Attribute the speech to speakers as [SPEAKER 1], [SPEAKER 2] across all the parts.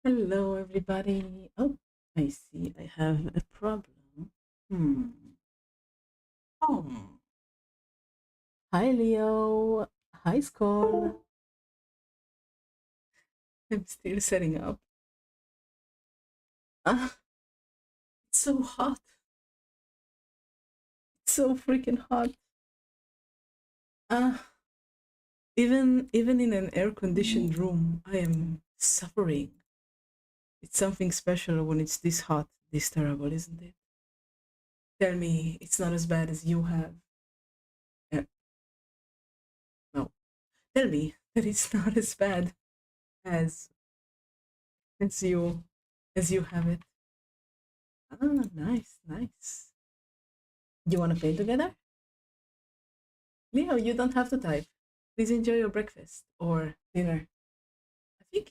[SPEAKER 1] Hello, everybody. Oh, I see. I have a problem. Hmm. Oh. Hi, Leo. Hi, Skull. I'm still setting up. Ah, it's so hot. It's so freaking hot. Ah, even in an air-conditioned room, I am suffering. It's something special when it's this hot, this terrible, isn't it? Tell me, it's not as bad as you have. Uh, no, tell me that it's not as bad as as you as you have it. Ah, nice, nice. You want to play together? Leo, you don't have to type. Please enjoy your breakfast or dinner. I think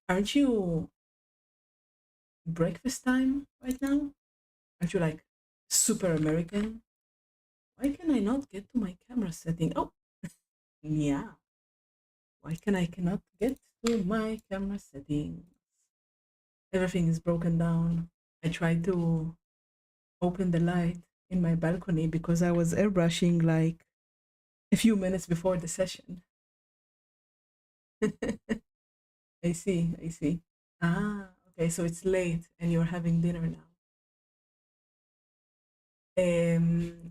[SPEAKER 1] aren't you breakfast time right now? Aren't you like super American? Why can I not get to my camera setting? Oh, yeah. Why can I cannot get to my camera settings? Everything is broken down. I tried to open the light in my balcony because I was airbrushing like a few minutes before the session. I see, I see. Ah, okay, so it's late and you're having dinner now.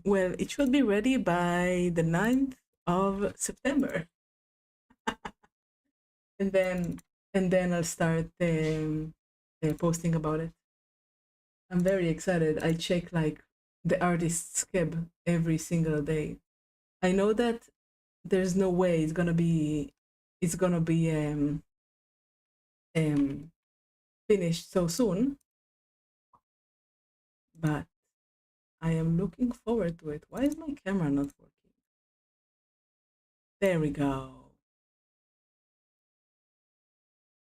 [SPEAKER 1] Well, it should be ready by the 9th of September. And then I'll start posting about it. I'm very excited. I check like the artist's skib every single day. I know that there's no way it's gonna be um finished so soon, but I am looking forward to it. Why is my camera not working? There we go.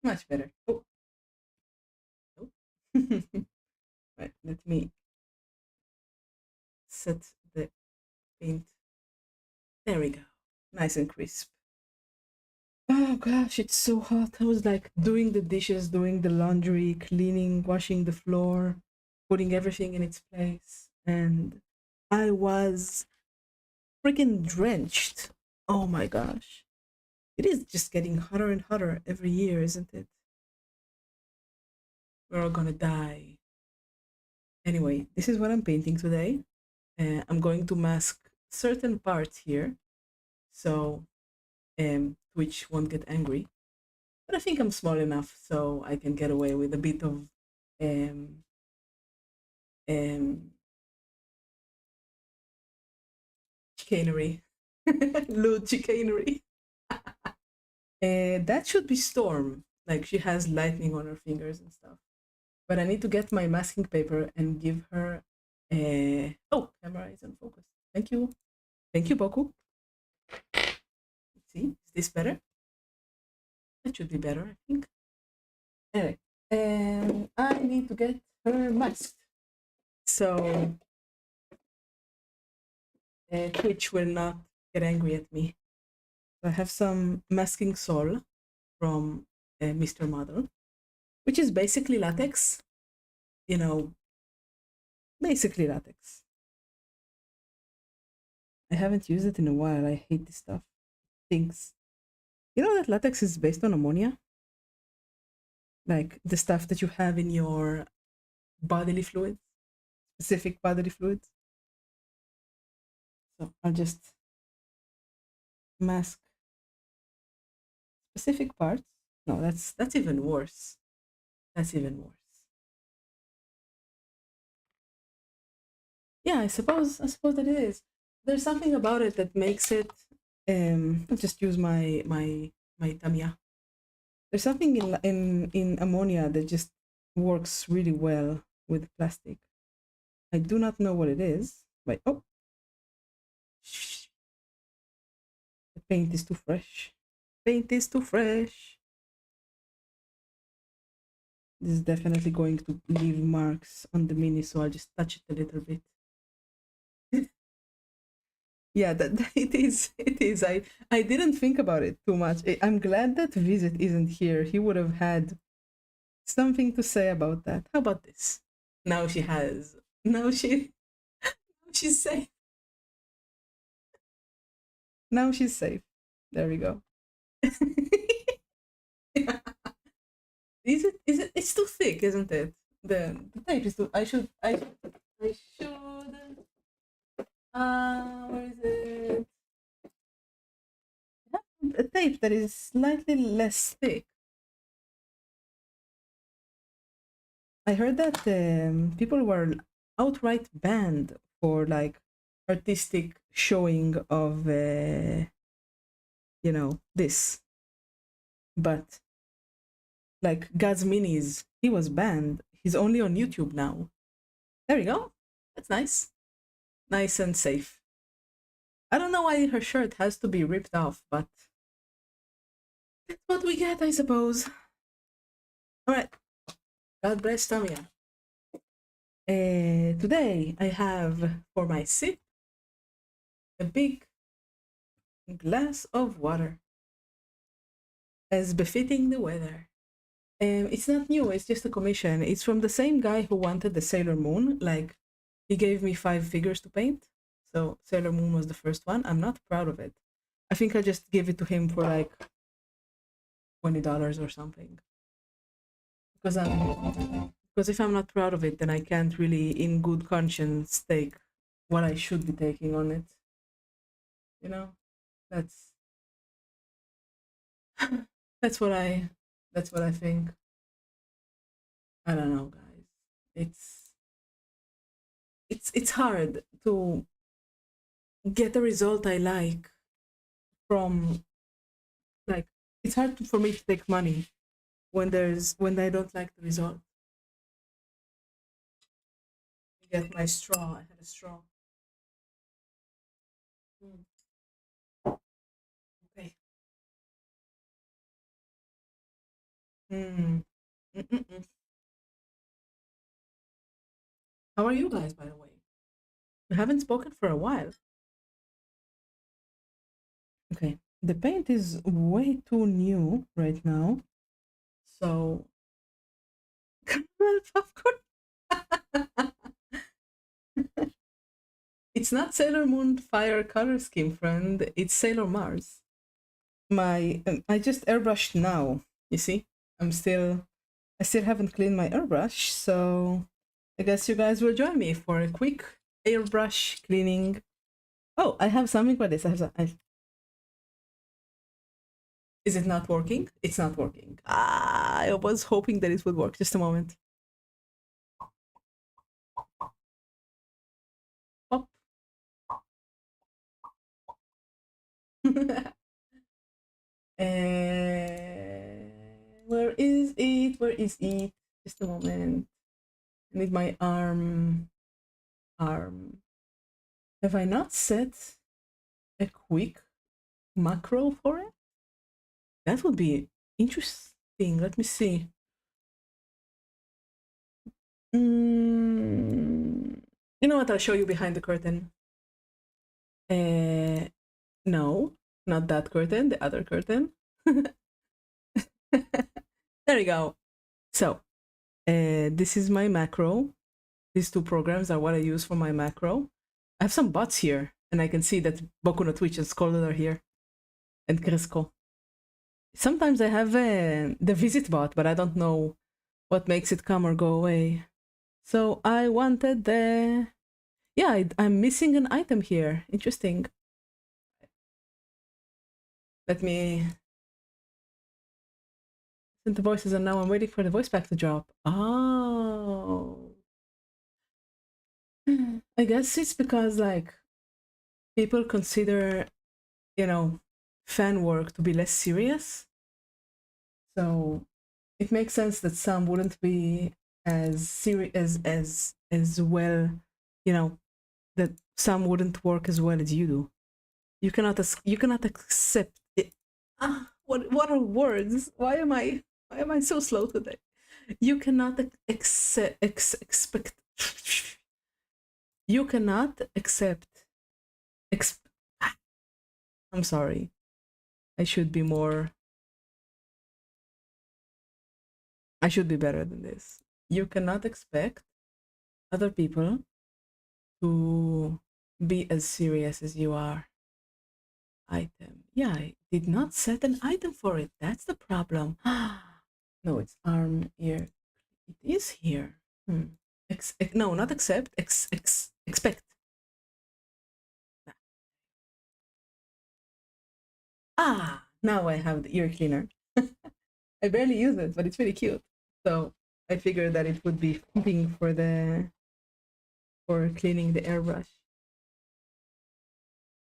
[SPEAKER 1] Much better. Oh, oh. Right, let me set the paint. There we go. Nice and crisp. Oh gosh, it's so hot. I was like doing the dishes, doing the laundry, cleaning, washing the floor, putting everything in its place. And I was freaking drenched. Oh my gosh. It is just getting hotter and hotter every year, isn't it? We're all gonna die. Anyway, this is what I'm painting today. I'm going to mask certain parts here, so Twitch won't get angry. But I think I'm small enough so I can get away with a bit of um, um, chicanery, lewd chicanery. That should be Storm. Like she has lightning on her fingers and stuff. But I need to get my masking paper and give her. Oh, camera is on focus. Thank you, Boku. Let's see, is this better? That should be better, I think. Anyway, I need to get her masked. So Twitch will not get angry at me. I have some masking sol from Mr. Model, which is basically latex. You know, basically latex. I haven't used it in a while. I hate this stuff. Things. You know that latex is based on ammonia? Like the stuff that you have in your bodily fluids, specific bodily fluids. So I'll just mask specific parts. No, that's even worse. That's even worse. Yeah, I suppose that it is. There's something about it that makes it. I'll just use my Tamiya. There's something in ammonia that just works really well with plastic. I do not know what it is, but oh, the paint is too fresh. Paint is too fresh. This is definitely going to leave marks on the mini, so I'll just touch it a little bit. Yeah, that it is. It is. I didn't think about it too much. I'm glad that Visit isn't here. He would have had something to say about that. How about this? Now she has. Now she's safe. Now she's safe. There we go. Is it? Is it? It's too thick, isn't it? The tape is too. I should. Where is it? A tape that is slightly less thick. I heard that people were outright banned for like artistic showing of, this. But like Gaz Minis, he was banned. He's only on YouTube now. There you go. That's nice. Nice and safe. I don't know why her shirt has to be ripped off, but that's what we get, I suppose. All right. God bless Tamia. Today I have for my sip a big glass of water, as befitting the weather. It's not new, it's just a commission. It's from the same guy who wanted the Sailor Moon. Like, he gave me 5 figures to paint. So Sailor Moon was the first one. I'm not proud of it. I think I just gave it to him for like $20 or something. Because if I'm not proud of it, then I can't really, in good conscience, take what I should be taking on it. You know, that's that's what I that's what I think. I don't know, guys. It's it's hard to get a result I like from, like, it's hard for me to take money when I don't like the result. Get my straw. I had a straw. Mm, okay. Mm. Mm-mm-mm. How are you guys, by the way? We haven't spoken for a while. Okay. The paint is way too new right now. So, caramel popcorn. It's not Sailor Moon Fire color scheme, friend. It's Sailor Mars. I just airbrushed now. You see, I still haven't cleaned my airbrush, so I guess you guys will join me for a quick airbrush cleaning. Oh, I have something for this. Is it not working? It's not working. I was hoping that it would work. Just a moment. Pop. Where is it? Where is it? Just a moment. I need my arm. Have I not set a quick macro for it? That would be interesting. Let me see. You know what? I'll show you behind the curtain. No, not that curtain, the other curtain. There you go. So, this is my macro. These two programs are what I use for my macro. I have some bots here, and I can see that Boku no Twitch and Scolded are here, and Crisco. Sometimes I have the visit bot, but I don't know what makes it come or go away. So I wanted the... Yeah, I'm missing an item here. Interesting. Let me... Send the voices, and now I'm waiting for the voice pack to drop. Oh. I guess it's because, like, people consider, fan work to be less serious. So it makes sense that some wouldn't be as serious as well, that some wouldn't work as well as you do. You cannot accept it. What are words? Why am I so slow today? You cannot expect. You cannot accept I'm sorry. I should be more, I should be better than this. You cannot expect other people to be as serious as you are. Item. Yeah, I did not set an item for it. That's the problem. No, it's arm, ear. It is here. Hmm. No, not accept. Expect. Ah, now I have the ear cleaner. I barely use it, but it's really cute. So I figured that it would be fitting for cleaning the airbrush.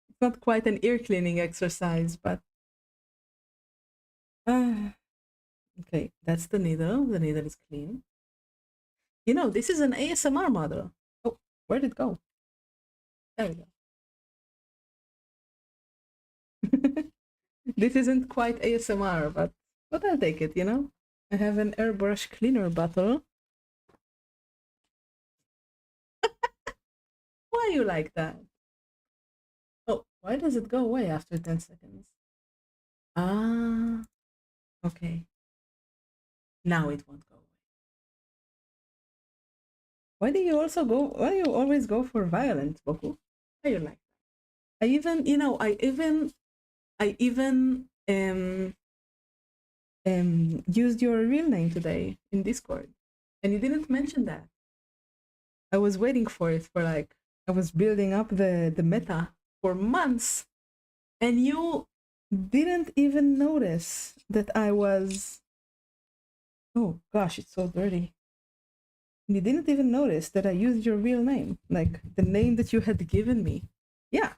[SPEAKER 1] It's not quite an ear cleaning exercise, but uh, okay, that's the needle. The needle is clean. You know, this is an ASMR model. Oh, where did it go? There we go. This isn't quite ASMR, but I'll take it, you know? I have an airbrush cleaner bottle. Why you like that? Oh, why does it go away after 10 seconds? Ah, okay. Now it won't go away. Why do you always go for violence, Boku? Why you like that? I even used your real name today in Discord. And you didn't mention that. I was waiting for it for like I was building up the meta for months, and you didn't even notice that I was. Oh gosh, it's so dirty. You didn't even notice that I used your real name, like the name that you had given me. Yeah,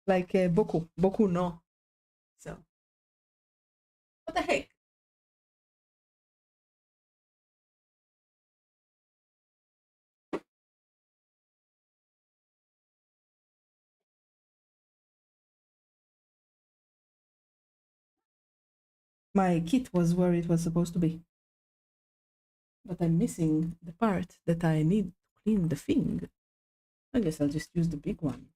[SPEAKER 1] like Boku no. So what the heck? My kit was where it was supposed to be, but I'm missing the part that I need to clean the thing. I guess I'll just use the big one.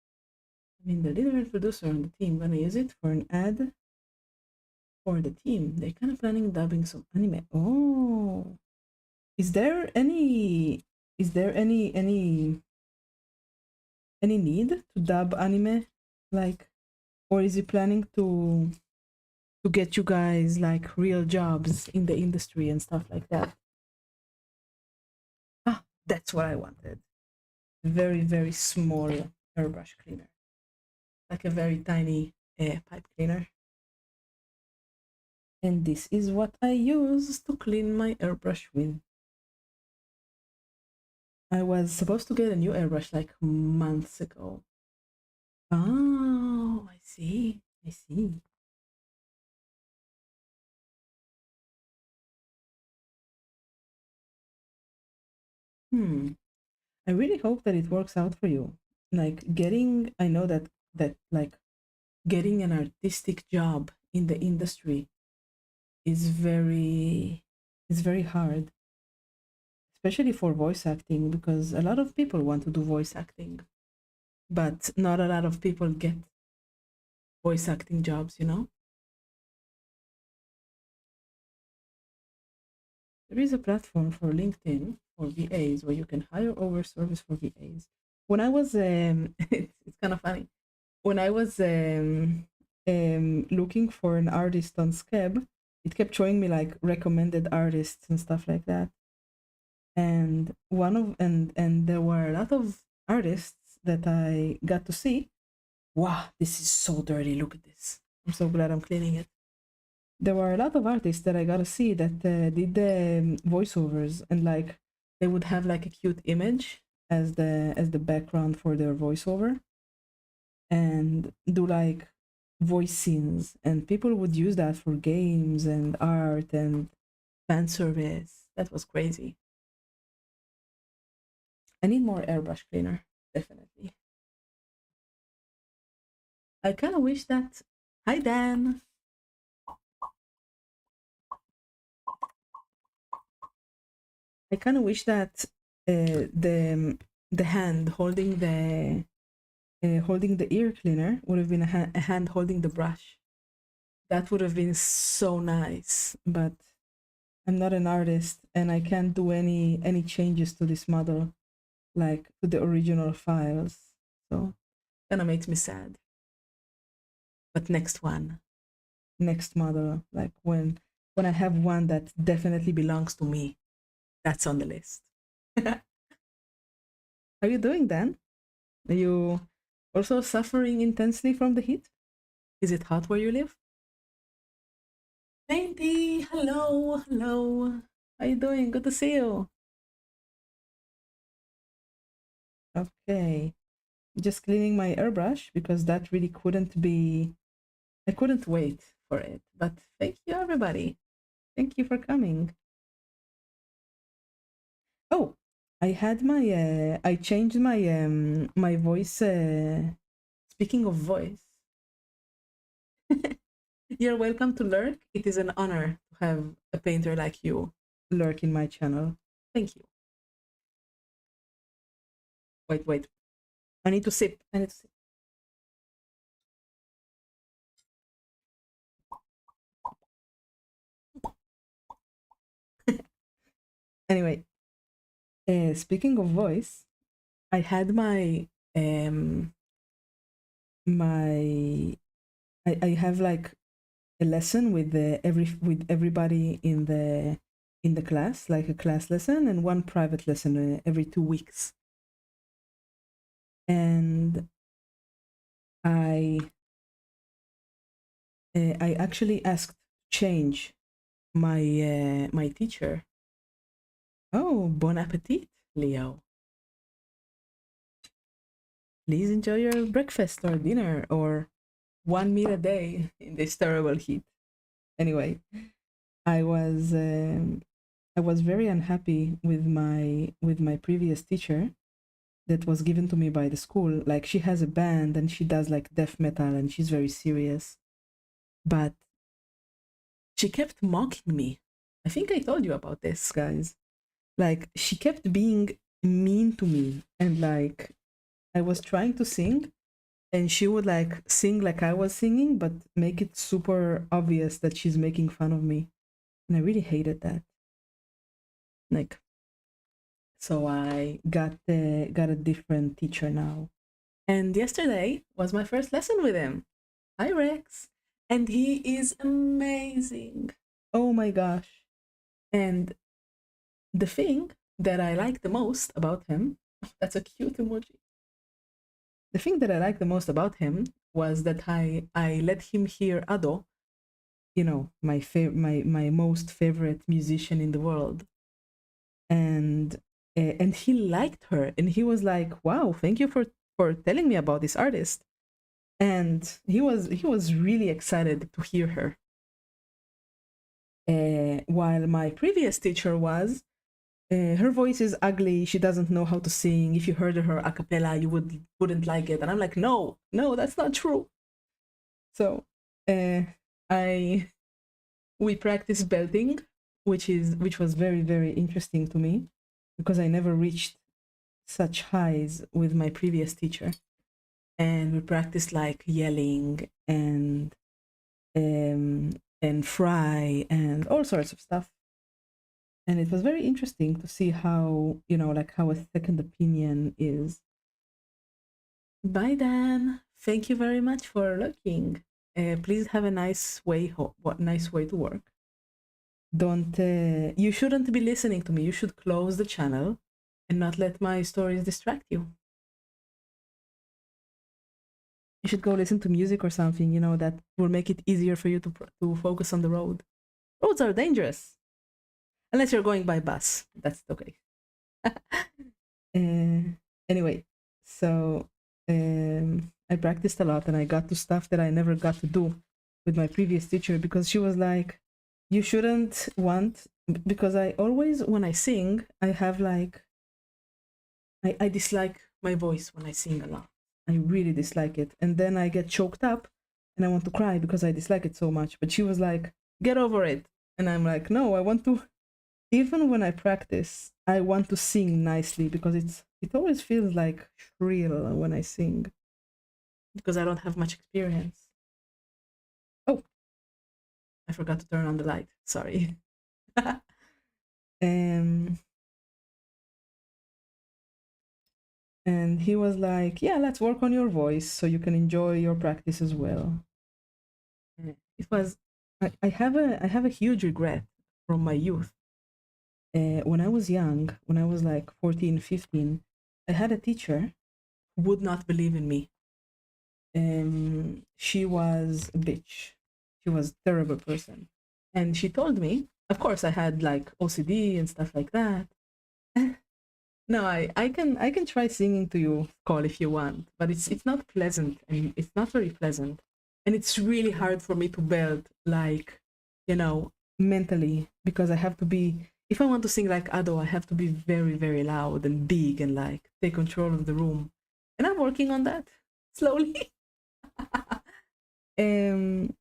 [SPEAKER 1] I mean, the leader and producer on the team gonna use it for an ad for the team. They're kind of planning dubbing some anime. Oh, is there any? Is there any need to dub anime, like, or is he planning to get you guys like real jobs in the industry and stuff like that? Ah, that's what I wanted. Very small airbrush cleaner, like a very tiny pipe cleaner. And this is what I use to clean my airbrush with. I was supposed to get a new airbrush like months ago. Oh, I see. I see. Hmm. I really hope that it works out for you. Like I know that like getting an artistic job in the industry is very hard, especially for voice acting because a lot of people want to do voice acting, but not a lot of people get voice acting jobs, you know? There is a platform for LinkedIn for VAs where you can hire over service for VAs. When I was, it's kind of funny. When I was looking for an artist on Skeb, it kept showing me like recommended artists and stuff like that. And and there were a lot of artists that I got to see. Wow, this is so dirty. Look at this. I'm so glad I'm cleaning it. There were a lot of artists that I got to see that did the voiceovers, and like they would have like a cute image as the background for their voiceover and do like voice scenes, and people would use that for games and art and fan service. That was crazy. I need more airbrush cleaner, definitely. I kind of wish that. Hi Dan. I kind of wish that the hand holding holding the ear cleaner would have been a hand holding the brush. That would have been so nice, but I'm not an artist and I can't do any changes to this model, like to the original files. So kind of makes me sad. But next model, like when I have one that definitely belongs to me, that's on the list. How are you doing, Dan? Are you also suffering intensely from the heat? Is it hot where you live? Dainty, hello, hello. How you doing? Good to see you. Okay, just cleaning my airbrush because that really couldn't be. I couldn't wait for it. But thank you, everybody. Thank you for coming. Oh, I had my. I changed my voice. Speaking of voice, you're welcome to lurk. It is an honor to have a painter like you lurk in my channel. Thank you. Wait, wait. I need to sip. I need to sip. Anyway, speaking of voice, I had um my I have like a lesson with with everybody in the class, like a class lesson and one private lesson every 2 weeks. And I I actually asked to change my teacher. Oh, bon appetit, Leo. Please enjoy your breakfast or dinner or one meal a day in this terrible heat. Anyway, I was um, I was very unhappy with my previous teacher that was given to me by the school. Like she has a band and she does like death metal and she's very serious. But she kept mocking me. I think I told you about this, guys. Like she kept being mean to me and like I was trying to sing and she would like sing like I was singing but make it super obvious that she's making fun of me. And I really hated that. Like so I got a different teacher now. And yesterday was my first lesson with him. Hi, Rex. And he is amazing. Oh my gosh. And the thing that I like the most about him, that's a cute emoji. The thing that I like the most about him was that I let him hear Ado, you know, my most favorite musician in the world. And he liked her and he was like, "Wow, thank you for telling me about this artist." And he was really excited to hear her. While my previous teacher was, her voice is ugly. She doesn't know how to sing. If you heard her a cappella, you wouldn't like it. And I'm like, no, no, that's not true. So, I we practiced belting, which was very very interesting to me because I never reached such highs with my previous teacher. And we practiced like yelling and fry and all sorts of stuff. And it was very interesting to see how, you know, like how a second opinion is. Bye, Dan. Thank you very much for looking. Please have a nice way to work. Don't you shouldn't be listening to me. You should close the channel and not let my stories distract you. You should go listen to music or something, you know, that will make it easier for you to focus on the road. Roads are dangerous. Unless you're going by bus. That's okay. Anyway, so I practiced a lot and I got to stuff that I never got to do with my previous teacher because she was like, you shouldn't want, because I always, when I sing, I have like, I dislike my voice when I sing a lot. I really dislike it. And then I get choked up and I want to cry because I dislike it so much. But she was like, get over it. And I'm like, no, I want to, even when I practice, I want to sing nicely because it always feels like shrill when I sing. because I don't have much experience. Oh, I forgot to turn on the light. Sorry. um, and he was like, "Yeah, let's work on your voice so you can enjoy your practice as well." It was. I have a huge regret from my youth. When I was young, when I was like 14, 15, I had a teacher who would not believe in me. She was a bitch. She was a terrible person. And she told me, of course, I had like OCD and stuff like that. No, I can try singing to you, call if you want, but it's not pleasant and it's not very pleasant, and it's really hard for me to build like, you know, mentally because I have to be. If I want to sing like Ado, I have to be very very loud and big and like take control of the room, and I'm working on that slowly. um.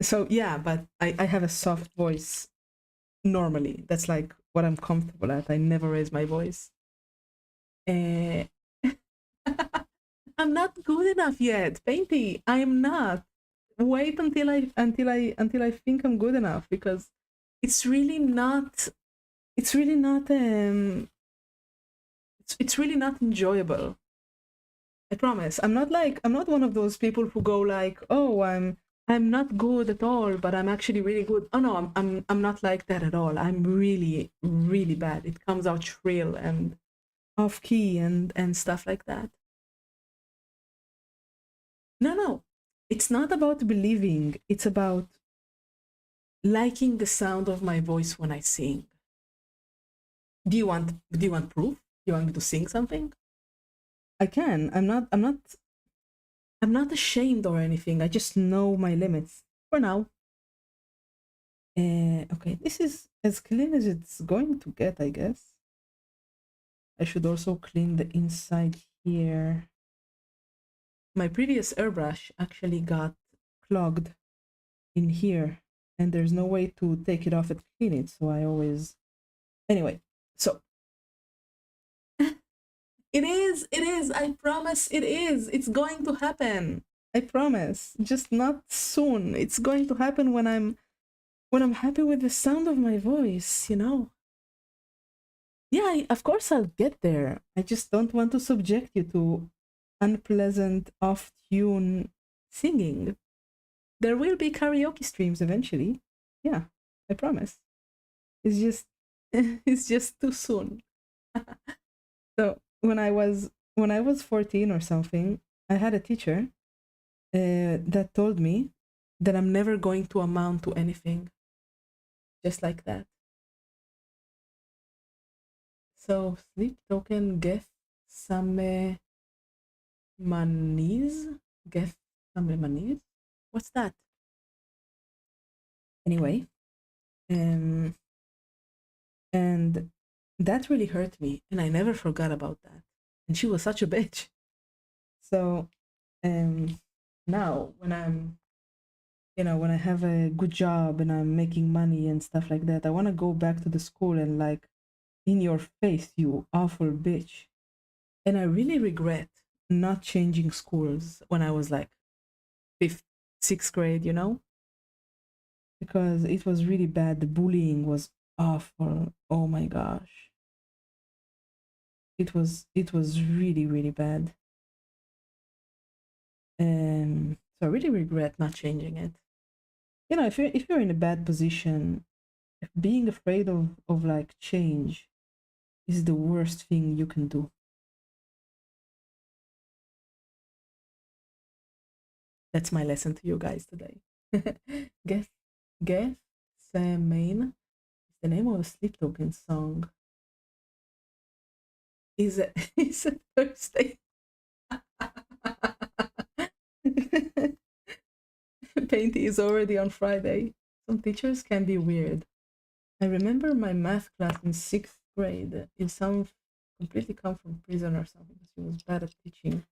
[SPEAKER 1] So yeah, but I have a soft voice normally. That's like what I'm comfortable at. I never raise my voice. Uh, I'm not good enough yet, Painty. I am not. Wait until I think I'm good enough because it's really not. It's really not. It's really not enjoyable. I promise. I'm not one of those people who go like, oh, I'm not good at all, but I'm actually really good. Oh no, I'm not like that at all. I'm really really bad. It comes out shrill and off key and stuff like that. No, no. It's not about believing. It's about liking the sound of my voice when I sing. Do you want proof? Do you want me to sing something? I can. I'm not ashamed or anything. I just know my limits for now. Okay, this is as clean as it's going to get, I guess. I should also clean the inside here. My previous airbrush actually got clogged in here, and there's no way to take it off and clean it, so I always. Anyway, so it is, I promise it is. It's going to happen. I promise. Just not soon. It's going to happen when I'm happy with the sound of my voice. Yeah, of course I'll get there. I just don't want to subject you to unpleasant off-tune singing. There will be karaoke streams eventually. Yeah, I promise. It's just it's just too soon. So when I was 14 or something, I had a teacher that told me that I'm never going to amount to anything, just like that. So sleep token get some manis, get some manis. What's that? Anyway, um, and that really hurt me, and I never forgot about that. And she was such a bitch. So um, now when I have a good job and I'm making money and stuff like that, I want to go back to the school and like, in your face, you awful bitch. And I really regret not changing schools when I was like fifth, sixth grade, because it was really bad. The bullying was awful. Oh my gosh. It was really, really bad. So I really regret not changing it. If you're in a bad position, being afraid of like change is the worst thing you can do. That's my lesson to you guys today. Guess Guess Main is the name of a Sleep Token song. Is a is a Thursday. Painty is already on Friday. Some teachers can be weird. I remember my math class in sixth grade. It sounds completely come from prison or something because she was bad at teaching.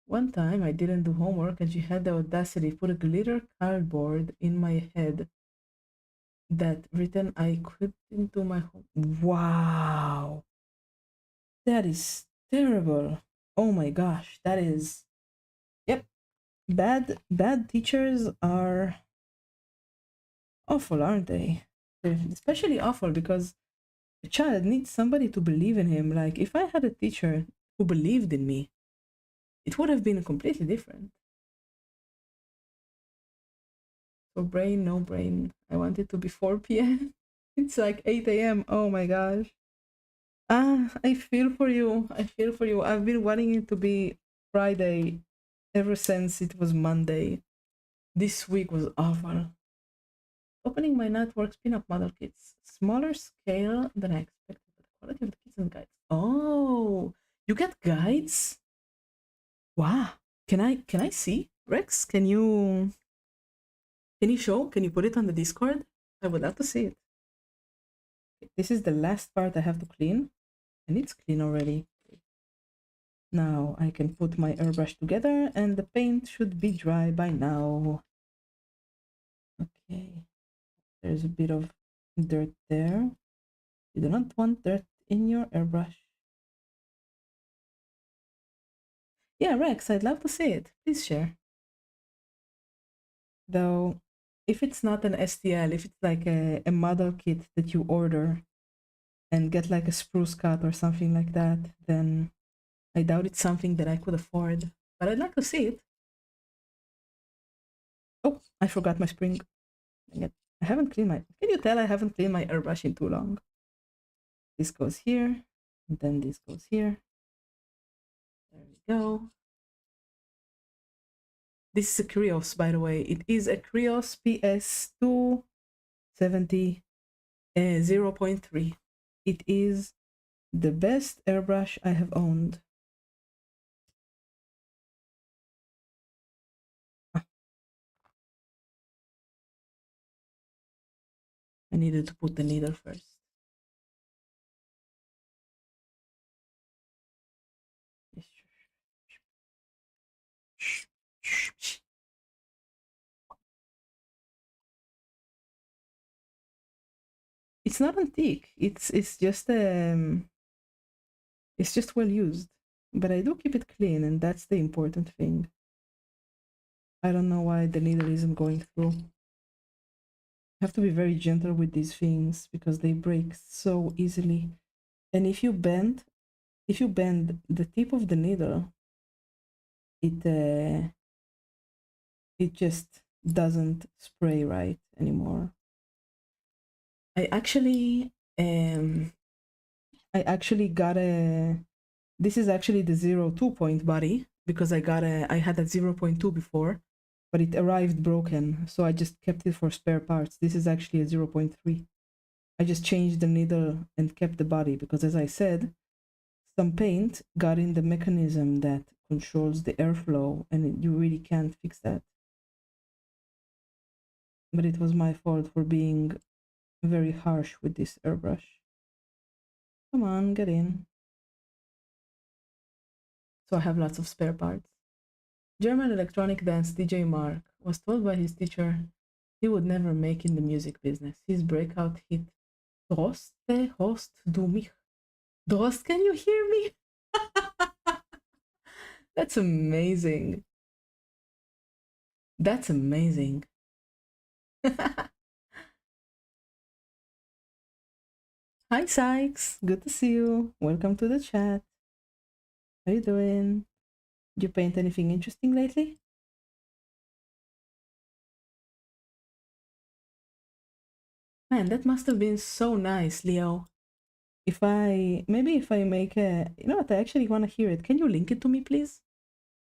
[SPEAKER 1] One time I didn't do homework and she had the audacity to put a glitter cardboard in my head that written I couldn't do my home. Wow. That is terrible. Oh my gosh, that is. Bad teachers are awful, aren't they? They're especially awful because a child needs somebody to believe in him. Like if I had a teacher who believed in me, it would have been completely different. So brain, no brain. I want it to be 4 p.m. It's like 8 a.m. Oh my gosh. Ah, I feel for you. I feel for you. I've been wanting it to be Friday ever since it was Monday. This week was awful. Opening my network's pinup model kits. Smaller scale than I expected, but the quality of the kits and guides. Oh, you get guides? Wow. Can I see? Rex, can you show? Can you put it on the Discord? I would love to see it. This is the last part I have to clean, and it's clean already. Now I can put my airbrush together and the paint should be dry by now. Okay, there's a bit of dirt there. You do not want dirt in your airbrush. Yeah, Rex, I'd love to see it. Please share. Though, if it's not an STL, if it's like a model kit that you order and get like a spruce cut or something like that, then I doubt it's something that I could afford. But I'd like to see it. Oh, I forgot my spring. Dang it. I haven't cleaned my. Can you tell I haven't cleaned my airbrush in too long? This goes here, and then this goes here. There we go. This is a Krios, by the way. It is a Krios PS270 0.3. It is the best airbrush I have owned. I needed to put the needle first. It's not antique. It's just well used. But I do keep it clean, and that's the important thing. I don't know why the needle isn't going through. Have to be very gentle with these things because they break so easily. And if you bend the tip of the needle, it it just doesn't spray right anymore. I actually um I actually got a this is actually the 0.2 body because I had a 0.2 before, but it arrived broken, so I just kept it for spare parts. This is actually a 0.3. I just changed the needle and kept the body because, as I said, some paint got in the mechanism that controls the airflow, and you really can't fix that. But it was my fault for being very harsh with this airbrush. Come on, get in. So I have lots of spare parts. German electronic dance DJ Mark was told by his teacher he would never make in the music business. His breakout hit Droste Host du mich. Drost, can you hear me? That's amazing. That's amazing. Hi, Sykes. Good to see you. Welcome to the chat. How you doing? Did you paint anything interesting lately? Man, that must have been so nice, Leo. If I make a, you know what, I actually want to hear it. Can you link it to me, please?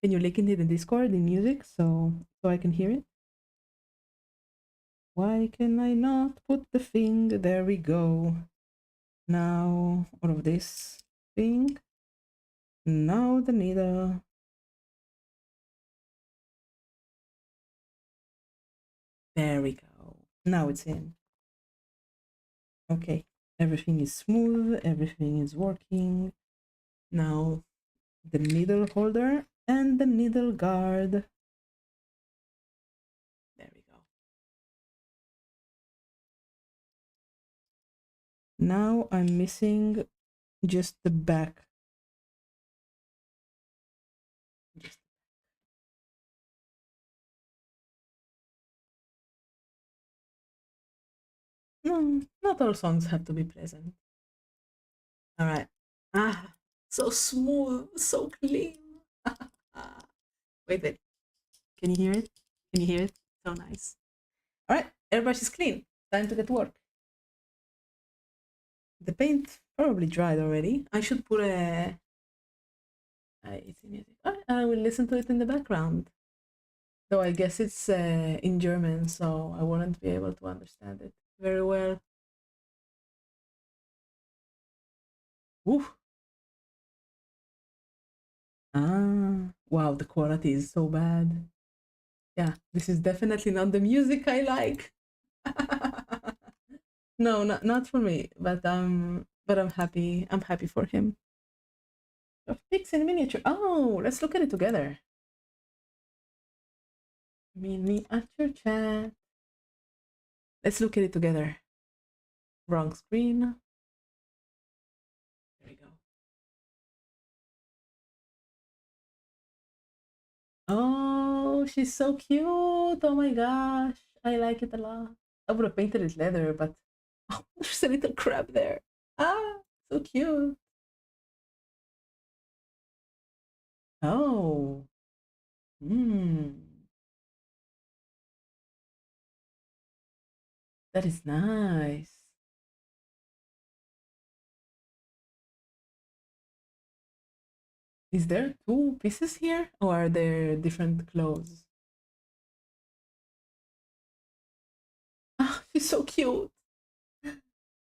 [SPEAKER 1] Can you link it in the Discord in music so I can hear it? Why can I not put the thing? There we go. Now all of this thing. Now the needle. There we go. Now it's in. Okay. Everything is smooth. Everything is working. Now the needle holder and the needle guard. There we go. Now I'm missing just the back. No, not all songs have to be pleasant. All right. Ah, so smooth, so clean. Ah, wait, wait. Can you hear it? Can you hear it? So nice. All right, airbrush is clean. Time to get to work. The paint probably dried already. I should put it's in music. All right, I will listen to it in the background. Though I guess it's in German, so I wouldn't be able to understand it very well. Oof. Ah, wow, the quality is so bad. Yeah, this is definitely not the music I like. No, not for me, but I'm happy. I'm happy for him. Of pics in miniature. Oh, let's look at it together. Miniature chat. Let's look at it together. Wrong screen. There we go. Oh, she's so cute. Oh my gosh. I like it a lot. I would have painted it leather, but oh, there's a little crab there. Ah, so cute. Oh, hmm. That is nice. Is there two pieces here, or are there different clothes? Ah, she's so cute.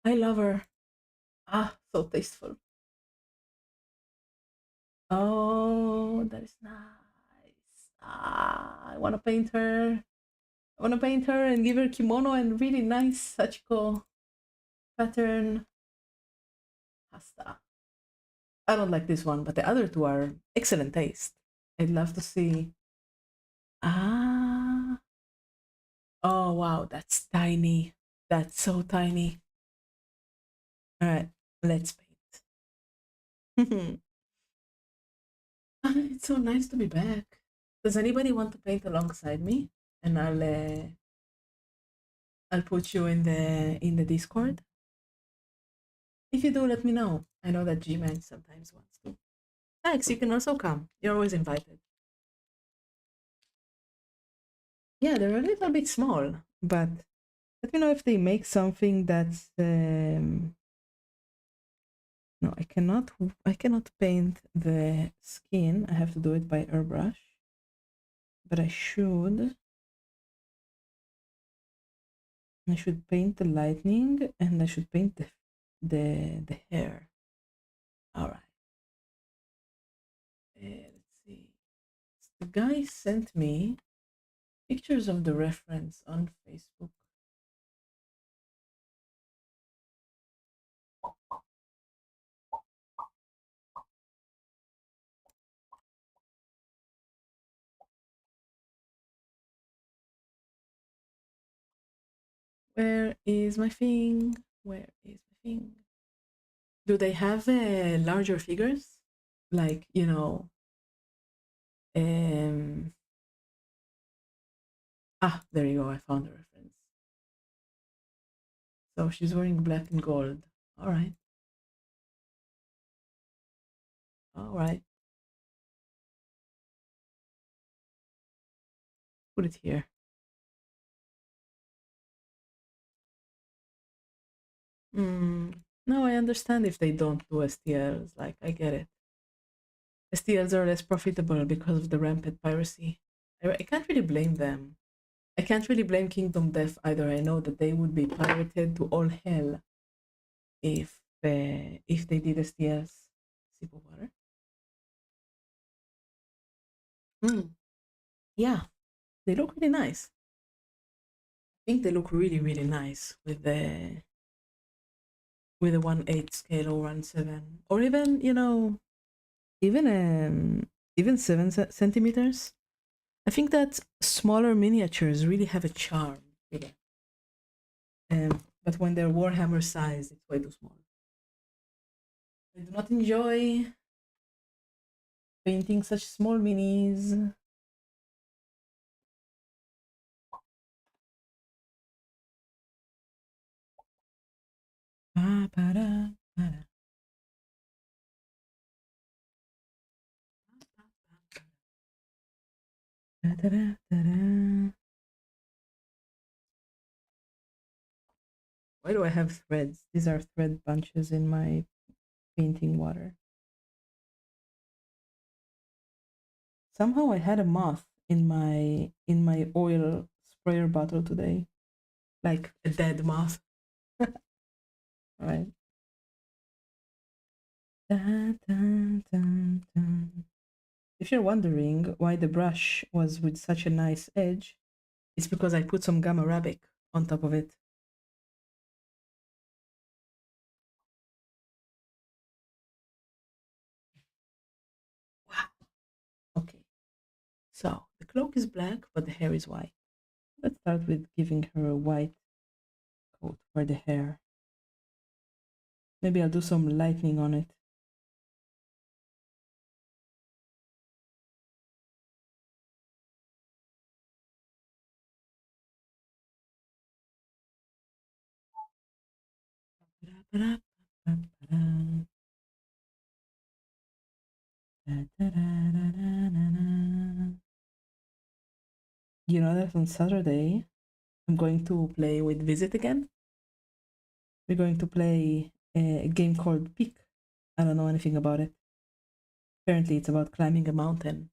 [SPEAKER 1] I love her. Ah, so tasteful. Oh, that is nice. Ah, I want to paint her. I want to paint her and give her kimono and really nice Sachiko pattern pasta. I don't like this one, but the other two are excellent taste. I'd love to see. Ah, oh wow, that's tiny. That's so tiny. All right, let's paint. It's so nice to be back. Does anybody want to paint alongside me? And I'll put you in the Discord. If you do, let me know. I know that G-Man sometimes wants to. Alex, you can also come. You're always invited. Yeah, they're a little bit small, but let me know if they make something that's no, I cannot paint the skin. I have to do it by airbrush. But I should paint the lightning and I should paint the hair. All right. Let's see. The guy sent me pictures of the reference on Facebook. Where is my thing? Where is my thing? Do they have larger figures? Like, um, there you go. I found the reference. So she's wearing black and gold. All right. All right. Put it here. No, I understand if they don't do STLs. Like, I get it. STLs are less profitable because of the rampant piracy. I can't really blame them. I can't really blame Kingdom Death either. I know that they would be pirated to all hell if they did STLs. Sip of water. Mm, yeah, they look really nice. I think they look really, really nice with the 1/8 scale or 1/7, or even even even 7 centimeters. I think that smaller miniatures really have a charm to them. But when they're Warhammer size, it's way too small. I do not enjoy painting such small minis. Da-da-da-da-da. Why do I have threads? These are thread bunches in my painting water. Somehow I had a moth in my oil sprayer bottle today, like a dead moth. Right. Dun, dun, dun, dun. If you're wondering why the brush was with such a nice edge, it's because I put some gum arabic on top of it. Wow. Okay. So the cloak is black, but the hair is white. Let's start with giving her a white coat for the hair. Maybe I'll do some lightning on it. You know that on Saturday I'm going to play with Visit again. We're going to play a game called Peak. I don't know anything about it. Apparently, it's about climbing a mountain.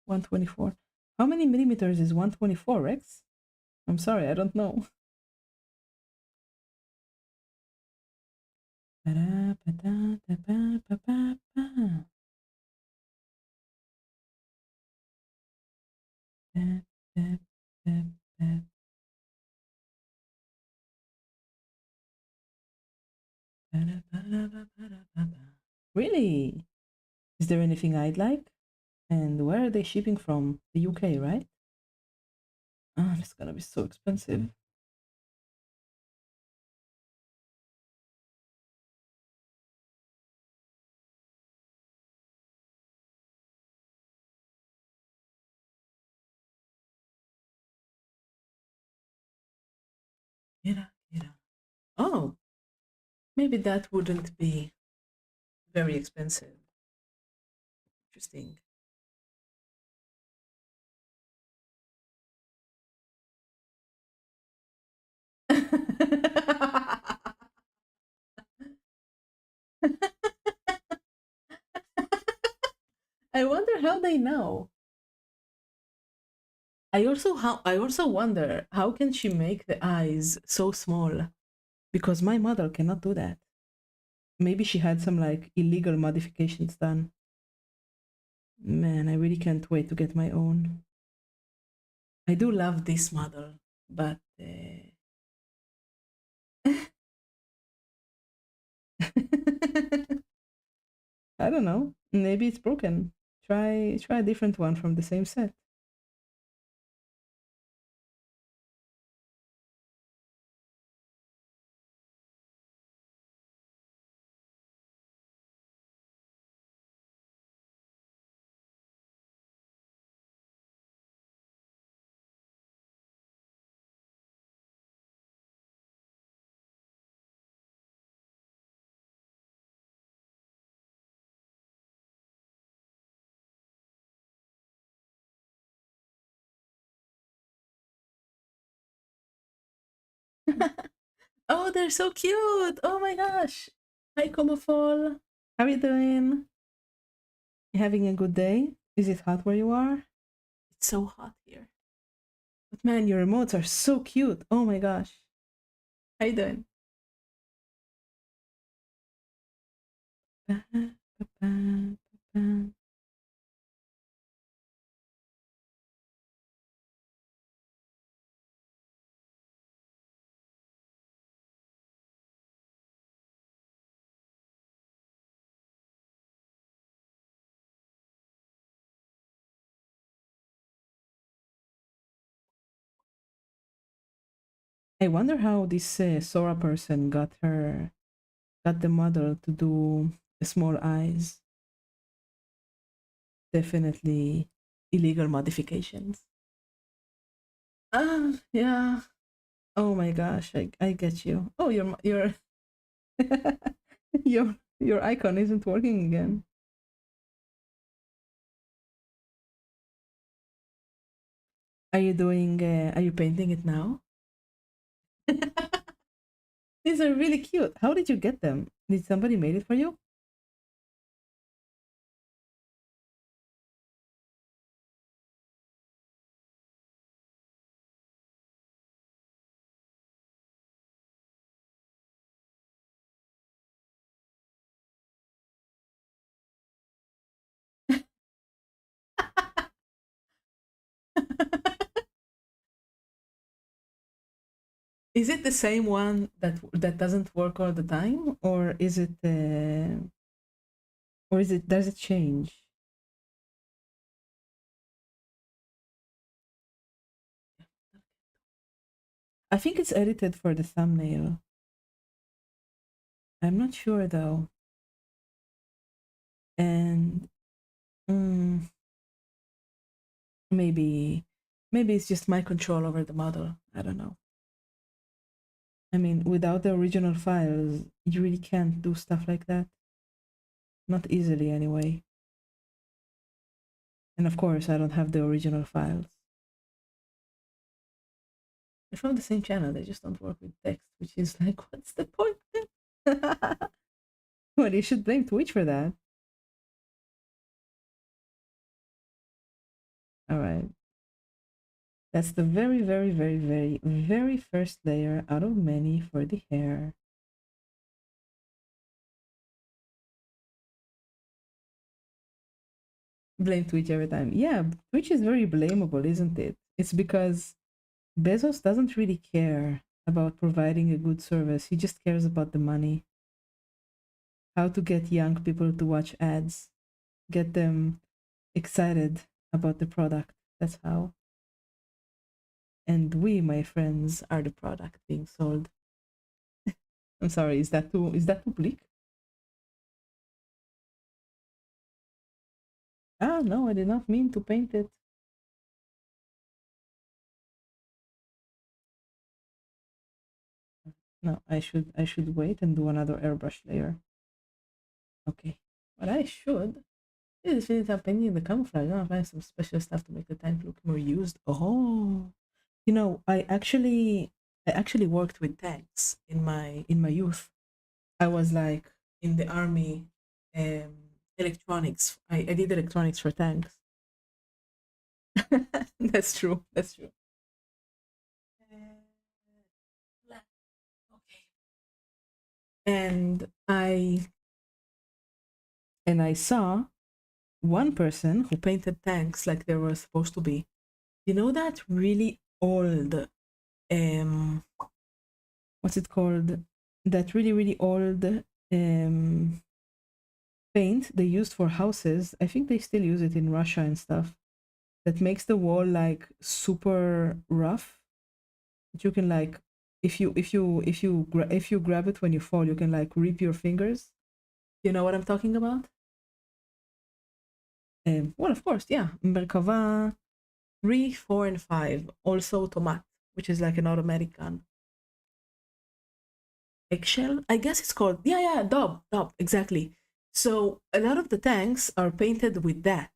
[SPEAKER 1] 124. How many millimeters is 124, Rex? I'm sorry, I don't know. Really? Is there anything I'd like? And where are they shipping from? The UK, right? Oh, it's gonna be so expensive. Oh, maybe that wouldn't be very expensive. Interesting. I wonder how they know. I also wonder how can she make the eyes so small? Because my model cannot do that. Maybe she had some like illegal modifications done. Man, I really can't wait to get my own. I do love this model, but I don't know. Maybe it's broken. Try a different one from the same set. Oh, they're so cute. Oh my gosh. Hi, Comofol. How are you doing? You having a good day? Is it hot where you are? It's so hot here. But man, your remotes are so cute. Oh my gosh. How you doing? I wonder how this Sora person got the model to do the small eyes. Definitely illegal modifications. Yeah. Oh my gosh, I get you. Oh, your icon isn't working again. Are you doing? Are you painting it now? These are really cute. How did you get them? Did somebody made it for you? Is it the same one that doesn't work all the time, or is it does it change? I think it's edited for the thumbnail. I'm not sure though. And mm, maybe maybe it's just my control over the model. I don't know. I mean, without the original files, you really can't do stuff like that. Not easily anyway. And of course, I don't have the original files. They're from the same channel, they just don't work with text, which is like, what's the point? Well, you should blame Twitch for that. All right. That's the very, very, very, very, very first layer out of many for the hair. Blame Twitch every time. Yeah, Twitch is very blamable, isn't it? It's because Bezos doesn't really care about providing a good service. He just cares about the money. How to get young people to watch ads, get them excited about the product. That's how. And we, my friends, are the product being sold. I'm sorry, is that too bleak? Ah, no, I did not mean to paint it. No, I should wait and do another airbrush layer. Okay. What I should is finish up painting the camouflage. I'll find some special stuff to make the tank look more used. Oh. I actually worked with tanks in my youth. I was like in the army, um electronics. I did electronics for tanks. That's true. That's true. Okay. And I saw one person who painted tanks like they were supposed to be. You know that really old, um what's it called? That really, really old um paint they used for houses. I think they still use it in Russia and stuff. That makes the wall like super rough. That you can like, if you grab it when you fall, you can like rip your fingers. You know what I'm talking about? Well, of course, yeah. Merkava 3, 4, and 5. Also Tomat, which is like an automatic gun. Eggshell? I guess it's called. Yeah, yeah, Dob, exactly. So a lot of the tanks are painted with that.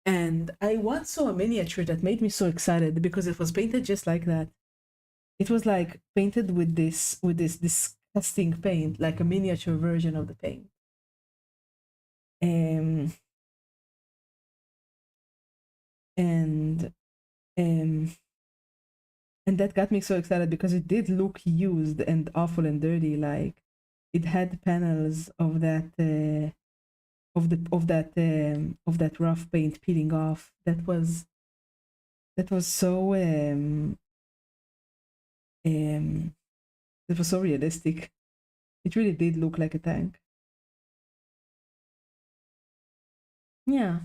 [SPEAKER 1] And I once saw a miniature that made me so excited because it was painted just like that. It was like painted with this disgusting paint, like a miniature version of the paint. Um and um and that got me so excited because it did look used and awful and dirty. Like it had panels of that rough paint peeling off. That was so um that was so realistic. It really did look like a tank. Yeah.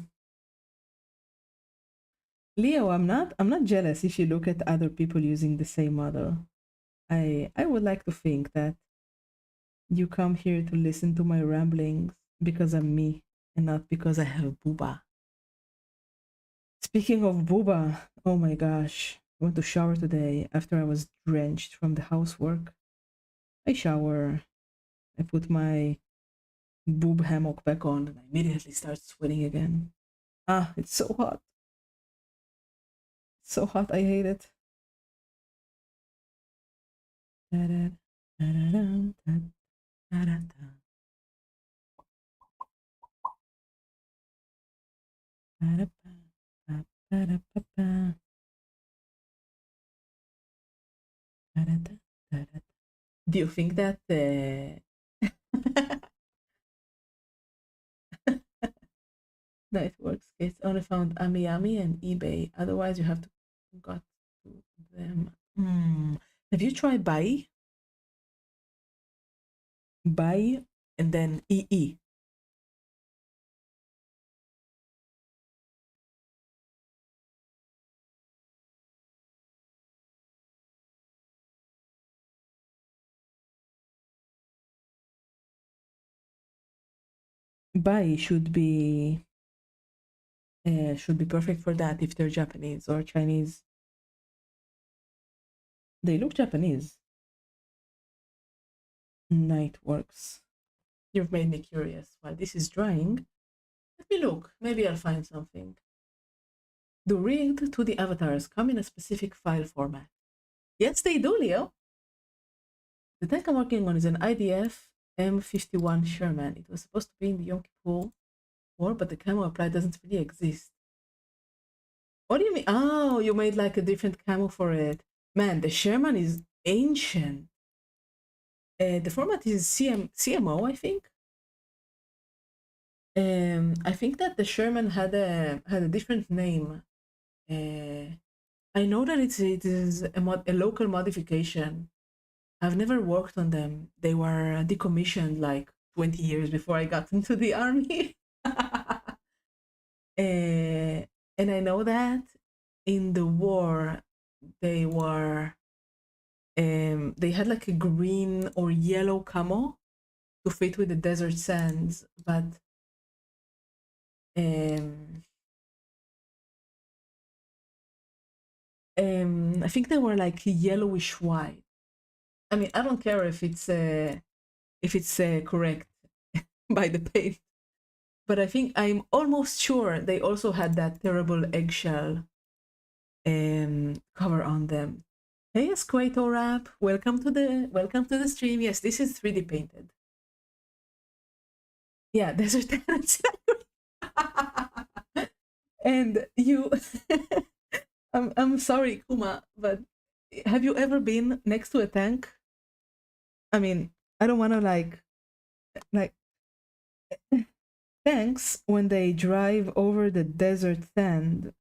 [SPEAKER 1] Leo, I'm not jealous if you look at other people using the same model. I would like to think that you come here to listen to my ramblings because I'm me and not because I have booba. Speaking of booba, oh my gosh, I went to shower today after I was drenched from the housework. I shower, I put my boob hammock back on, and I immediately start sweating again. Ah, it's so hot. So hot, I hate it. Do you think that Networks it's only found Ami and eBay? Otherwise, you have to got to them. Have you tried Buy? Buy and then EE. Buy should be perfect for that if they're Japanese or Chinese. They look Japanese. Nightworks. You've made me curious. While this is drying, let me look. Maybe I'll find something. Do rigged 2D avatars come in a specific file format? Yes, they do, Leo. The tank I'm working on is an IDF M51 Sherman. It was supposed to be in the Yom Kippur War, but the camo applied doesn't really exist. What do you mean? Oh, you made like a different camo for it. Man, the Sherman is ancient. The format is CMO, I think. I think that the Sherman had a different name. I know that it is a local modification. I've never worked on them. They were decommissioned like 20 years before I got into the army. And I know that in the war, they were, they had like a green or yellow camo to fit with the desert sands, but I think they were like yellowish white. I mean, I don't care if it's correct by the paint, but I think I'm almost sure they also had that terrible eggshell cover on them. Hey, Squato Rap, welcome to the stream. Yes, this is 3D painted. Yeah, Desert Tenants. And you, I'm sorry, Kuma, but have you ever been next to a tank? I mean, I don't want to like tanks when they drive over the desert sand,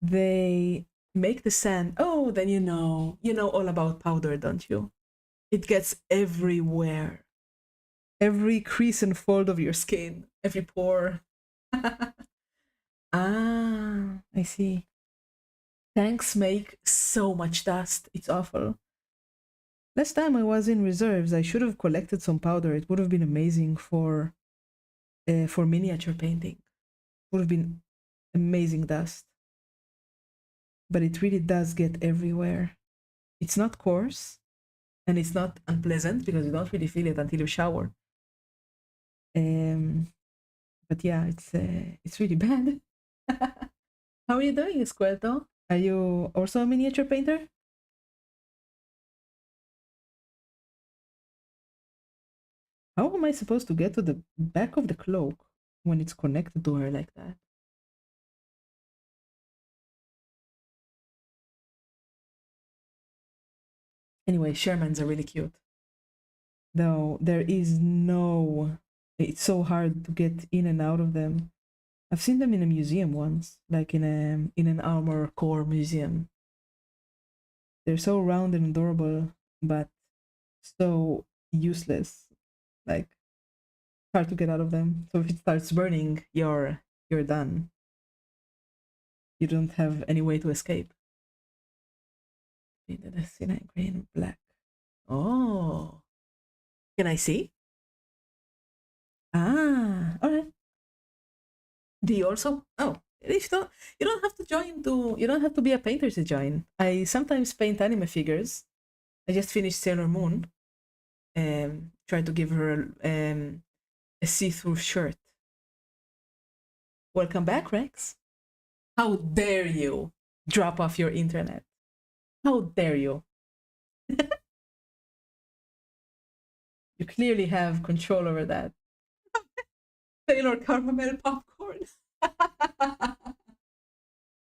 [SPEAKER 1] they make the sand. Oh, then you know all about powder, don't you? It gets everywhere, every crease and fold of your skin, every pore. Ah, I see. Tanks make so much dust. It's awful. Last time I was in reserves, I should have collected some powder. It would have been amazing for miniature painting. Would have been amazing dust. But it really does get everywhere. It's not coarse and it's not unpleasant because you don't really feel it until you shower. But yeah, it's really bad. How are you doing, Esquelto? Are you also a miniature painter? How am I supposed to get to the back of the cloak when it's connected to her like that? Anyway, Shermans are really cute. Though there is no... It's so hard to get in and out of them. I've seen them in a museum once, like in an armor core museum. They're so round and adorable, but so useless. Like hard to get out of them. So if it starts burning, you're done. You don't have any way to escape. Painted a cyanide green black. Oh, can I see? Ah, all right. Do you also? Oh, if you don't have to join to. You don't have to be a painter to join. I sometimes paint anime figures. I just finished Sailor Moon. Try to give her a see-through shirt. Welcome back, Rex. How dare you? drop off your internet. How dare you? You clearly have control over that. Taylor caramel popcorn.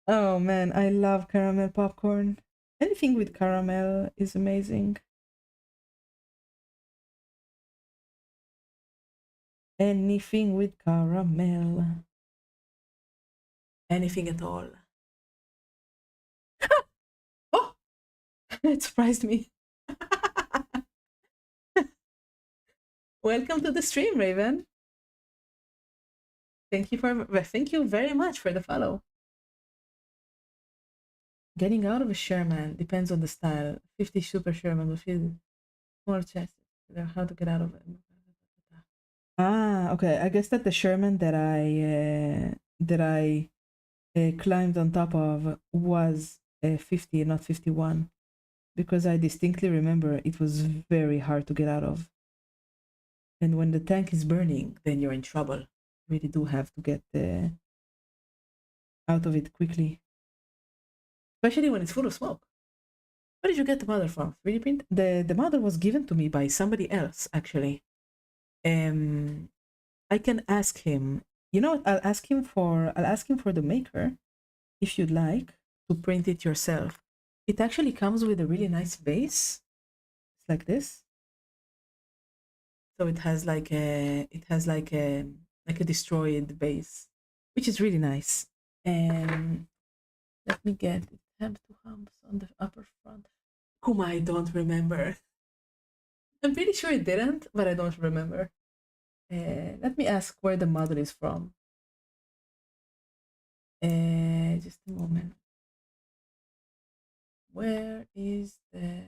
[SPEAKER 1] Oh man, I love caramel popcorn. Anything with caramel is amazing. Anything with caramel. Anything at all. Oh, that surprised me. Welcome to the stream, Raven. Thank you very much for the follow. Getting out of a Sherman depends on the style. 50 super Sherman will feel more chest. How to get out of it. Ah, okay. I guess that the Sherman that I climbed on top of was 50, not 51, because I distinctly remember it was very hard to get out of. And when the tank is burning, then you're in trouble. You really do have to get out of it quickly, especially when it's full of smoke. Where did you get the model from? 3D print? The model was given to me by somebody else, actually. I can ask him. You know what? I'll ask him for the maker, if you'd like, to print it yourself. It actually comes with a really nice base. It's like this. So it has like a destroyed base, which is really nice. And let me get it. Have two humps on the upper front. Kuma, I don't remember. I'm pretty sure it didn't, but I don't remember. Let me ask where the model is from. Just a moment. Where is the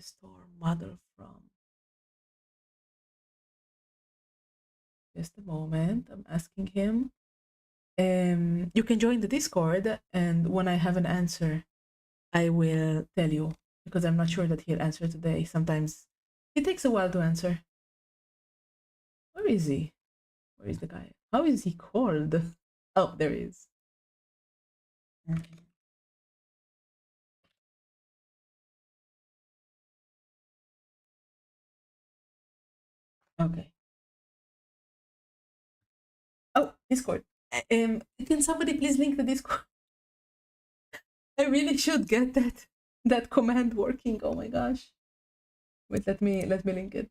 [SPEAKER 1] store model from? Just a moment. I'm asking him. You can join the Discord, and when I have an answer, I will tell you, because I'm not sure that he'll answer today. Sometimes it takes a while to answer. Where is he? Where is the guy? How is he called? Oh, there he is. Okay. Oh, Discord. Can somebody please link the Discord? I really should get that command working. Oh my gosh. Wait, let me link it.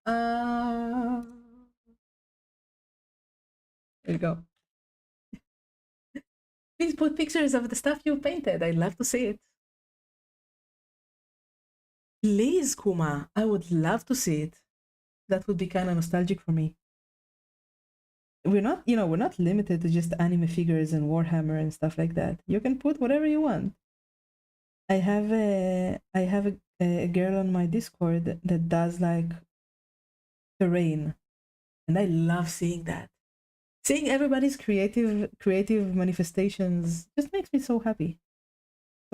[SPEAKER 1] There you go. Please put pictures of the stuff you painted. I'd love to see it. Please, Kuma. I would love to see it. That would be kind of nostalgic for me. We're not limited to just anime figures and Warhammer and stuff like that. You can put whatever you want. I have a girl on my Discord that does like terrain, and I love seeing that. Seeing everybody's creative manifestations just makes me so happy.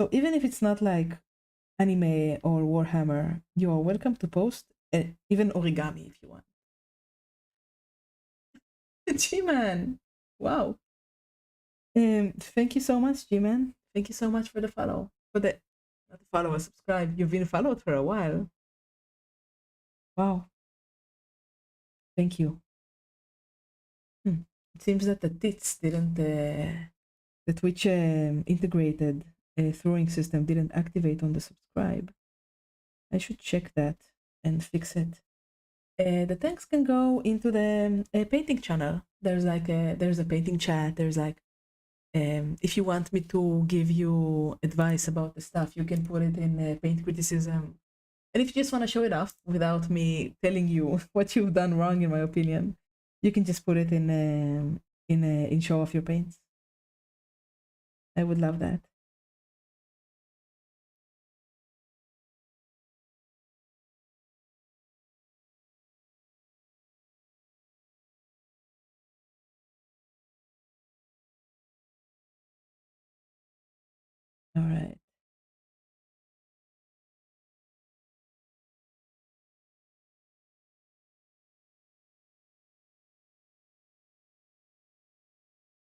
[SPEAKER 1] So even if it's not like anime or Warhammer, you are welcome to post even origami if you want. G-Man, wow. Thank you so much, G-Man. Thank you so much for the follow. For the not the follow or subscribe. You've been followed for a while. Wow. Thank you. It seems that the tits didn't the Twitch integrated throwing system didn't activate on the subscribe. I should check that and fix it. The thanks can go into the painting channel. There's a painting chat. There's like if you want me to give you advice about the stuff, you can put it in paint criticism. And if you just want to show it off without me telling you what you've done wrong, in my opinion, you can just put it in show off your paints. I would love that. All right.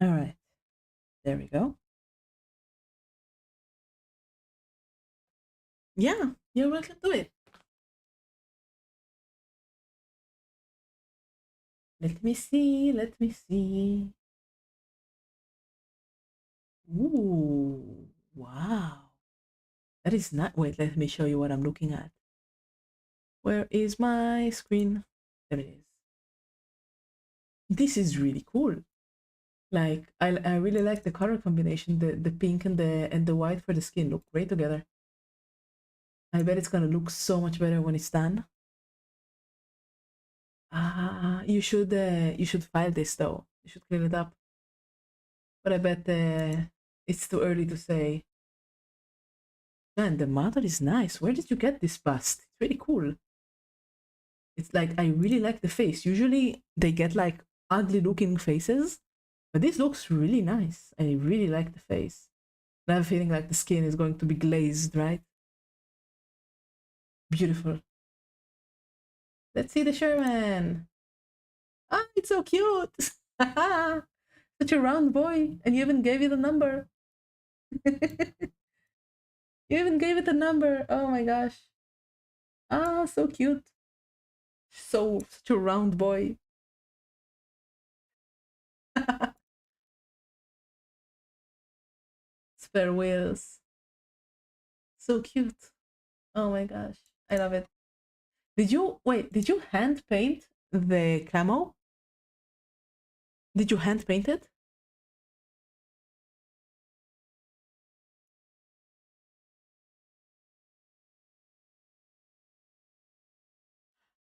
[SPEAKER 1] All right. There we go. Yeah, you're welcome to it. Let me see. Let me see. Ooh, wow. That is not. Wait, let me show you what I'm looking at. Where is my screen? There it is. This is really cool. Like I really like the color combination. The pink and the white for the skin look great together. I bet it's gonna look so much better when it's done. Ah, you should file this though. You should clean it up. But I bet it's too early to say. Man, the model is nice. Where did you get this bust? It's really cool. It's like I really like the face. Usually they get like ugly looking faces, but this looks really nice. I really like the face. I have a feeling like the skin is going to be glazed, right? Beautiful. Let's see the Sherman. Ah, it's so cute. Such a round boy, and you even gave it a number. You even gave it a number. Oh my gosh. Ah, so cute. So such a round boy. Spare wheels. So cute. Oh my gosh. I love it. Did you wait, did you hand paint the camo? Did you hand paint it?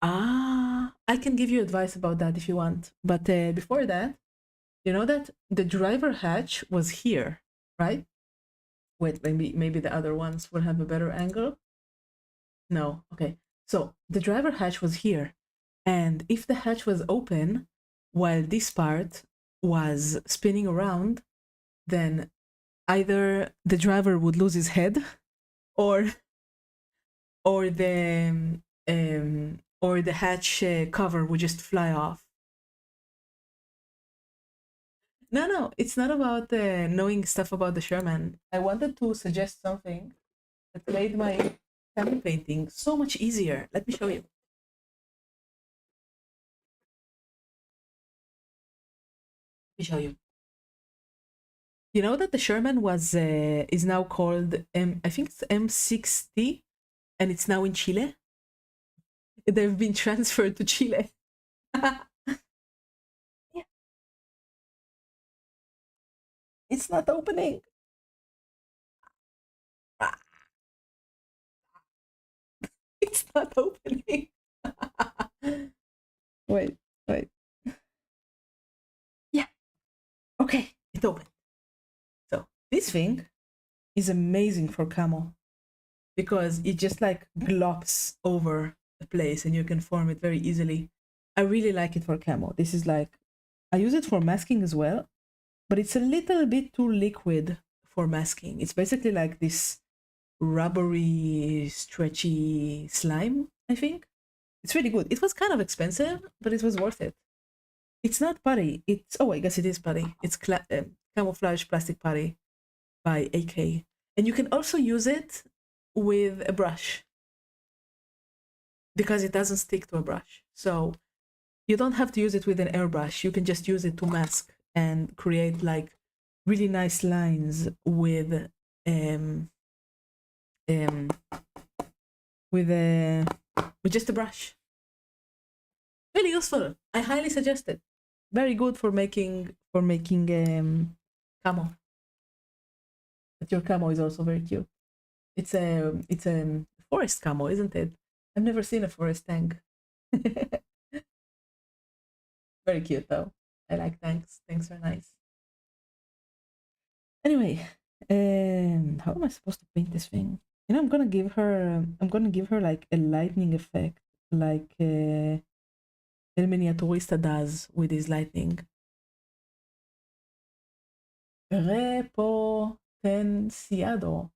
[SPEAKER 1] Ah, I can give you advice about that if you want. But before that, you know that the driver hatch was here, right? Wait, maybe the other ones will have a better angle. No, okay. So the driver hatch was here, and if the hatch was open while this part was spinning around, then either the driver would lose his head, or or the hatch cover would just fly off. No, no, it's not about knowing stuff about the Sherman. I wanted to suggest something that made my family painting so much easier. Let me show you. Let me show you. You know that the Sherman was is now called I think it's M60, and it's now in Chile. They've been transferred to Chile. Yeah, it's not opening. Ah, it's not opening. Wait, wait. Yeah, okay, it opened. So this thing is amazing for camo because it just like glops over the place and you can form it very easily. I really like it for camo. This is like, I use it for masking as well, but it's a little bit too liquid for masking. It's basically like this rubbery, stretchy slime, I think. It's really good. It was kind of expensive, but it was worth it. It's not putty. It's, oh, I guess it is putty. It's camouflage plastic putty by AK. And you can also use it with a brush because it doesn't stick to a brush. So you don't have to use it with an airbrush. You can just use it to mask and create like really nice lines um um with a with just a brush. Really useful. I highly suggest it. Very good for making camo. But your camo is also very cute. It's a forest camo, isn't it? I've never seen a forest tank. Very cute though. I like tanks. Tanks are nice. Anyway, how am I supposed to paint this thing? You know, I'm gonna give her like a lightning effect, like El Miniaturista does with his lightning. Repotenciado.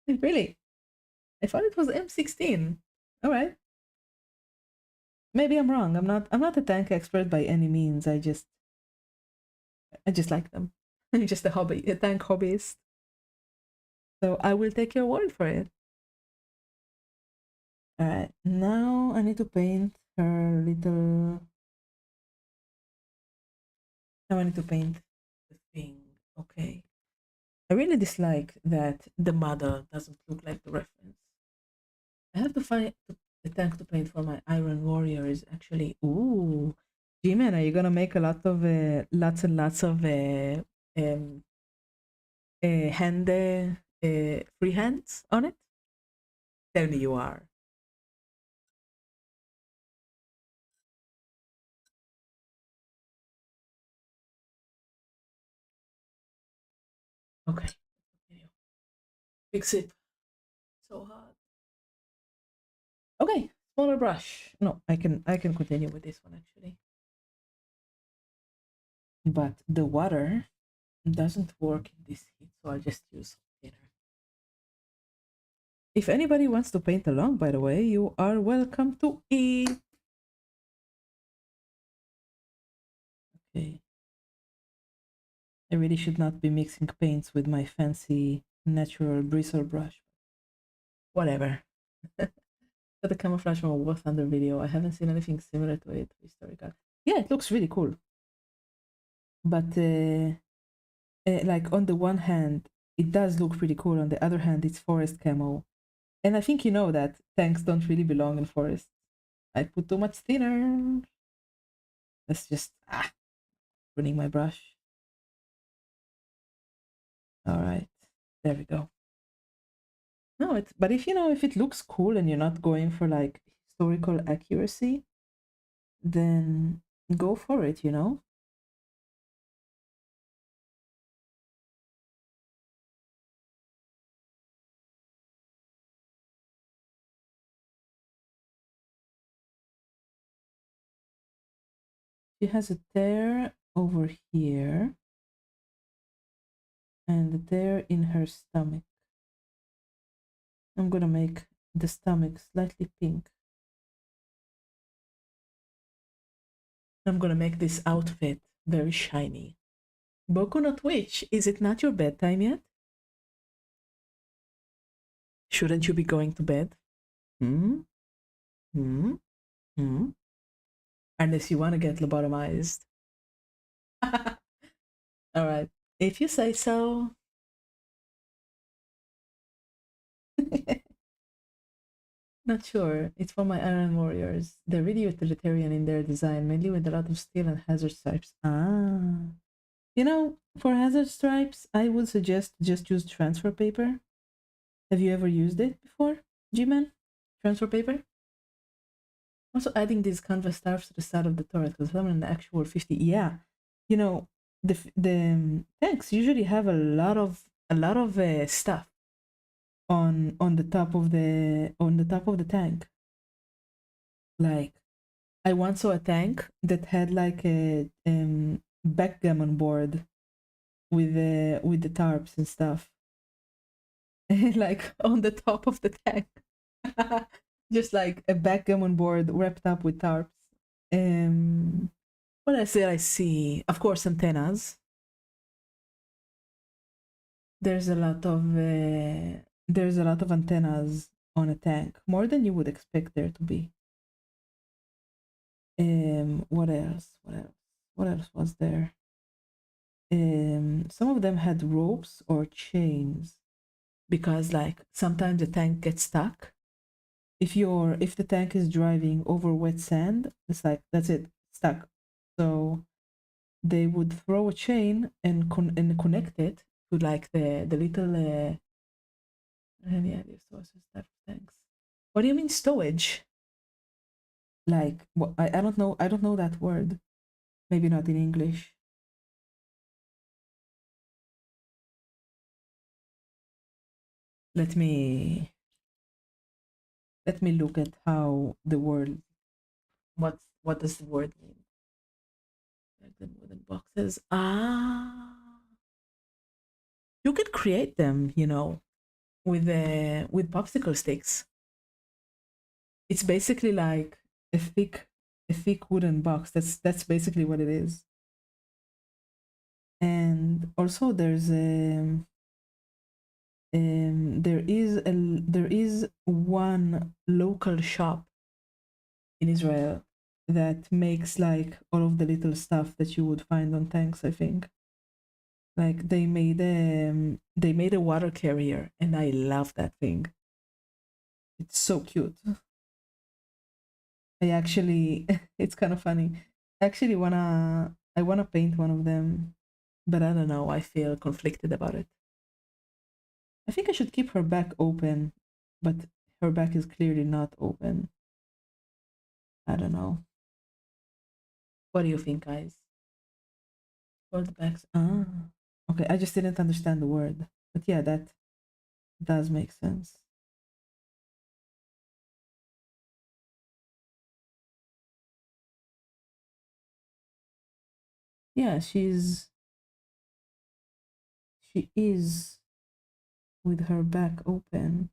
[SPEAKER 1] Really? I thought it was M16. All right. Maybe I'm wrong. I'm not a tank expert by any means. I just like them. I'm just a tank hobbyist. So I will take your word for it. All right, now I need to paint her little. Now I need to paint the thing. Okay. I really dislike that the model doesn't look like the reference. I have to find the tank to paint for my Iron Warrior is actually ooh. G-Man, are you gonna make a lot of lots and lots of um hand free hands on it? Tell me you are. Okay. Fix it. So hard. Okay, smaller brush. No, I can continue with this one actually. But the water doesn't work in this heat, so I'll just use thinner. If anybody wants to paint along, by the way, you are welcome to eat. Okay. I really should not be mixing paints with my fancy natural bristle brush. Whatever. The camouflage from a War Thunder video. I haven't seen anything similar to it. Historical. Yeah, it looks really cool. But like on the one hand, it does look pretty cool. On the other hand, it's forest camo. And I think you know that tanks don't really belong in forests. I put too much thinner. That's just ruining my brush. All right, there we go. No, it's but if you know if it looks cool and you're not going for like historical accuracy, then go for it, you know? She has a tear over here and a tear in her stomach. I'm gonna make the stomach slightly pink. I'm gonna make this outfit very shiny. Boku no Twitch, is it not your bedtime yet? Shouldn't you be going to bed? Hmm? Hmm? Hmm? Unless you want to get lobotomized. All right. If you say so. Not sure. It's for my Iron Warriors. They're really utilitarian in their design, mainly with a lot of steel and hazard stripes. Ah. You know, for hazard stripes, I would suggest just use transfer paper. Have you ever used it before, G-Man? Transfer paper? Also adding these canvas stars to the side of the turret because I'm an actual 50. Yeah. You know, the tanks usually have a lot of stuff on the top of the tank. Like I once saw a tank that had like a backgammon board with the tarps and stuff, like on the top of the tank, just like a backgammon board wrapped up with tarps. Um, what else did I see? Of course, antennas. There's a lot of antennas on a tank, more than you would expect there to be. What else? What else? What else was there? Some of them had ropes or chains because like sometimes the tank gets stuck. If the tank is driving over wet sand, it's like that's it, stuck. So they would throw a chain and connect it to like the little and yeah, these sources type of tanks. What do you mean stowage? Like what I don't know that word. Maybe not in English. Let me look at how the word what does the word mean? Like the wooden boxes. You could create them, with popsicle sticks. It's basically like a thick wooden box. That's basically what it is. And also there is one local shop in Israel that makes like all of the little stuff that you would find on tanks, I think. Like they made a water carrier and I love that thing. It's so cute. I actually it's kind of funny. I wanna paint one of them, but I don't know, I feel conflicted about it. I think I should keep her back open, but her back is clearly not open. I don't know. What do you think, guys? Fold backs. Ah. Okay, I just didn't understand the word. But yeah, that does make sense. Yeah, she is with her back open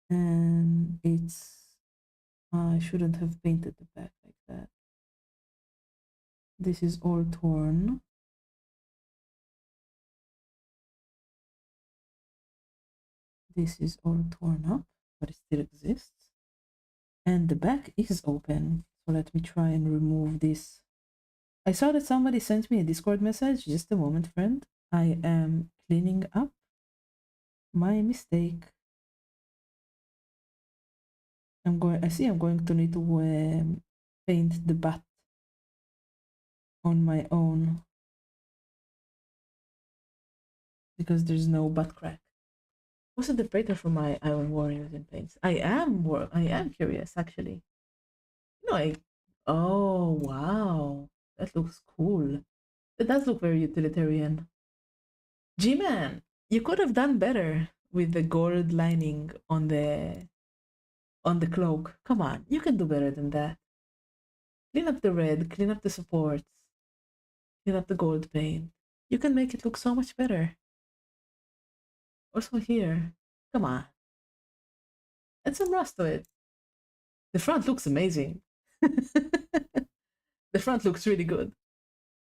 [SPEAKER 1] and it's I shouldn't have painted the back like that. This is all torn. This is all torn up, but it still exists. And the back is open. So let me try and remove this. I saw that somebody sent me a Discord message. Just a moment, friend. I am cleaning up my mistake. I'm going to need to paint the bat on my own because there's no butt crack. What's the painter for my Iron Warriors in paints? I am curious actually. No, I oh wow. That looks cool. It does look very utilitarian. G-Man, you could have done better with the gold lining on the cloak. Come on, you can do better than that. Clean up the red, clean up the supports, clean up the gold paint. You can make it look so much better. Also here, come on, add some rust to it. The front looks amazing. The front looks really good.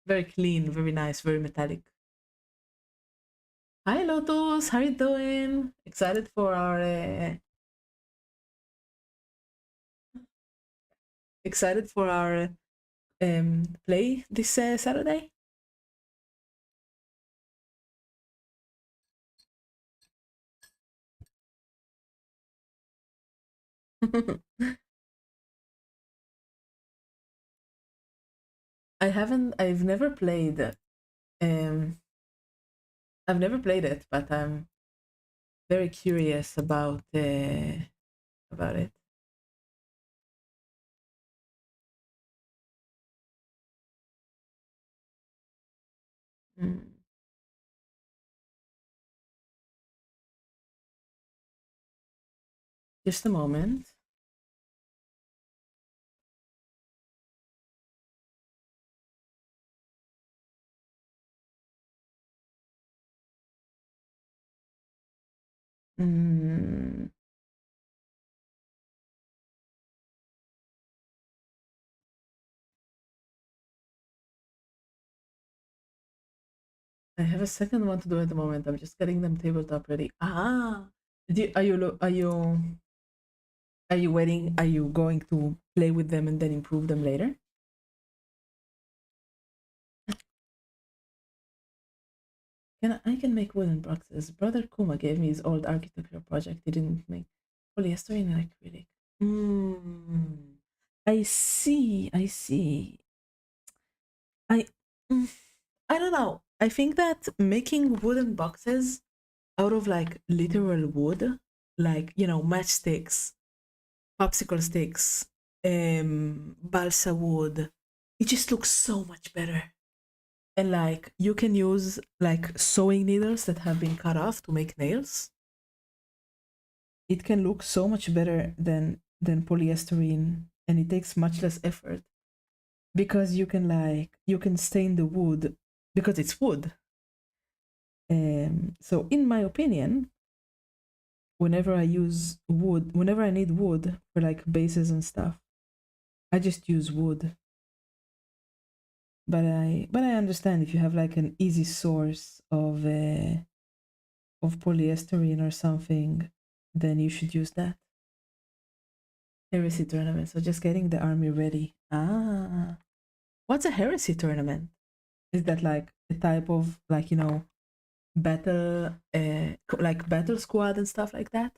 [SPEAKER 1] Very clean, very nice, very metallic. Hi Lotus, how you doing? Excited for our play this Saturday? I've never played um I've never played it, but I'm very curious about it. Mm, just a moment. Mm, I have a second one to do at the moment. I'm just getting them tabletop ready. Ah, are you waiting? Are you going to play with them and then improve them later? I can make wooden boxes. Brother Kuma gave me his old architecture project. He didn't make polyester and acrylic. Mm, I see. I see. I mm, I don't know. I think that making wooden boxes out of like literal wood, like matchsticks, popsicle sticks, balsa wood, it just looks so much better. And like you can use like sewing needles that have been cut off to make nails. It can look so much better than polystyrene, and it takes much less effort because you can stain the wood because it's wood. So in my opinion, whenever I need wood for like bases and stuff, I just use wood. But I understand if you have like an easy source of polyester or something, then you should use that. Heresy tournament. So just getting the army ready. Ah, what's a heresy tournament? Is that like a type of like battle, like battle squad and stuff like that?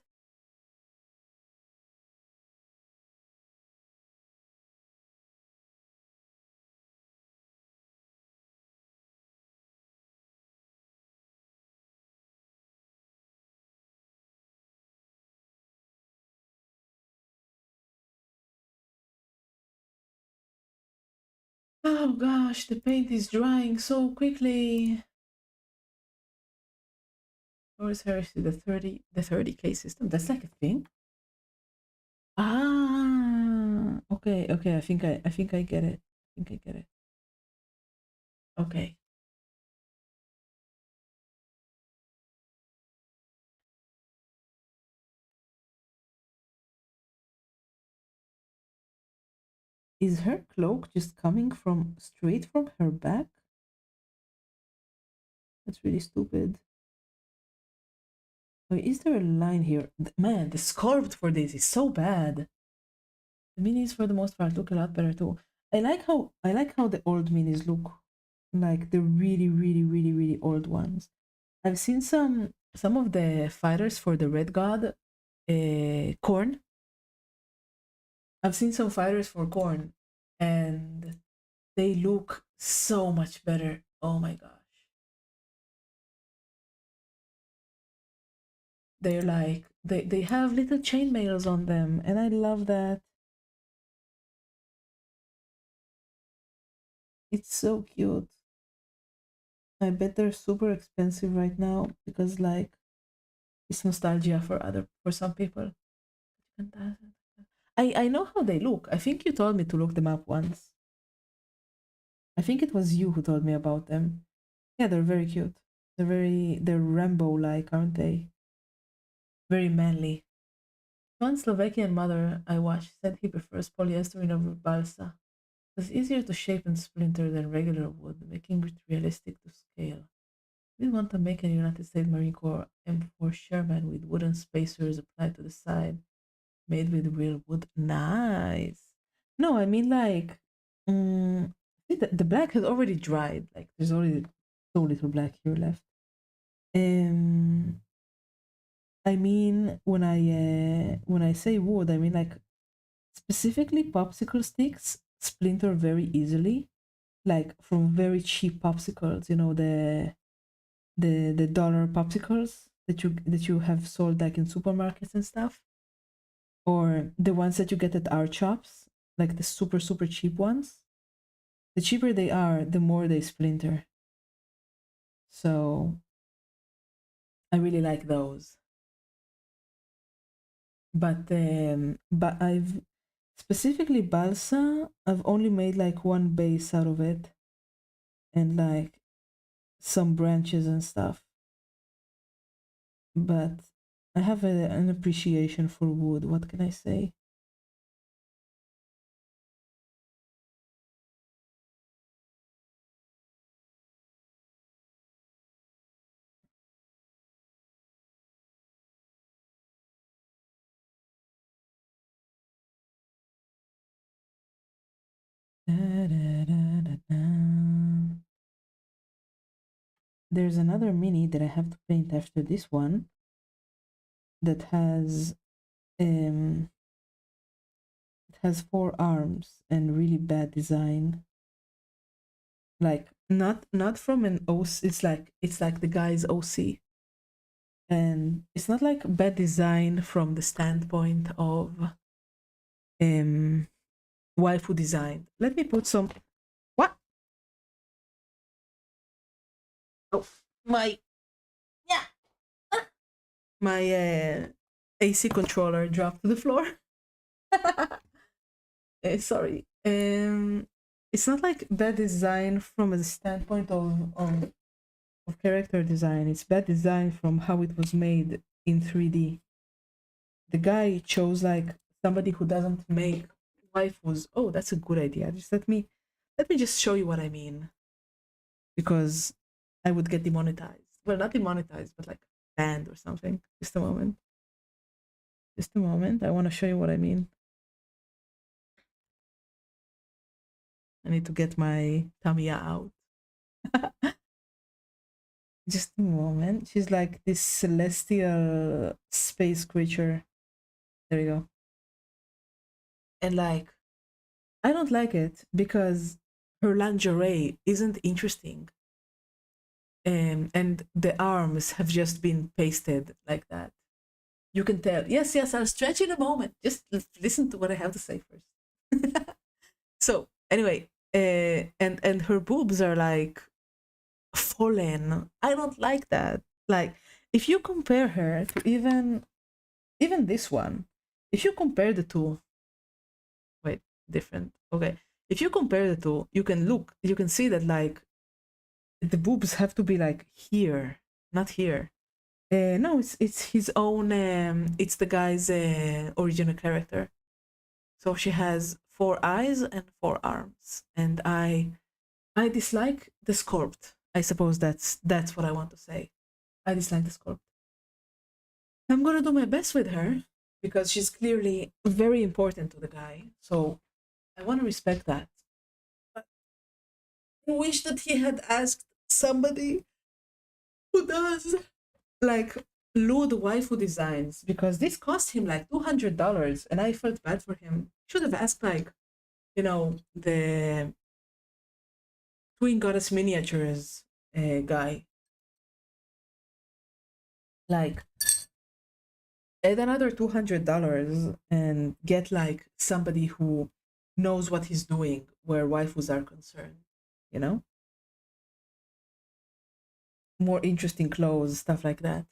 [SPEAKER 1] Oh gosh, the paint is drying so quickly. Or is heresy the 30K system? That's like a thing. Ah, okay, okay. I think I get it. I think I get it. Okay. Is her cloak just coming from straight from her back? That's really stupid. Wait, is there a line here? Man, the sculpt for this is so bad. The minis for the most part look a lot better too. I like how the old minis look. Like the really, really, really, really old ones. I've seen some of the fighters for the Red God, Corn. I've seen some fighters for Corn, and they look so much better. Oh my gosh. They're like they have little chainmails on them, and I love that. It's so cute. I bet they're super expensive right now because like it's nostalgia for some people. Fantastic. I know how they look. I think you told me to look them up once. I think it was you who told me about them. Yeah, they're very cute. They're Rambo like, aren't they? Very manly. One Slovakian mother I watched said he prefers polyester over balsa. It's easier to shape and splinter than regular wood, making it realistic to scale. We want to make a United States Marine Corps M4 Sherman with wooden spacers applied to the side, made with real wood. Nice. No, I mean like, see, the black has already dried. Like, there's already so little black here left. Um, I mean when I say wood, I mean like specifically popsicle sticks splinter very easily, like from very cheap popsicles. The dollar popsicles that you have sold like in supermarkets and stuff, or the ones that you get at our shops, like the super super cheap ones. The cheaper they are, the more they splinter. So I really like those. But I've specifically balsa. I've only made like one base out of it, and like some branches and stuff. But I have an appreciation for wood. What can I say? Da, da, da, da, da. There's another mini that I have to paint after this one that um has four arms and really bad design. Like not from an OC. It's like the guy's OC, and it's not like bad design from the standpoint of um waifu design. Let me put some. What? Oh, my yeah. My AC controller dropped to the floor. Sorry. It's not like bad design from a standpoint of character design. It's bad design from how it was made in 3D. The guy chose like somebody who doesn't make waifus. Oh, that's a good idea. Just Let me just show you what I mean, because I would get demonetized. Well, not demonetized, but like banned or something. Just a moment. Just a moment. I want to show you what I mean. I need to get my Tamiya out. Just a moment. She's like this celestial space creature. There you go. And like, I don't like it because her lingerie isn't interesting. And the arms have just been pasted like that. You can tell. Yes, yes, I'll stretch in a moment. Just listen to what I have to say first. So anyway, and her boobs are like fallen. I don't like that. Like, if you compare her to even this one, if you compare the two, wait, different. Okay, if you compare the two, you can see that like the boobs have to be like here, not here. No, it's his own. It's the guy's original character. So she has four eyes and four arms, and I dislike the sculpt. I suppose that's what I want to say. I dislike the sculpt. I'm gonna do my best with her because she's clearly very important to the guy. So I want to respect that. But I wish that he had asked somebody who does like lewd waifu designs, because this cost him like $200, and I felt bad for him. Should have asked like, the Twin Goddess Miniatures guy, like, add another $200 and get like somebody who knows what he's doing where waifus are concerned, you know? More interesting clothes, stuff like that.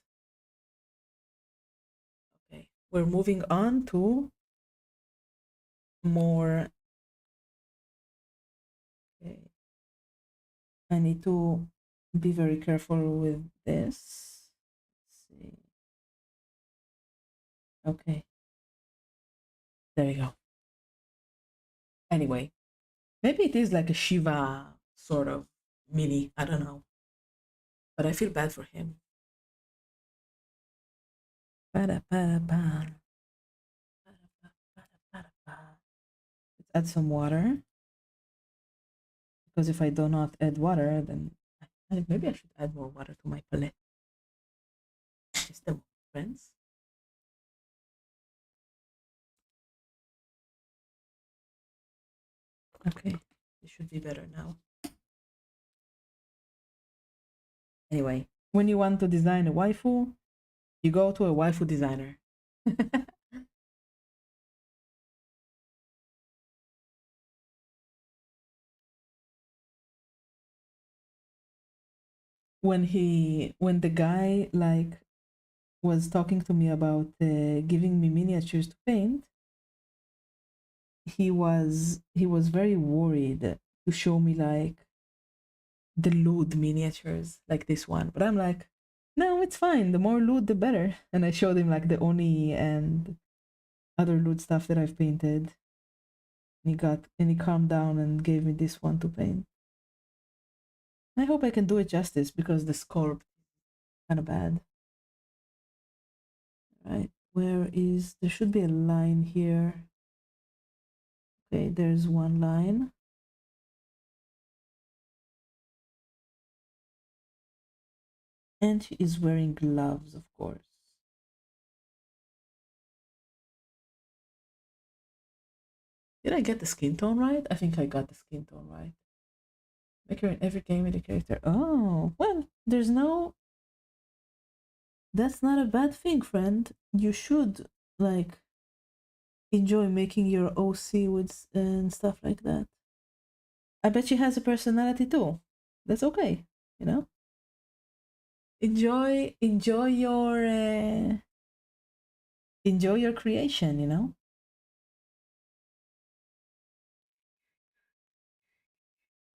[SPEAKER 1] Okay. We're moving on to more. Okay. I need to be very careful with this. Let's see. Okay. There you go. Anyway, maybe it is like a Shiva sort of mini. I don't know. But I feel bad for him. Ba-da-ba-da-ba. Ba-da-ba-ba-da-ba-da-ba. Let's add some water. Because if I do not add water, then maybe I should add more water to my palette. Just a moment, friends. Okay, this should be better now. Anyway, when you want to design a waifu, you go to a waifu designer. When the guy like was talking to me about giving me miniatures to paint, he was very worried to show me like the lewd miniatures like this one, but I'm like, no, it's fine, the more lewd the better. And I showed him like the oni and other lewd stuff that I've painted, and he calmed down and gave me this one to paint. I hope I can do it justice because the sculpt kind of bad. Right, there should be a line here. Okay, there's one line. And she is wearing gloves, of course. Did I get the skin tone right? I think I got the skin tone right. Make her in every game with a character. Oh, well, that's not a bad thing, friend. You should, like, enjoy making your OC with and stuff like that. I bet she has a personality too. That's okay, you know? Enjoy your creation, you know?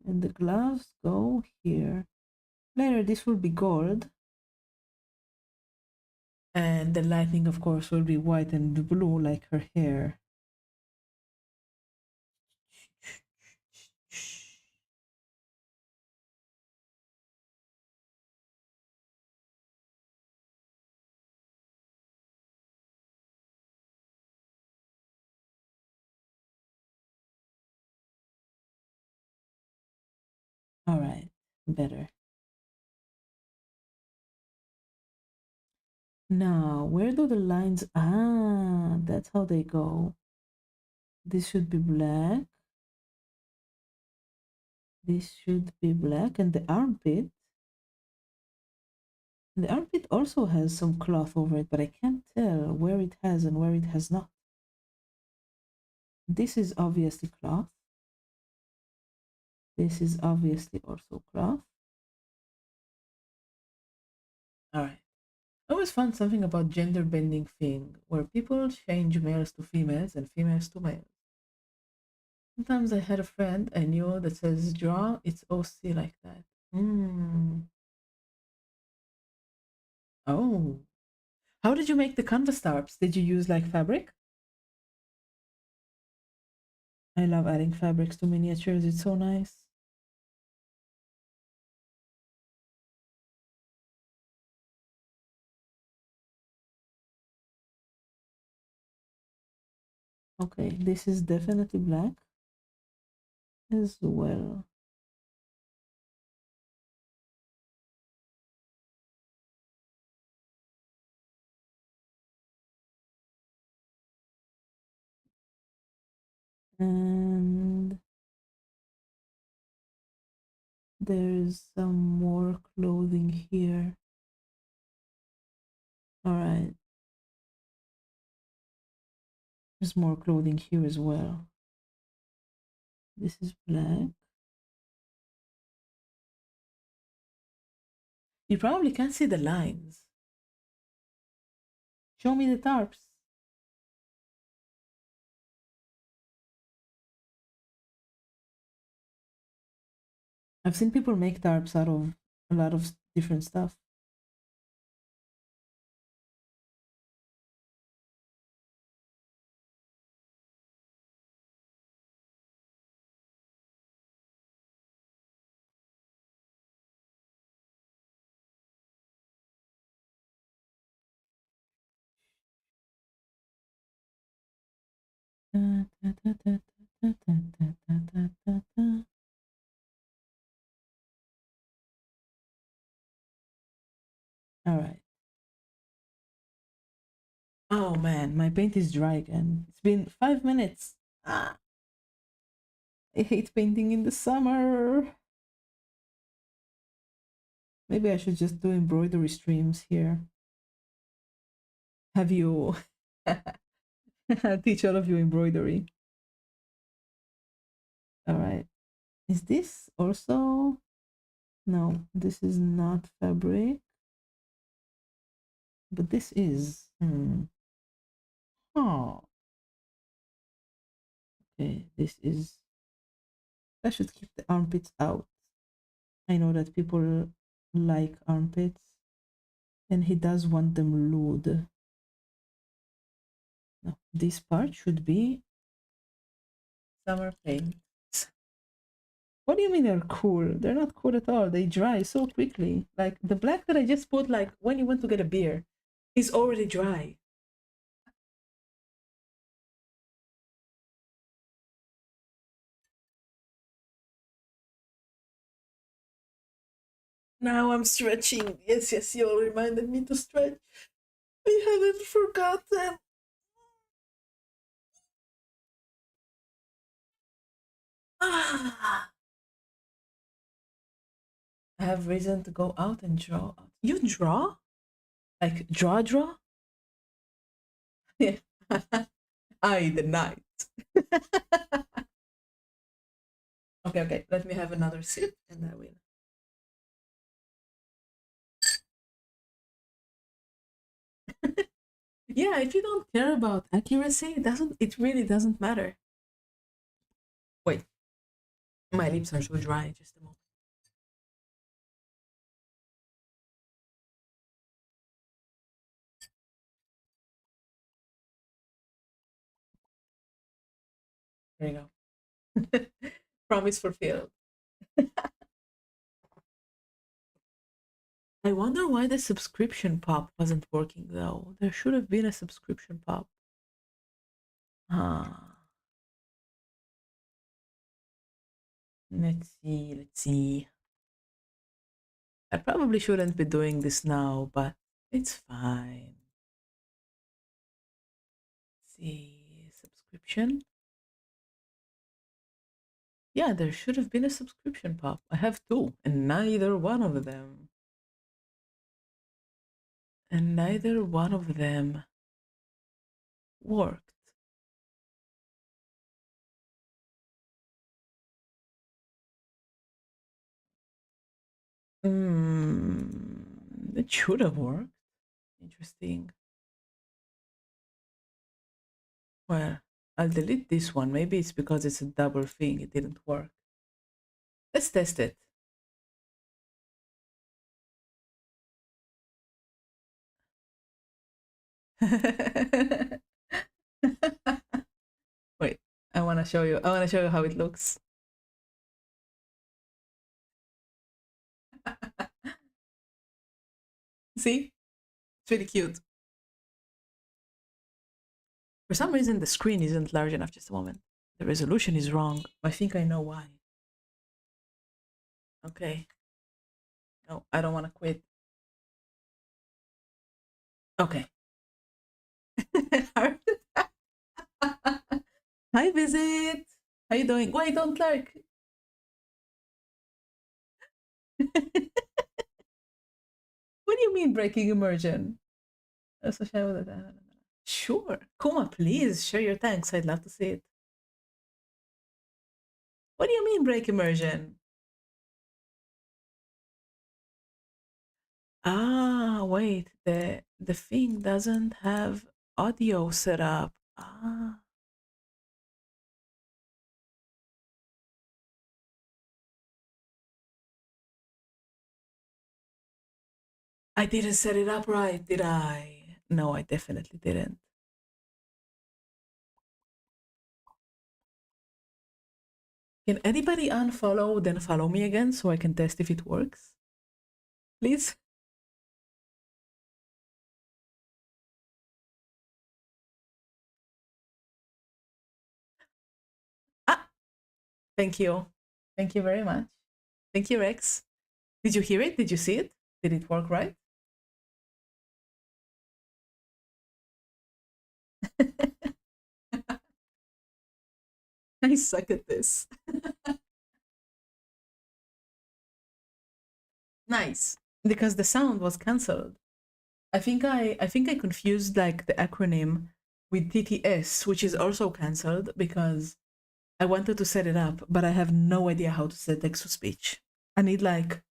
[SPEAKER 1] And the gloves go here. Later, this will be gold. And the lightning, of course, will be white and blue like her hair. All right, better. Now, where do the lines? Ah, that's how they go. This should be black. This should be black. And the armpit also has some cloth over it, but I can't tell where it has and where it has not. This is obviously cloth. This is obviously also cloth. All right. I always found something about gender bending thing where people change males to females and females to males. Sometimes I had a friend I knew that says draw, it's OC like that. Hmm. Oh. How did you make the canvas tarps? Did you use like fabric? I love adding fabrics to miniatures, it's so nice. Okay, this is definitely black as well. And there's some more clothing here. All right. There's more clothing here as well. This is black. You probably can't see the lines. Show me the tarps. I've seen people make tarps out of a lot of different stuff. All right. Oh man, my paint is dry again. It's been 5 minutes. Ah, I hate painting in the summer. Maybe I should just do embroidery streams here. Have you teach all of you embroidery? All right. Is this also? No, this is not fabric, but this is. Oh, okay. This is. I should keep the armpits out. I know that people like armpits, and he does want them lewd. No, this part should be summer paint. What do you mean they're cool? They're not cool at all. They dry so quickly. Like the black that I just put, like when you went to get a beer, is already dry. Now I'm stretching. Yes, yes, you all reminded me to stretch. I hadn't forgotten. Ah, I have reason to go out and draw. You draw? Like draw? Yeah. I the night. Okay, okay. Let me have another sip and I will. Yeah, if you don't care about accuracy, it really doesn't matter. Wait, my lips are so dry. Just a moment. There you go. Promise fulfilled. I wonder why the subscription pop wasn't working though. There should have been a subscription pop. Ah, let's see. Let's see. I probably shouldn't be doing this now, but it's fine. Let's see, subscription. Yeah, there should have been a subscription pop. I have two, and neither one of them. And neither one of them worked. It should have worked. Interesting. Well, I'll delete this one. Maybe it's because it's a double thing. It didn't work. Let's test it. Wait, I want to show you. I want to show you how it looks. See? It's really cute. For some reason, the screen isn't large enough. Just a moment. The resolution is wrong. I think I know why. Okay. No, I don't want to quit. Okay. Hi, Visit. How you doing? Wait, don't like. What do you mean breaking immersion? Sure. Kuma, please share your thanks. I'd love to see it. What do you mean break immersion? Ah, wait. The thing doesn't have audio set up. Ah. I didn't set it up right, did I? No, I definitely didn't. Can anybody unfollow, then follow me again so I can test if it works? Please? Ah, thank you. Thank you very much. Thank you, Rex. Did you hear it? Did you see it? Did it work right? I suck at this. Nice. Because the sound was cancelled. I think I confused like the acronym with TTS, which is also cancelled because I wanted to set it up, but I have no idea how to set text to speech. I need like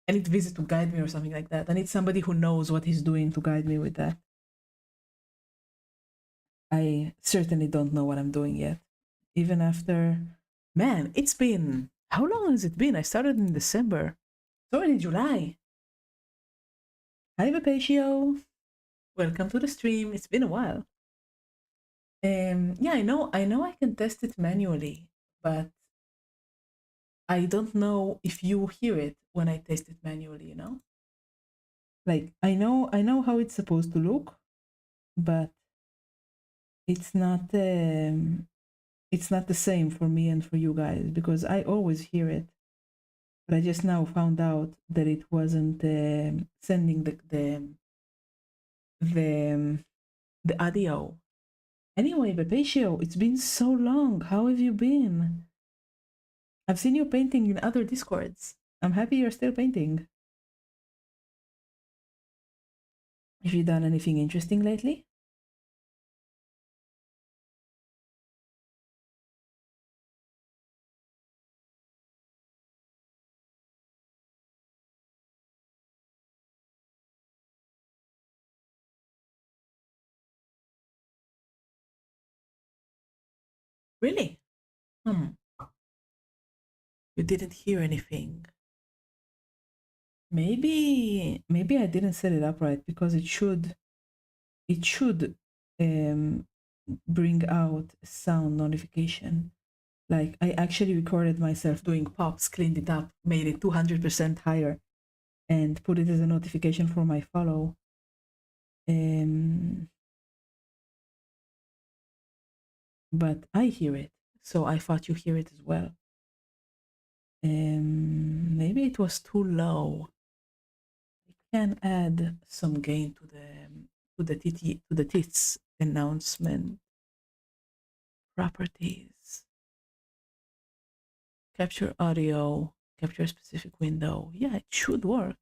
[SPEAKER 1] I need Visit to guide me or something like that. I need somebody who knows what he's doing to guide me with that. I certainly don't know what I'm doing yet. Even after man, it's been how long has it been? I started in December. It's already July. Hi Vapatio. Welcome to the stream. It's been a while. Yeah, I know I can test it manually, but I don't know if you hear it when I test it manually. Like I know how it's supposed to look, but it's not it's not the same for me and for you guys because I always hear it. But I just now found out that it wasn't sending the the audio. Anyway, Bepatio, it's been so long. How have you been? I've seen you painting in other discords. I'm happy you're still painting. Have you done anything interesting lately? Really? Hmm. You didn't hear anything. Maybe I didn't set it up right because it should um bring out sound notification. Like I actually recorded myself doing pops, cleaned it up, made it 200% higher, and put it as a notification for my follow. Um, but I hear it, so I thought you hear it as well. Maybe it was too low. can add some gain to the tits announcement properties. Capture audio, capture a specific window. Yeah, it should work.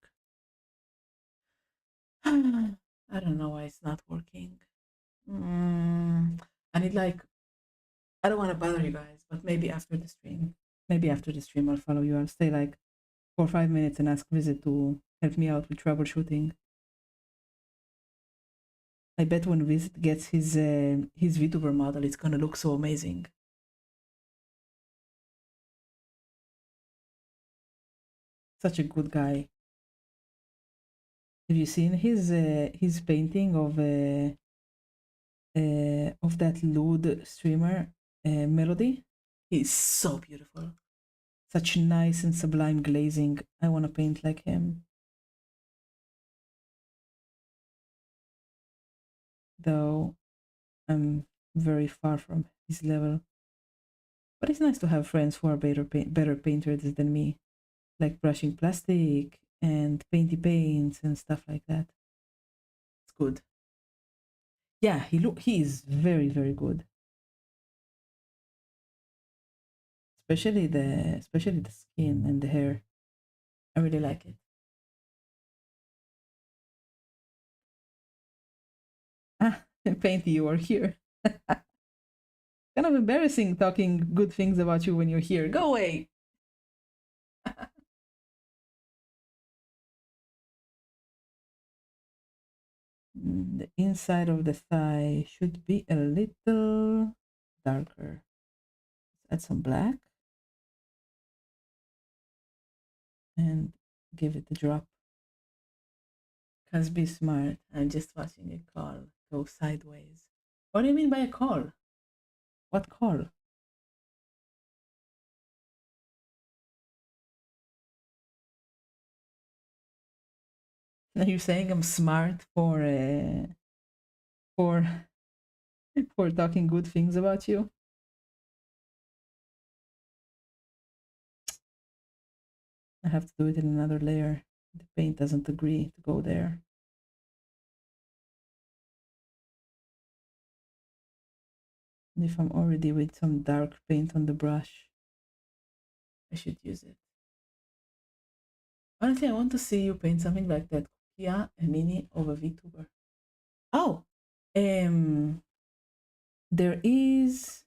[SPEAKER 1] I don't know why it's not working. I need like I don't want to bother you guys, but maybe after the stream. Maybe after the stream I'll follow you. I'll stay like 4 or 5 minutes and ask Visit to help me out with troubleshooting. I bet when Visit gets his VTuber model, it's gonna look so amazing. Such a good guy. Have you seen his painting of that lewd streamer Melody? He's so beautiful. Such nice and sublime glazing. I want to paint like him. Though I'm very far from his level. But it's nice to have friends who are better painters than me, like brushing plastic and painty paints and stuff like that. It's good. Yeah, he is very good. Especially the skin and the hair. I really like it. Ah, Painty, you are here. Kind of embarrassing talking good things about you when you're here. Go away. The inside of the thigh should be a little darker. Let's add some black and give it a drop. Cause be smart. I'm just watching a call go sideways. What do you mean by a call? What call? Are you saying I'm smart for for talking good things about you? I have to do it in another layer. The paint doesn't agree to go there. And if I'm already with some dark paint on the brush, I should use it. Honestly, I want to see you paint something like that. Kia, a mini of a VTuber. Oh, um, there is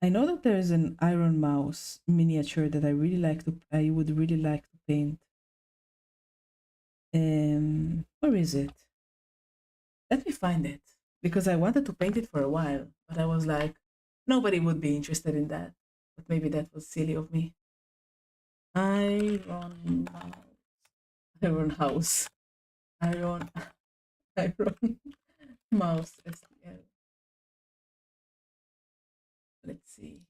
[SPEAKER 1] I know that there's an Iron Mouse miniature that I would really like to paint. Where is it? Let me find it because I wanted to paint it for a while, but I was like, nobody would be interested in that. But maybe that was silly of me. Iron Mouse, Iron House, Iron, Iron Mouse STL. Let's see.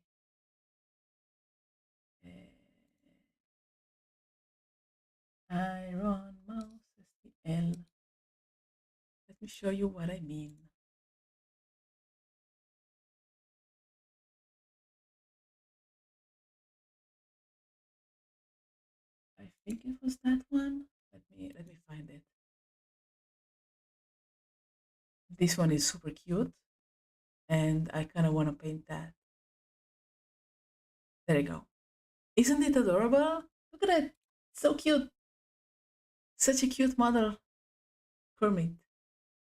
[SPEAKER 1] Iron Mouse STL. Let me show you what I mean. I think it was that one. Let me find it. This one is super cute, and I kind of want to paint that. There you go. Isn't it adorable? Look at it. So cute. Such a cute model. Kermit.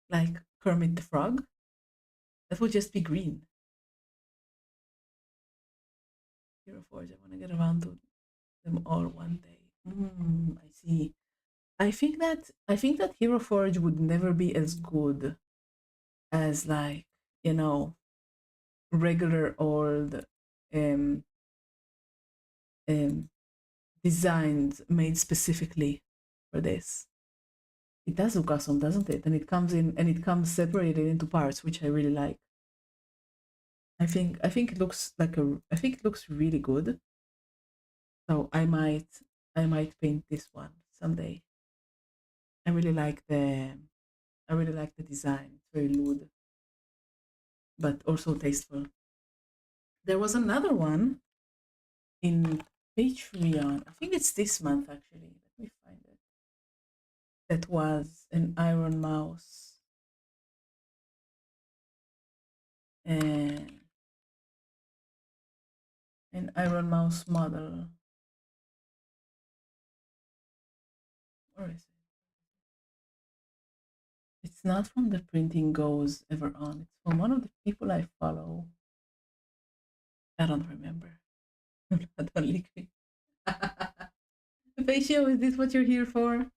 [SPEAKER 1] Like Kermit the Frog. That would just be green. Hero Forge. I want to get around to them all one day. I see. I think that Hero Forge would never be as good as like, you know, regular old um um designs made specifically for this. It does look awesome, doesn't it? And it comes separated into parts, which I really like. I think it looks like a I think it looks really good. So I might paint this one someday. I really like the I really like the design. It's very lewd, but also tasteful. There was another one in Patreon. I think it's this month actually. me find it. That was an iron mouse and an iron mouse model. Where is it? It's not from the Printing Goes Ever On. It's from one of the people I follow. I don't remember. Not only quick. Patio, is this what you're here for?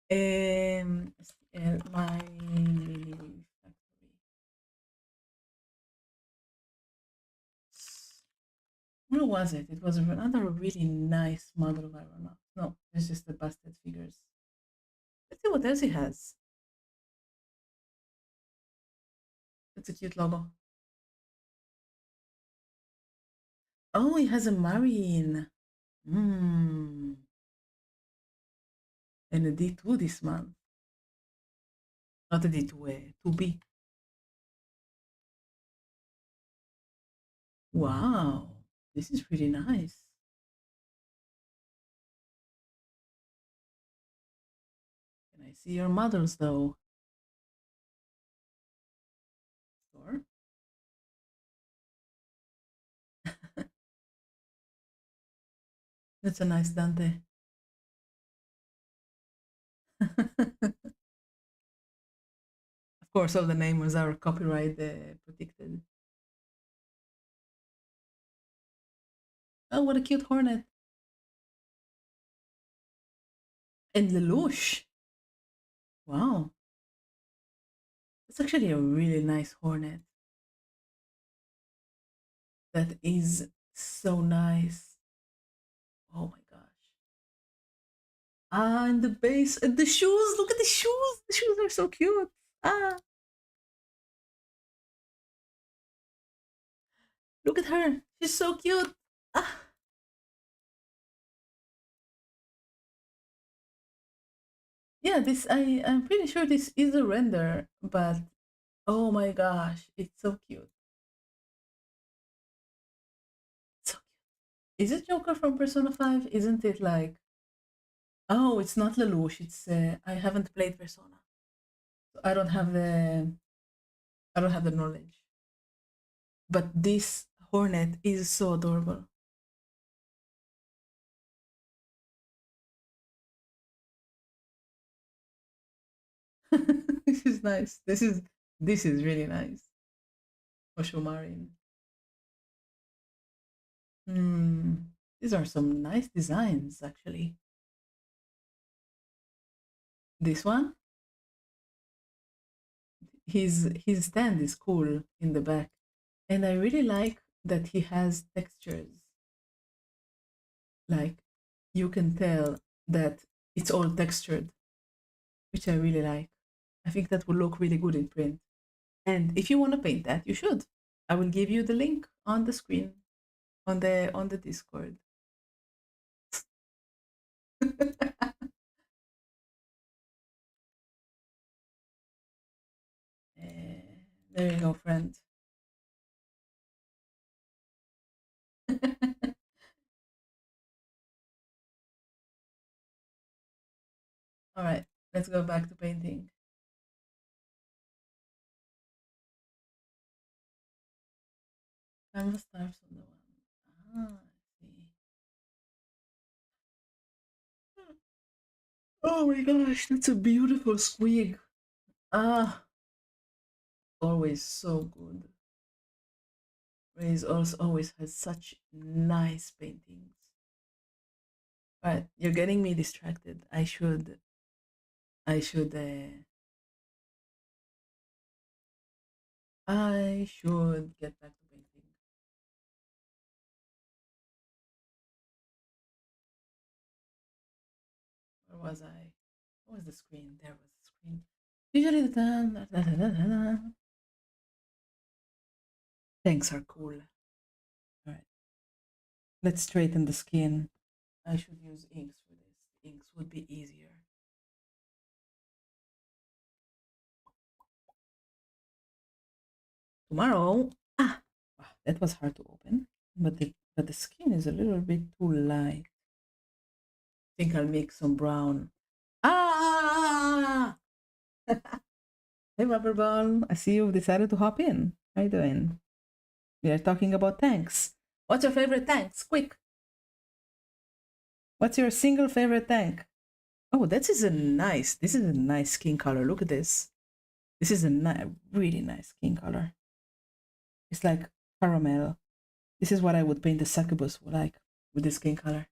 [SPEAKER 1] My mini factory. Where was it? It was another really nice model of Iron Man. No, it's just the busted figures. Let's see what else he has. It's a cute logo. Oh, he has a Marine. Hmm. And a D2 this month. Not a D2, a 2B. Wow. This is really nice. Can I see your models though? Sure. That's a nice Dante. Of course, all the names are copyright protected. Oh, what a cute hornet. And Lelouch. Wow. It's actually a really nice hornet. That is so nice. Oh my gosh. Ah, and the base and the shoes. Look at the shoes. The shoes are so cute. Ah, look at her. She's so cute. Ah, yeah, I'm pretty sure this is a render, but oh my gosh, it's so cute. So cute. Is it Joker from Persona 5? Isn't it like oh, it's not Lelouch, it's I haven't played Persona. So I don't have the knowledge. But this hornet is so adorable. This is nice. This is really nice. Oshomarin. Hmm. These are some nice designs, actually. This one, his stand is cool in the back, and I really like that he has textures. Like you can tell that it's all textured, which I really like. I think that will look really good in print. And if you want to paint that, you should. I will give you the link on the screen on the Discord. There you go, friend. All right, let's go back to painting. Canvas stars on the one. Ah, I see. Oh my gosh, that's a beautiful squig. Ah, always so good. Ray's also always has such nice paintings. But you're getting me distracted. I should I should get back to painting. Where was I? What was the screen? There was the screen. Usually the Thanks are cool. All right, let's straighten the skin. I should use inks for this. Inks would be easier. Tomorrow. Ah, that was hard to open, but the skin is a little bit too light. Think I'll make some brown. Ah! Hey, Rubber Ball. I see you've decided to hop in. How you doing? We are talking about tanks. What's your favorite tanks? Quick. What's your single favorite tank? Oh, this is a nice skin color. Look at this. This is a really nice skin color. It's like caramel. This is what I would paint the succubus like with the skin color.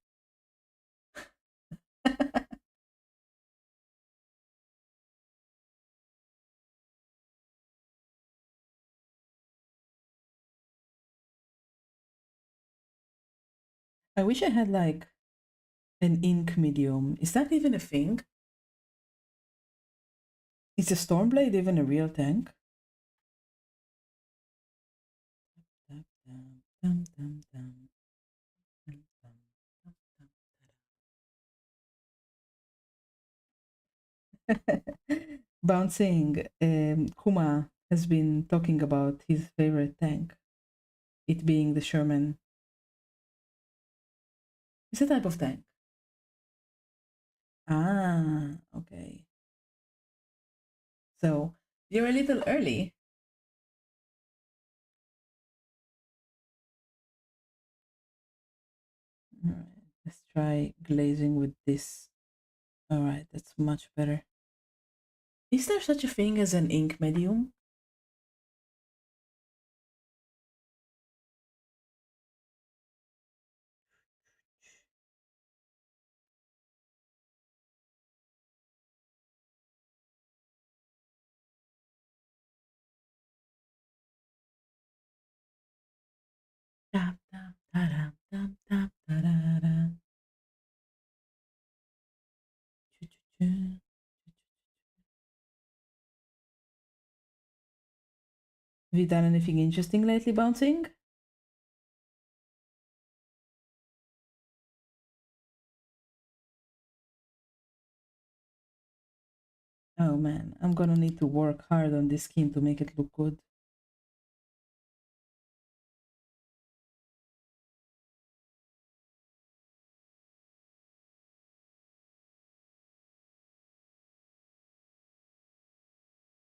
[SPEAKER 1] I wish I had like an ink medium. Is that even a thing? Is a Stormblade even a real tank? Dum, dum, dum, dum, dum, dum, Bouncing, Kuma has been talking about his favorite tank, it being the Sherman. It's a type of tank. Ah, okay. So you're a little early. All right, let's try glazing with this. All right, that's much better. Is there such a thing as an ink medium? Tap, tap, ta-dam, tap, tap, ta-da-da. Choo-choo-choo. Have you done anything interesting lately, bouncing? Oh man, I'm gonna need to work hard on this skin to make it look good.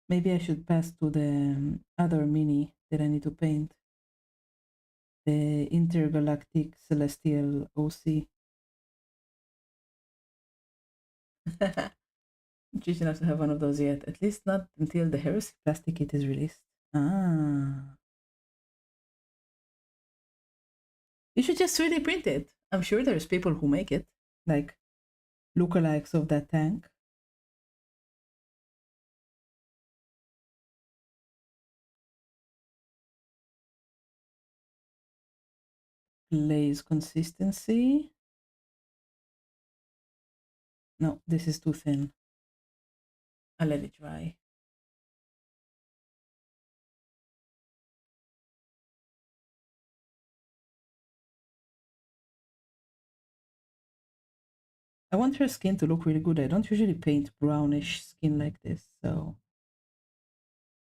[SPEAKER 1] Maybe I should pass to the other mini that I need to paint. The Intergalactic Celestial OC. Choose not to have one of those yet. At least not until the Heresy plastic kit is released. Ah. You should just 3D print it. I'm sure there's people who make it. Like lookalikes of that tank. Glaze consistency. No, this is too thin. I'll let it dry. I want her skin to look really good. I don't usually paint brownish skin like this, so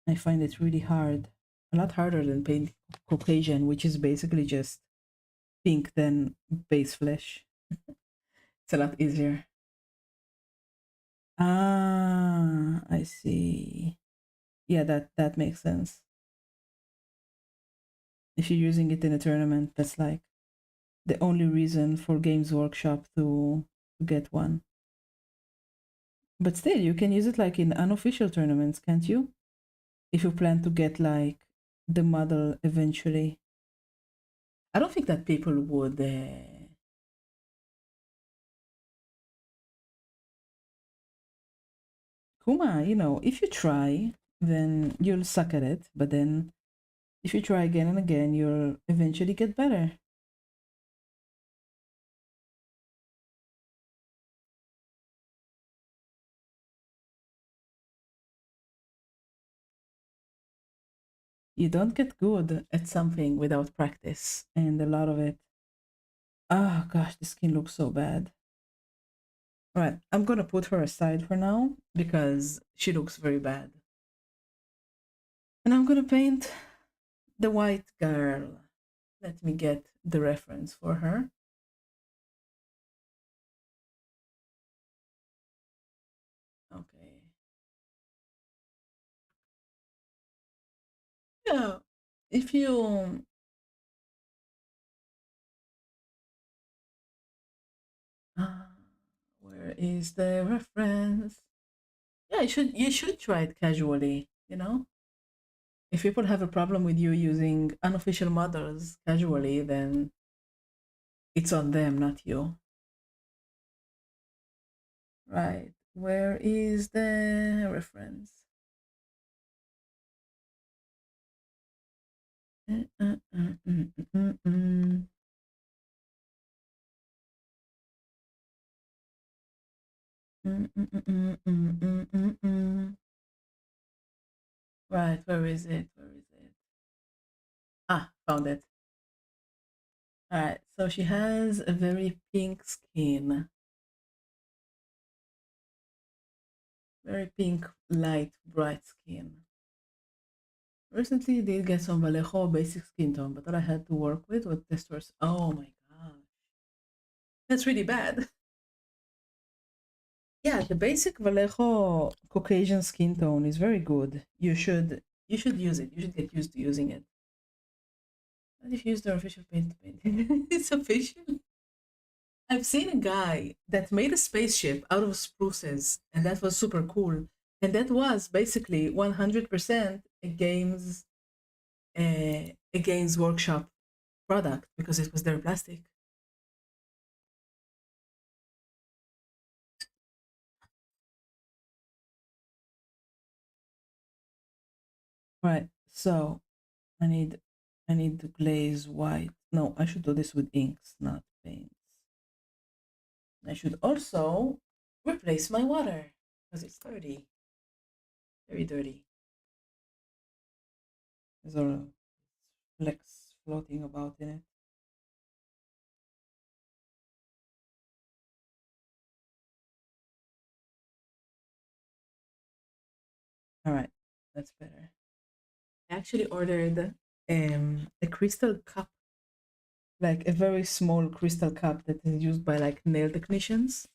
[SPEAKER 1] I find it really hard. A lot harder than painting Caucasian, which is basically just pink than base flesh. It's a lot easier. Ah, I see. Yeah, that makes sense. If you're using it in a tournament, that's like the only reason for Games Workshop to get one. But still, you can use it like in unofficial tournaments, can't you? If you plan to get like the model eventually. I don't think that people would. Kuma, if you try, then you'll suck at it. But then if you try again and again, you'll eventually get better. You don't get good at something without practice, and a lot of it. Oh gosh, the skin looks so bad. All right, I'm gonna put her aside for now because she looks very bad. And I'm gonna paint the white girl. Let me get the reference for her. Yeah. If you uh, where is the reference? Yeah, you should try it casually, you know? If people have a problem with you using unofficial models casually, then it's on them, not you. Right. Where is the reference? Mm. Mm. Right, where is it? Where is it? Ah, found it. All right, so she has a very pink skin, very pink, light, bright skin. Recently, did get some Vallejo basic skin tone, but all I had to work with was testers. Oh my gosh, that's really bad. Yeah, the basic Vallejo Caucasian skin tone is very good. You should use it. You should get used to using it. What if you use their official paint? It's official. I've seen a guy that made a spaceship out of spruces, and that was super cool. And that was basically 100% a games workshop product because it was their plastic. Right. So I need I need to glaze white. No, I should do this with inks, not paints. I should also replace my water because it's dirty, very dirty. There's a flecks floating about in it. All right, that's better. I actually ordered a crystal cup, like a very small crystal cup that is used by like nail technicians.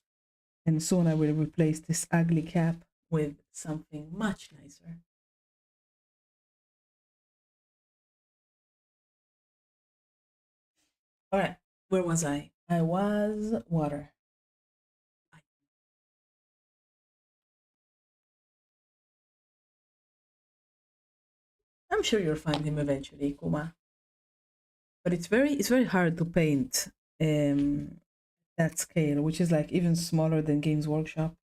[SPEAKER 1] And soon I will replace this ugly cap with something much nicer. All right, where was I? I was water. I'm sure you'll find him eventually, Kuma. But it's very hard to paint um that scale, which is like even smaller than Games Workshop.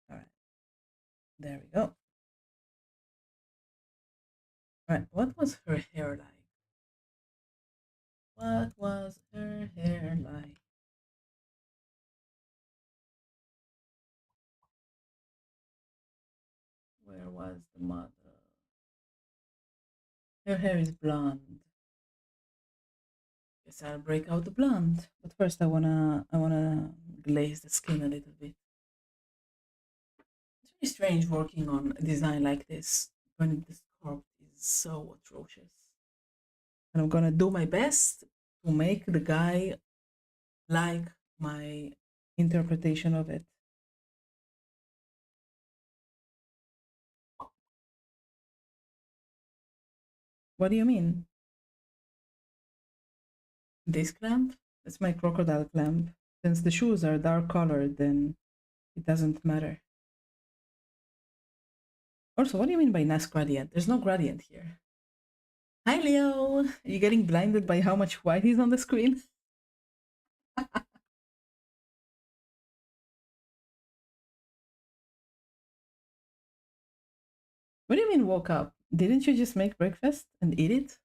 [SPEAKER 1] All right, there we go. All right, what was her hair like? What was her hair like? Where was the mother? Her hair is blonde. Guess I'll break out the blonde. But first I wanna glaze the skin a little bit. It's really strange working on a design like this when the sculpt is so atrocious. And I'm gonna do my best to make the guy like my interpretation of it. What do you mean? This clamp? It's my crocodile clamp. Since the shoes are dark colored, then it doesn't matter. Also, what do you mean by NAS gradient? There's no gradient here. Hi, Leo. Are you getting blinded by how much white is on the screen? What do you mean woke up? Didn't you just make breakfast and eat it?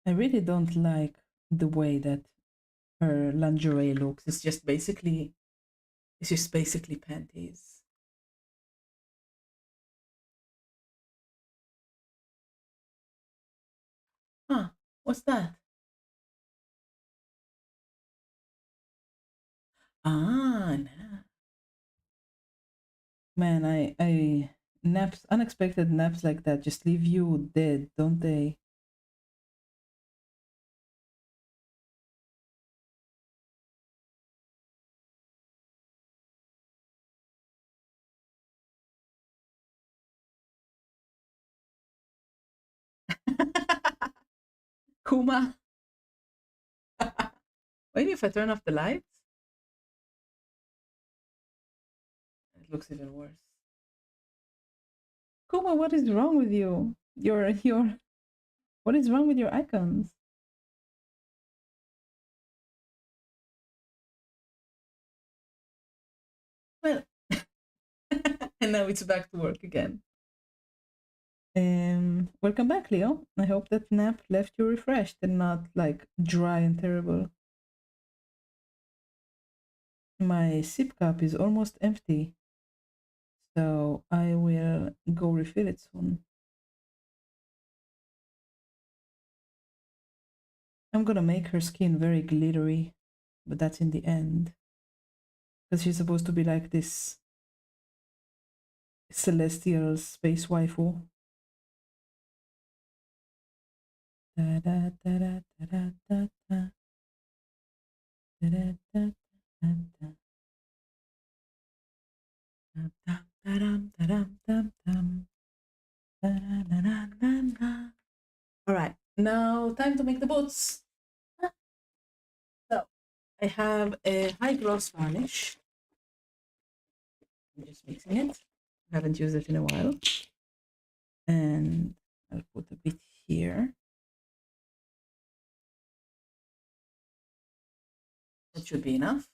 [SPEAKER 1] I really don't like the way that her lingerie looks. It's just basically panties. Huh? What's that? Ah, nah. Man, I naps, unexpected naps like that just leave you dead, don't they? Kuma. Maybe if I turn off the lights, it looks even worse. Kuma, what is wrong with you? What is wrong with your icons? Well, and now it's back to work again. Welcome back, Leo. I hope that nap left you refreshed and not like dry and terrible. My sip cup is almost empty, so I will go refill it soon. I'm gonna make her skin very glittery, but that's in the end. Because she's supposed to be like this celestial space waifu. Da, da, da, da, da, da, da, da, da, da, da, da. Dum, dum, da-dum, da-dum, dum, dum. Da-da-da-da-da-da. All right, now time to make the boots. So I have a high gloss varnish. I'm just mixing it. I haven't used it in a while. And I'll put a bit here. That should be enough.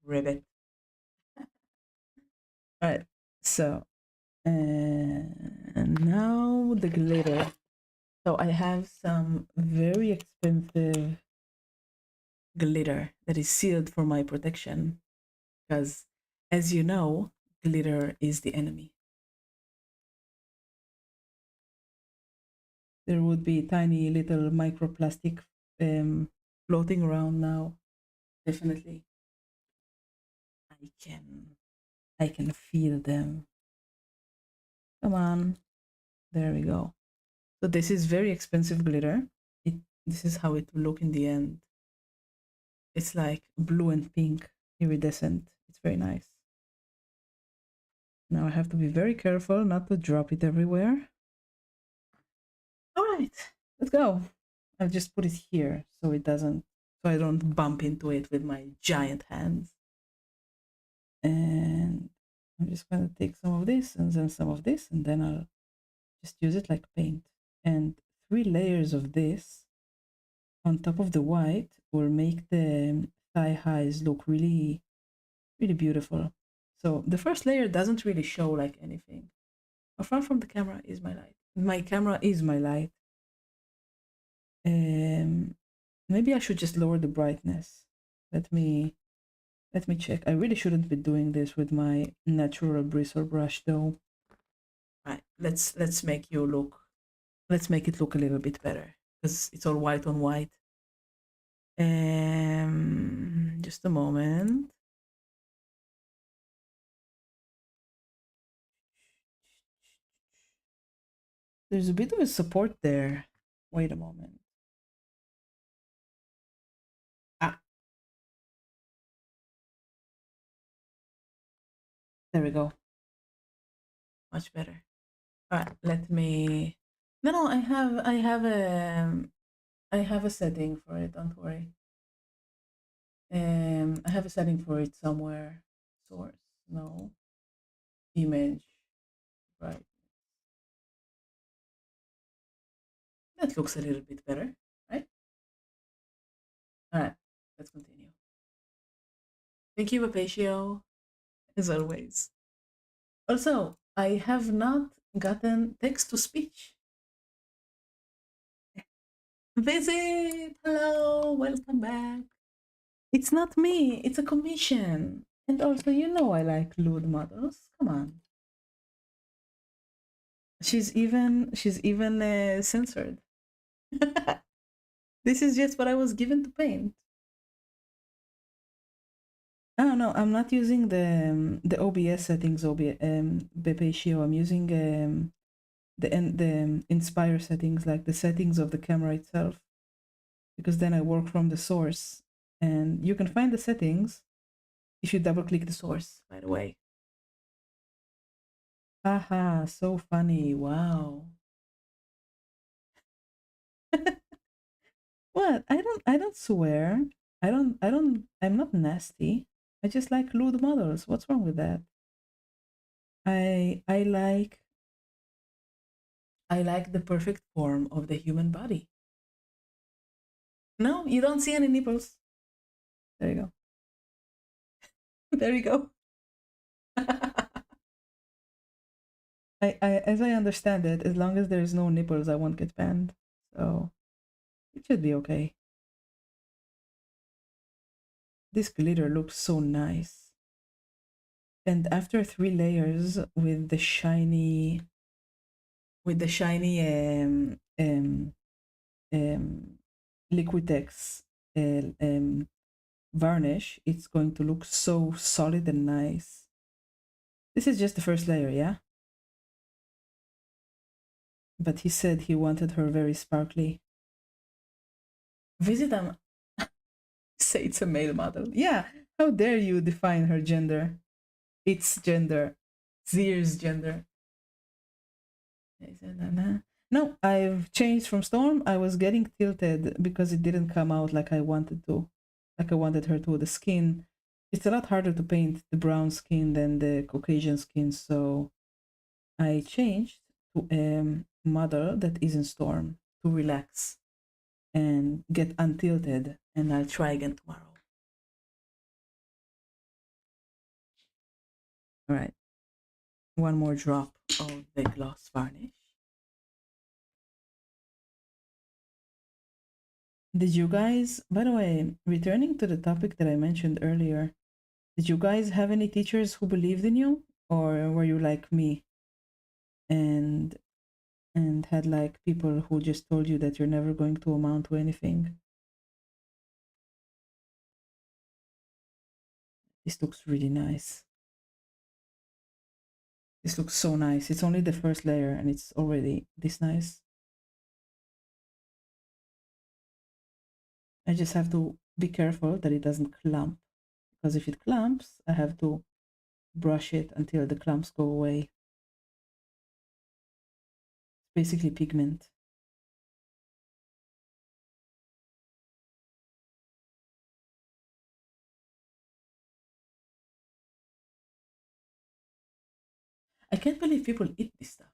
[SPEAKER 1] Ribbit. All right, so and now the glitter. So I have some very expensive glitter that is sealed for my protection because, as you know, glitter is the enemy. There would be tiny little microplastic um, floating around now. Definitely, I can, I can feel them. Come on, there we go. So this is very expensive glitter. It This is how it will look in the end. It's like blue and pink, iridescent. It's very nice. Now I have to be very careful not to drop it everywhere. All right, let's go. I'll just put it here so it doesn't, so I don't bump into it with my giant hands. And I'm just gonna take some of this and then some of this, and then I'll just use it like paint. And 3 layers of this on top of the white will make the thigh highs look really, really beautiful. So the first layer doesn't really show like anything. Apart from the camera is my light. My camera is my light. Maybe I should just lower the brightness. Let me check. I really shouldn't be doing this with my natural bristle brush though. Right, let's make you look. Let's make it look a little bit better because it's all white on white. Just a moment. There's a bit of a support there. Wait a moment. Ah, there we go. Much better. All right, let me. No, I have a setting for it. Don't worry. I have a setting for it somewhere. Source, no. Image, right. That looks a little bit better, right? All right, let's continue. Thank you, Papatio, as always. Also, I have not gotten text to speech. Visit! Hello, welcome back. It's not me, it's a commission. And also, you know I like lewd models. Come on. She's even censored. This is just what I was given to paint. Oh no, I'm not using the OBS settings, Bepatio. I'm using the Inspire settings, like the settings of the camera itself, because then I work from the source, and you can find the settings if you double click the source. By the way, haha, so funny! Wow. What? I don't swear. I'm not nasty. I just like lewd models. What's wrong with that? I like the perfect form of the human body. No, you don't see any nipples. There you go. There you go. As I understand it, as long as there's no nipples, I won't get banned. So it should be okay. This glitter looks so nice. And after 3 layers with the shiny Liquitex varnish, it's going to look so solid and nice. This is just the first layer, yeah? But he said he wanted her very sparkly. Visit him. Say it's a male model. Yeah, how dare you define her gender? Its gender. Zir's gender. No, I've changed from Storm. I was getting tilted because it didn't come out like I wanted to. Like I wanted her to. The skin. It's a lot harder to paint the brown skin than the Caucasian skin, so I changed to a model that isn't Storm to relax and get untilted, and I'll try again tomorrow. All right. One more drop of the gloss varnish. Did you guys, by the way, returning to the topic that I mentioned earlier, did you guys have any teachers who believed in you, or were you like me and had like people who just told you that you're never going to amount to anything? This looks really nice. This looks so nice. It's only the first layer and it's already this nice. I just have to be careful that it doesn't clump, because if it clumps, I have to brush it until the clumps go away. Basically pigment. I can't believe people eat this stuff.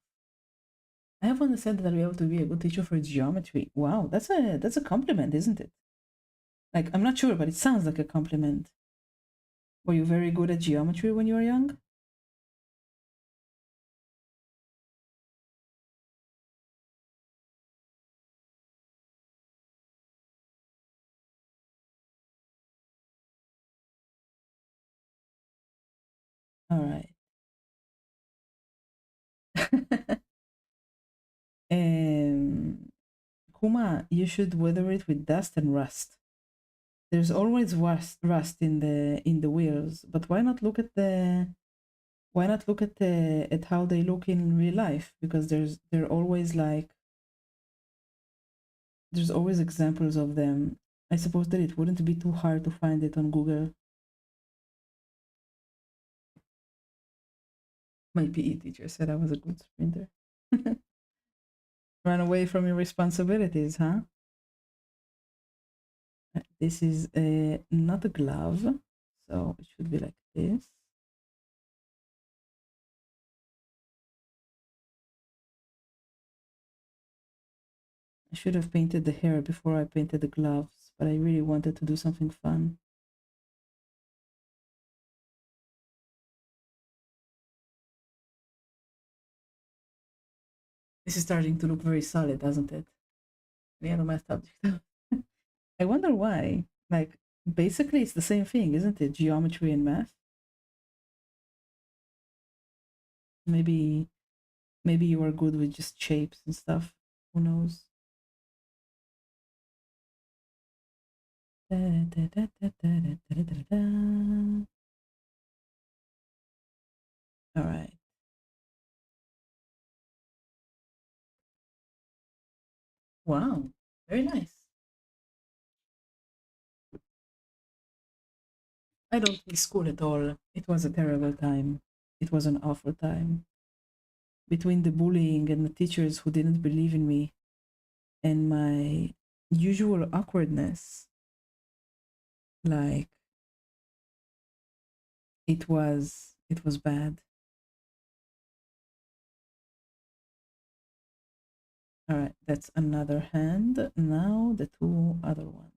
[SPEAKER 1] I have understood that I'll be able to be a good teacher for geometry. Wow, that's a compliment, isn't it? Like, I'm not sure, but it sounds like a compliment. Were you very good at geometry when you were young? All right. um, Kuma, you should weather it with dust and rust. There's always rust in the wheels, but why not look at how they look in real life? Because they're always like there's always examples of them. I suppose that it wouldn't be too hard to find it on Google. My PE teacher said I was a good sprinter. Run away from your responsibilities, huh? This is not a glove, so it should be like this. I should have painted the hair before I painted the gloves, but I really wanted to do something fun. This is starting to look very solid, doesn't it? Yeah, no, my subject. I wonder why. Like, basically, it's the same thing, isn't it? Geometry and math. Maybe, maybe you are good with just shapes and stuff. Who knows? All right. Wow. Very nice. I don't miss school at all. It was a terrible time. It was an awful time. Between the bullying and the teachers who didn't believe in me and usual awkwardness. Like it was bad. All right, that's another hand. Now the two other ones.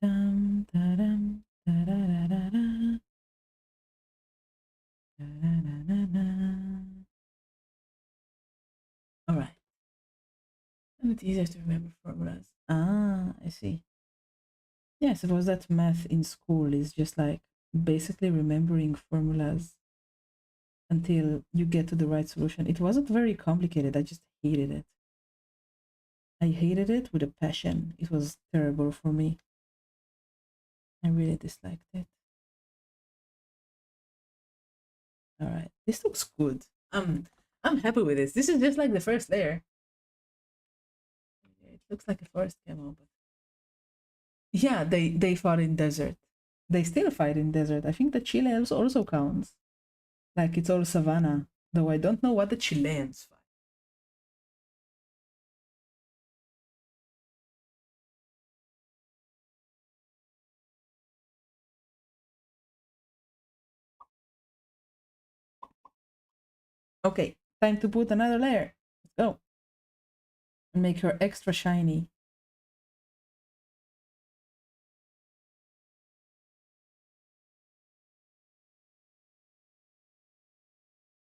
[SPEAKER 1] Dum, da-dum, da-da-da-da-da, da-da-da-da-da. All right. And it's easier to remember formulas. Ah, I see. Yes, it was that math in school is just like basically remembering formulas until you get to the right solution. It wasn't very complicated. I just hated it. I hated it with a passion. It was terrible for me. I really disliked it. All right, this looks good. I'm happy with this. This is just like the first layer. It looks like a forest camo, but yeah, they fought in desert. They still fight in desert. I think the Chile also counts. Like it's all savannah, though I don't know what the Chileans fight. Okay, time to put another layer. Let's go. And make her extra shiny.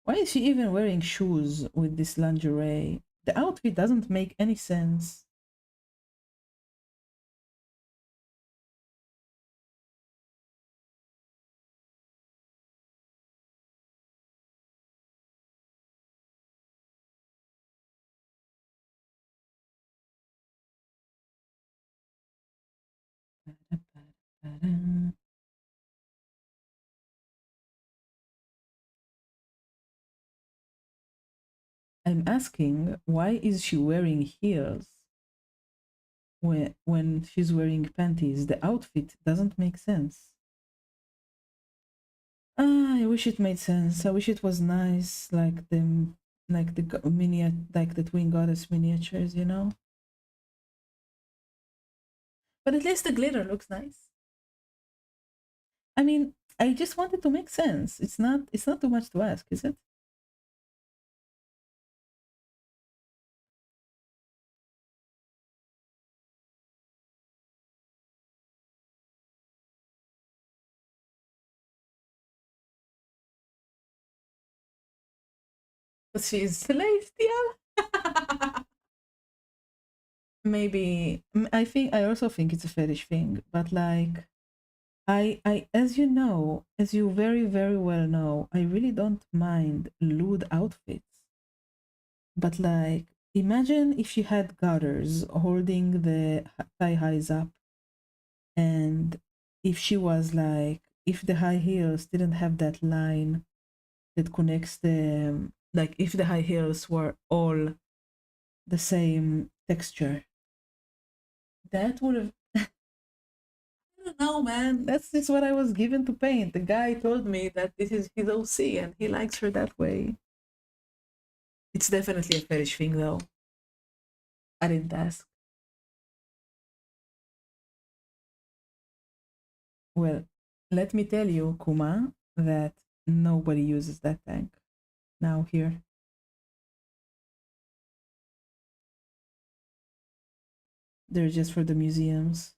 [SPEAKER 1] Why is she even wearing shoes with this lingerie? The outfit doesn't make any sense. I'm asking, why is she wearing heels when she's wearing panties? The outfit doesn't make sense. Ah, I wish it made sense. I wish it was nice, like the like the twin goddess miniatures, you know. But at least the glitter looks nice. I mean, I just wanted to make sense. It's not too much to ask, is it? But she's celestial. Maybe I also think it's a fetish thing, but like as you know, as you very, very well know, I really don't mind lewd outfits. But like, imagine if she had garters holding the thigh highs up, and if she was like, if the high heels didn't have that line that connects the, like, if the high heels were all the same texture, that would have. I don't know, man. That's just what I was given to paint. The guy told me that this is his OC and he likes her that way. It's definitely a fetish thing, though. I didn't ask. Well, let me tell you, Kuma, that nobody uses that tank now here. They're just for the museums.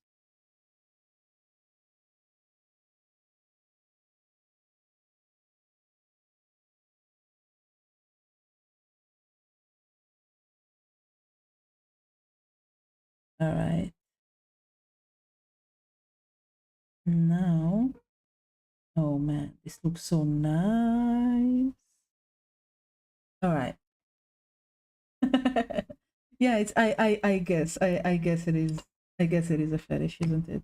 [SPEAKER 1] All right. Now, oh man, this looks so nice. All right. Yeah, it's I guess it is. I guess it is a fetish, isn't it?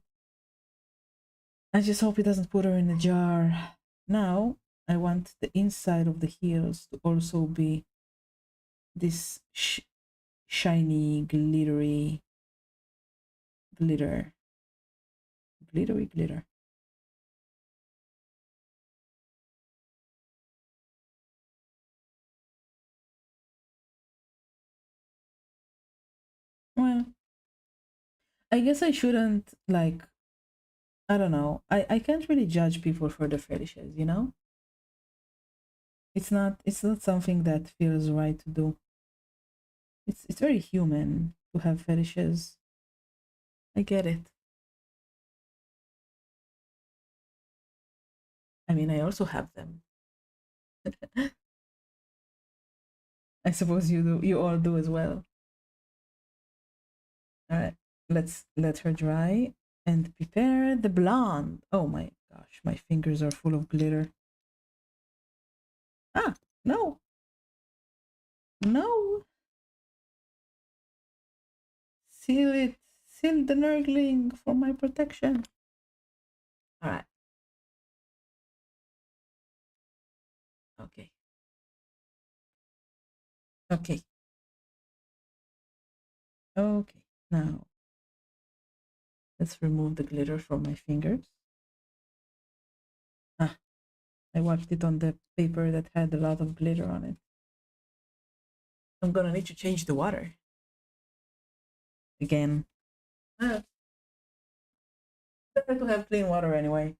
[SPEAKER 1] I just hope he doesn't put her in a jar. Now, I want the inside of the heels to also be this shiny, glittery glitter. Glittery glitter. Well, I guess I shouldn't like. I don't know. I can't really judge people for their fetishes. You know, it's not something that feels right to do. It's very human to have fetishes. I get it. I mean, I also have them. I suppose you do. You all do as well. All right. Let's let her dry and prepare the blonde. Oh my gosh, my fingers are full of glitter. Ah, no, no. Seal it. Seal the nurgling for my protection. All right. Okay. Okay. Okay. Now let's remove the glitter from my fingers. Ah, I wiped it on the paper that had a lot of glitter on it. I'm gonna need to change the water again. Ah, better to have clean water anyway.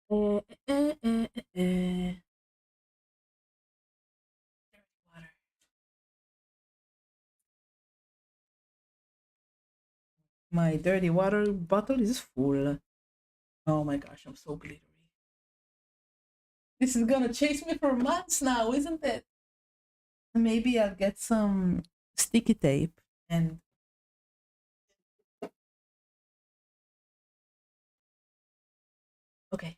[SPEAKER 1] Uh, uh, uh, uh, Water. My dirty water bottle is full. Oh my gosh, I'm so glittery. This is gonna chase me for months now, isn't it? Maybe I'll get some sticky tape and okay.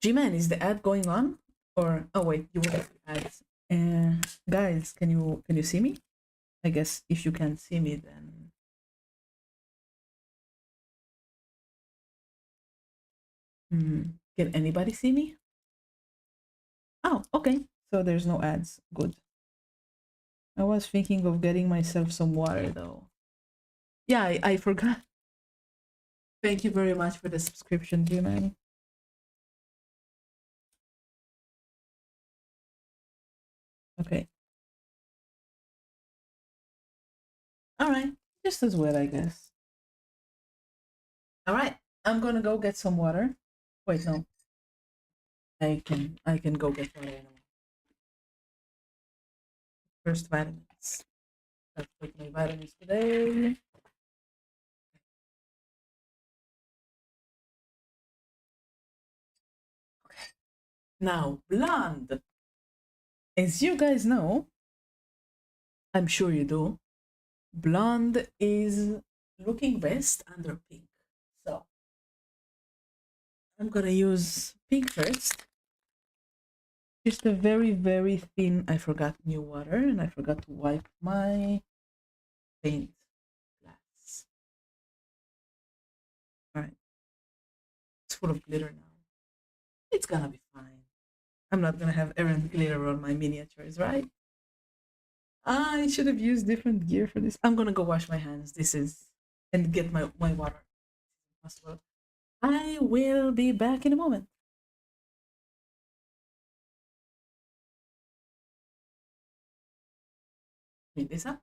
[SPEAKER 1] G-Man, is the ad going on? Or oh wait, you will get the ads. Guys, can you see me? I guess if you can't see me, then can anybody see me? Oh, okay. So there's no ads. Good. I was thinking of getting myself some water though. Yeah, I forgot. Thank you very much for the subscription, G-Man. Okay. All right. Just as well, I guess. All right. I'm gonna go get some water. Wait, no. I can go get water anyway. First vitamins. Let's take my vitamins today. Okay. Now, blonde. As you guys know, I'm sure you do, blonde is looking best under pink. So I'm gonna use pink first. Just a very, very thin. I forgot new water and I forgot to wipe my paint glass. All right, it's full of glitter now. It's gonna be fine. I'm not gonna have errant glitter on my miniatures, right? I should have used different gear for this. I'm gonna go wash my hands. This is and get my water. Possible. I will be back in a moment. Clean this up.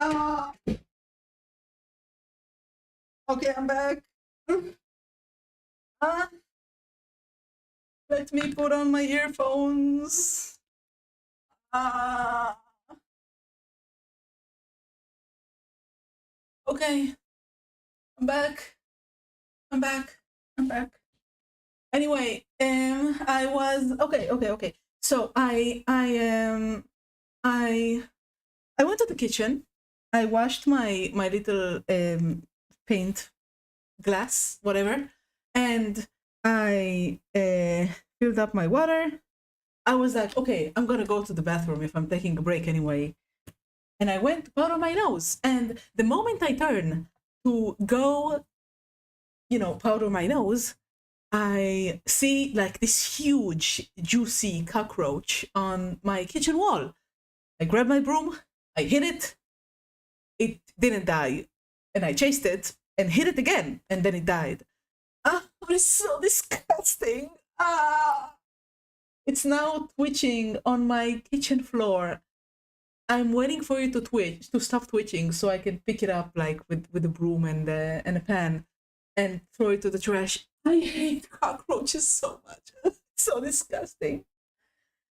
[SPEAKER 1] Ah, okay, I'm back. Ah, let me put on my earphones. Ah, okay, I'm back. I'm back. I'm back. Anyway, I was okay. So I I went to the kitchen. I washed my little paint glass, whatever, and I filled up my water. I was like, okay, I'm gonna go to the bathroom if I'm taking a break anyway. And I went to powder my nose. And the moment I turn to go, powder my nose, I see like this huge, juicy cockroach on my kitchen wall. I grabbed my broom, I hit it, it didn't die. And I chased it and hit it again, and then it died. Ah, it's so disgusting. Ah, it's now twitching on my kitchen floor. I'm waiting for you to stop twitching, so I can pick it up like with a broom and a pan, and throw it to the trash. I hate cockroaches so much. It's so disgusting.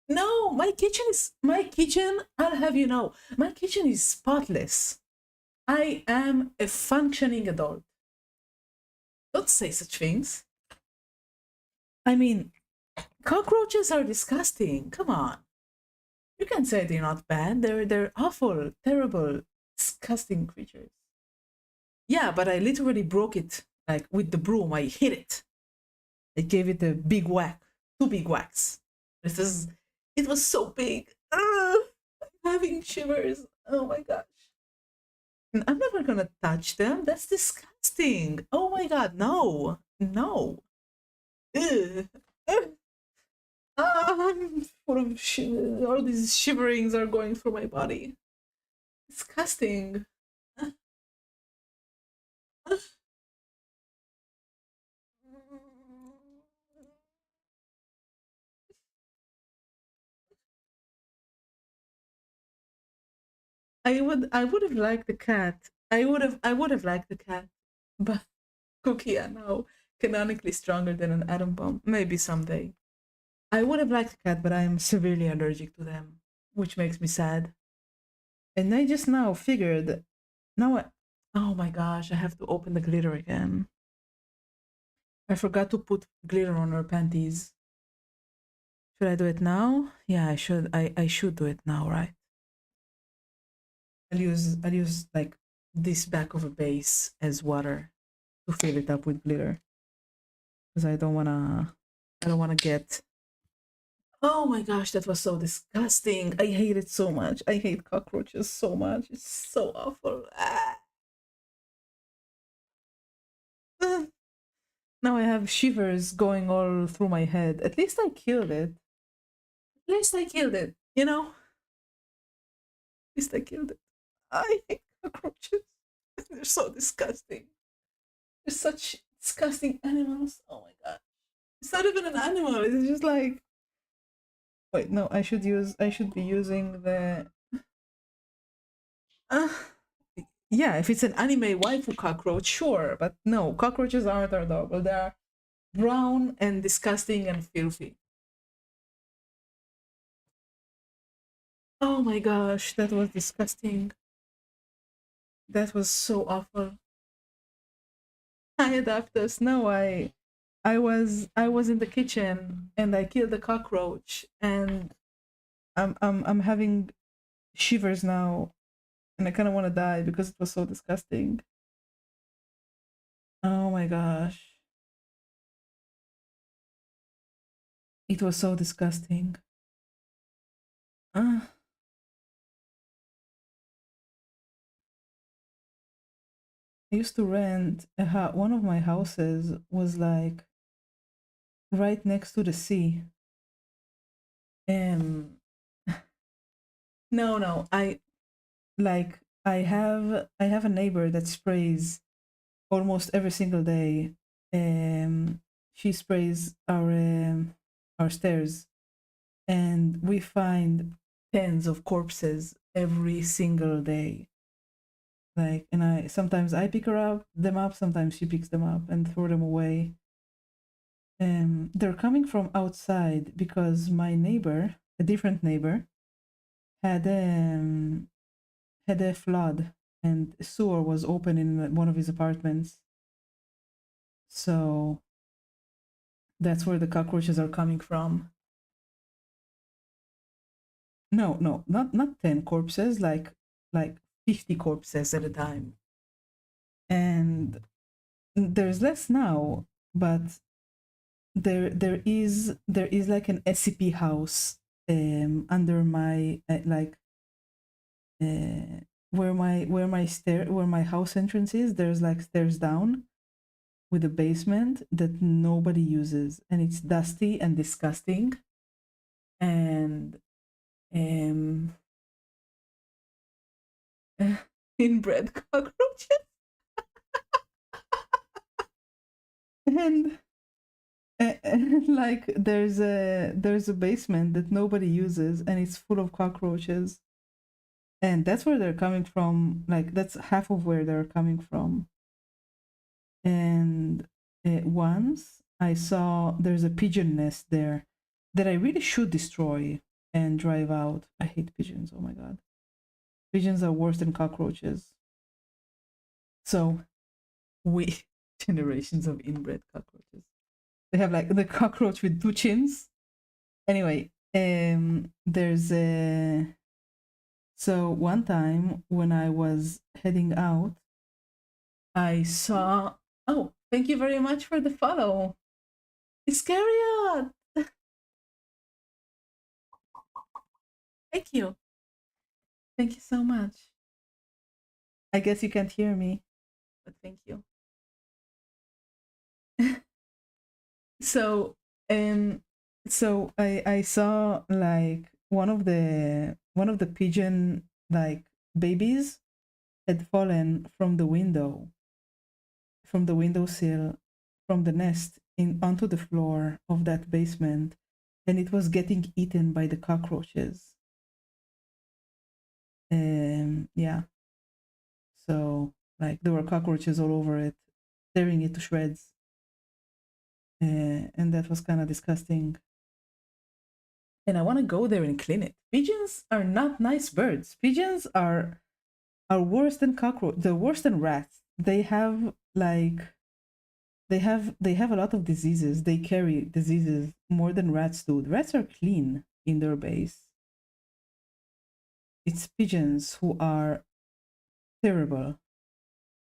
[SPEAKER 1] No, my kitchen. I'll have you know, my kitchen is spotless. I am a functioning adult. Don't say such things. I mean, cockroaches are disgusting. Come on. You can say they're not bad. They're awful, terrible, disgusting creatures. Yeah, but I literally broke it like with the broom. I hit it. I gave it a big whack, two big whacks. It was so big. I'm having shivers. Oh my gosh. And I'm never gonna touch them. That's disgusting. Oh my god, no, no. Ugh. Ugh. I'm full of all these shiverings are going through my body. Disgusting. I would have liked the cat. I would have liked the cat. But Cookie are now canonically stronger than an atom bomb. Maybe someday. I would have liked the cat, but I am severely allergic to them, which makes me sad. And I just now figured now oh my gosh, I have to open the glitter again. I forgot to put glitter on her panties. Should I do it now? Yeah, I should. I should do it now, right? I'll use like this back of a base as water to fill it up with glitter because I don't wanna get. Oh my gosh, that was so disgusting. I hate it so much. I hate cockroaches so much. It's so awful. Ah. Ah. Now I have shivers going all through my head. At least I killed it. At least I killed it. At least I killed it. I hate cockroaches. They're so disgusting. They're such disgusting animals. Oh my god. It's not even an animal. It's just like wait, no, I should be using the uh, yeah, if it's an anime waifu cockroach, sure, but no, cockroaches aren't adorable. They're brown and disgusting and filthy. Oh my gosh, that was disgusting. That was so awful. I adapters. No, I was in the kitchen and I killed a cockroach and I'm having shivers now and I kind of want to die because it was so disgusting. Oh my gosh. It was so disgusting. Uh, I used to rent a house. One of my houses was like right next to the sea. Um, no, no, I have a neighbor that sprays almost every single day. She sprays our stairs, and we find tens of corpses every single day. Like, and I sometimes I pick her up, them up, sometimes she picks them up and throw them away. They're coming from outside because my neighbor, a different neighbor, had had a flood and a sewer was open in one of his apartments. So that's where the cockroaches are coming from. No, no, not 10 corpses, like 50 corpses at a time. And there's less now, but there is like an SCP house under my like where my house entrance is. There's like stairs down with a basement that nobody uses, and it's dusty and disgusting. And um inbred cockroaches. And like there's a basement that nobody uses and it's full of cockroaches, and that's where they're coming from. Like that's half of where they're coming from. And once I saw there's a pigeon nest there that I really should destroy and drive out. I hate pigeons. Oh my god, pigeons are worse than cockroaches. So we generations of inbred cockroaches. They have like the cockroach with two chins. Anyway, there's a so one time when I was heading out, I saw. Oh, thank you very much for the follow, Iscariot. Thank you, thank you so much. I guess you can't hear me, but thank you. So, um, so I saw like one of the pigeon like babies had fallen from the windowsill, from the nest in onto the floor of that basement, and it was getting eaten by the cockroaches. Yeah. So like there were cockroaches all over it, tearing it to shreds. And that was kind of disgusting. And I want to go there and clean it. Pigeons are not nice birds. Pigeons are worse than cockroach. They're worse than rats. They have a lot of diseases. They carry diseases more than rats do. The rats are clean in their base. It's pigeons who are terrible.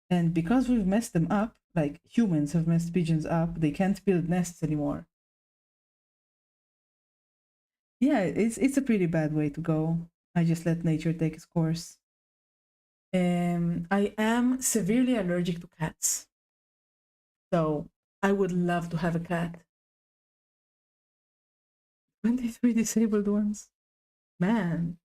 [SPEAKER 1] And because we've messed them up, like humans have messed pigeons up, they can't build nests anymore. Yeah, it's a pretty bad way to go. I just let nature take its course. I am severely allergic to cats. So I would love to have a cat. 23 disabled ones. Man.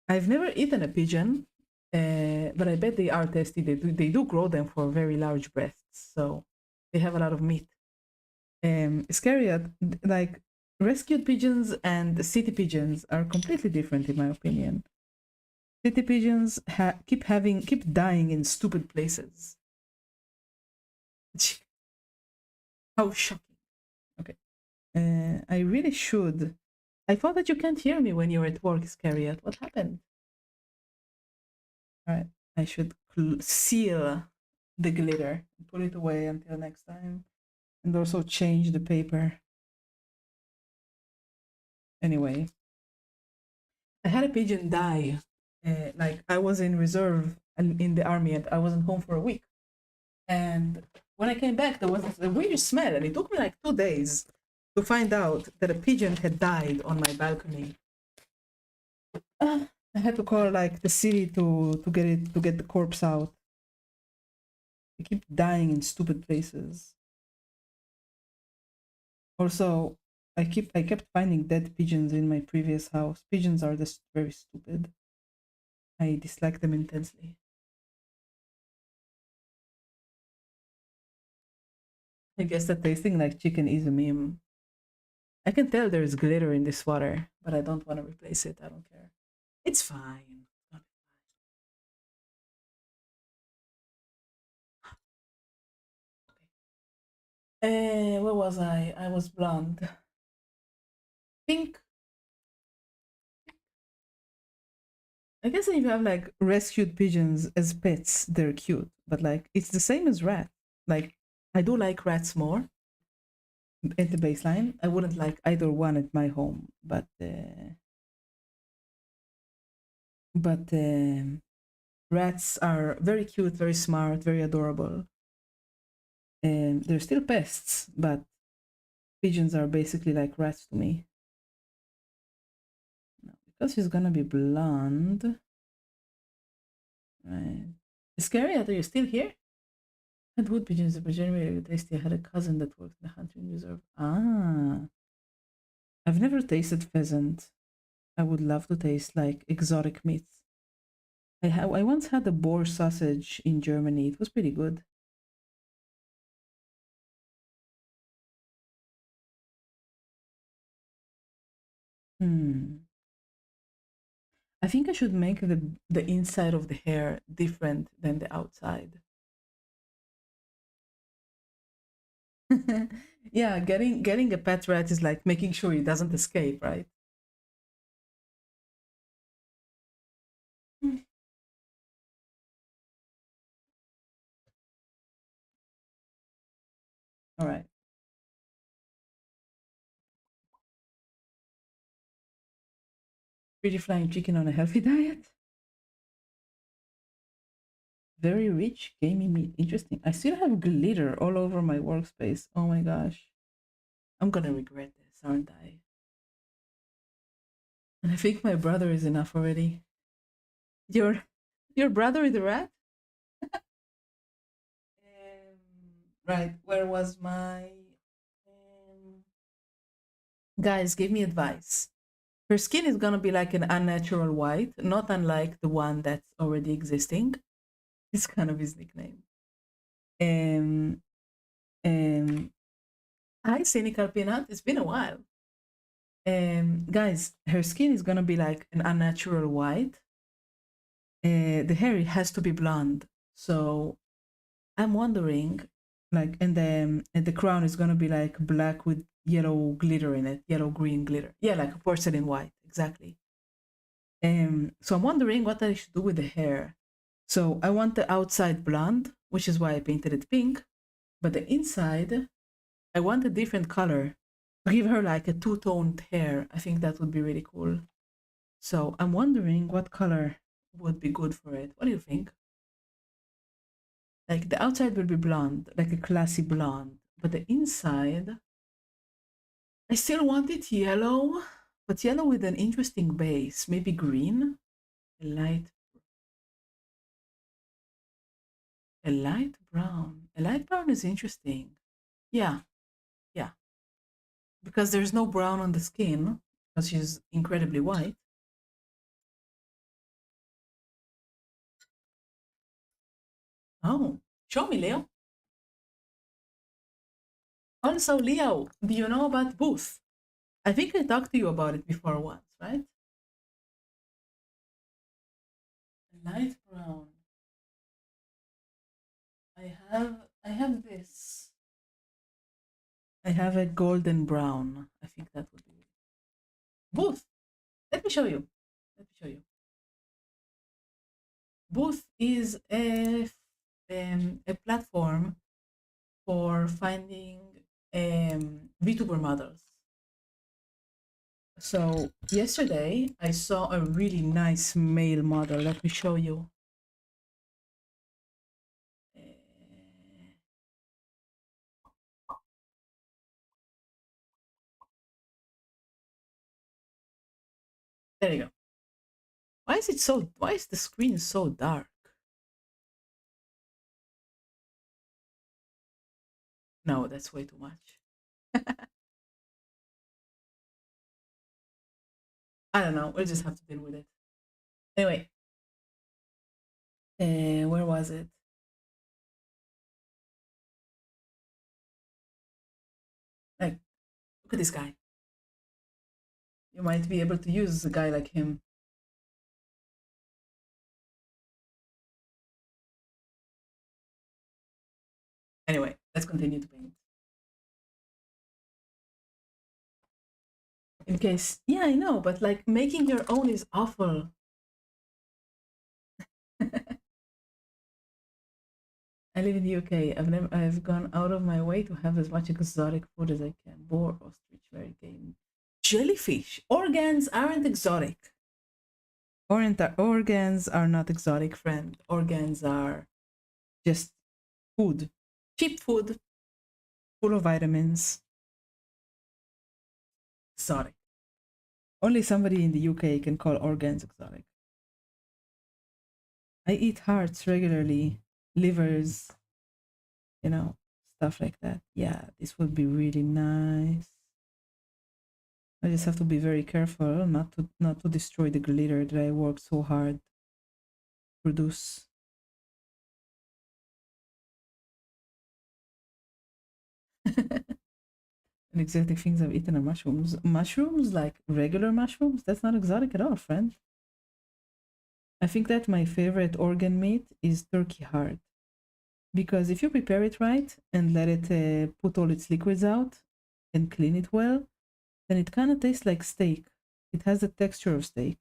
[SPEAKER 1] I've never eaten a pigeon, but I bet they are tasty. They do grow them for very large breasts, so they have a lot of meat. Scary, like rescued pigeons and city pigeons are completely different, in my opinion. City pigeons keep dying in stupid places. How shocking. Okay. I really should. I thought that you can't hear me when you're at work, Scariot. What happened? All right. I should seal the glitter and put it away until next time. And also change the paper. Anyway, I had a pigeon die. Like I was in reserve and in the army and I wasn't home for a week. And when I came back, there was a weird smell, and it took me like 2 days to find out that a pigeon had died on my balcony. I had to call like the city to get the corpse out. They keep dying in stupid places. Also, I kept finding dead pigeons in my previous house. Pigeons are just very stupid. I dislike them intensely. I guess that tasting like chicken is a meme. I can tell there's glitter in this water, but I don't want to replace it. I don't care. It's fine. Where was I? I was blonde. Pink. I guess if you have like rescued pigeons as pets, they're cute. But like it's the same as rat. Like I do like rats more at the baseline. I wouldn't like either one at my home, but rats are very cute, very smart, very adorable. And they're still pests, but pigeons are basically like rats to me. Now, because she's gonna be blonde, right? It's scary that you're still here. And wood pigeons are generally tasty. I had a cousin that worked in the hunting reserve. Ah, I've never tasted pheasant. I would love to taste like exotic meats. I once had a boar sausage in Germany. It was pretty good. Hmm. I think I should make the inside of the hair different than the outside. Yeah, getting a pet rat is like making sure he doesn't escape, right? Mm. All right. Pretty flying chicken on a healthy diet. Very rich, gamey meat. Interesting. I still have glitter all over my workspace. Oh my gosh. I'm gonna regret this, aren't I? And I think my brother is enough already. Your your brother is a rat? Right. Where was my guys? Give me advice. Her skin is gonna be like an unnatural white, not unlike the one that's already existing. It's kind of his nickname. Um, um, Hi, Cynical Peanut. It's been a while. Guys, her skin is gonna be like an unnatural white. The hair has to be blonde. So I'm wondering, like, and the crown is gonna be like black with yellow glitter in it, yellow green glitter. Yeah, like a porcelain white, exactly. So I'm wondering what I should do with the hair. So I want the outside blonde, which is why I painted it pink, but the inside I want a different color to give her like a two-toned hair. I think that would be really cool. So I'm wondering what color would be good for it. What do you think? Like the outside will be blonde, like a classy blonde, but the inside, I still want it yellow, but yellow with an interesting base, maybe green, a light, a light brown. A light brown is interesting. Yeah, yeah, because there's no brown on the skin, because she's incredibly white. Oh, show me, Leo. Also, Leo, do you know about Booth? I think I talked to you about it before once, right? Light brown. I have this. I have a golden brown. I think that would be Booth. Let me show you. Let me show you. Booth is a platform for finding VTuber models. So yesterday I saw a really nice male model. Let me show you. Uh, there you go. Why is it so? Why is the screen so dark? No, that's way too much. I don't know. We'll just have to deal with it. Anyway, where was it? Like, look at this guy. You might be able to use a guy like him. Anyway, let's continue to paint. In case, yeah, I know, but like making your own is awful. I live in the UK. I've gone out of my way to have as much exotic food as I can. Boar, ostrich, very game. Jellyfish. Organs aren't exotic. Organs are not exotic, friend. Organs are just food. Cheap food, full of vitamins. Exotic. Only somebody in the UK can call organs exotic. I eat hearts regularly, livers, stuff like that. Yeah, this would be really nice. I just have to be very careful not to destroy the glitter that I worked so hard to produce. And exotic things I've eaten are mushrooms. Mushrooms, like regular mushrooms, that's not exotic at all, friend. I think that my favorite organ meat is turkey heart. Because if you prepare it right and let it put all its liquids out and clean it well, then it kind of tastes like steak. It has the texture of steak.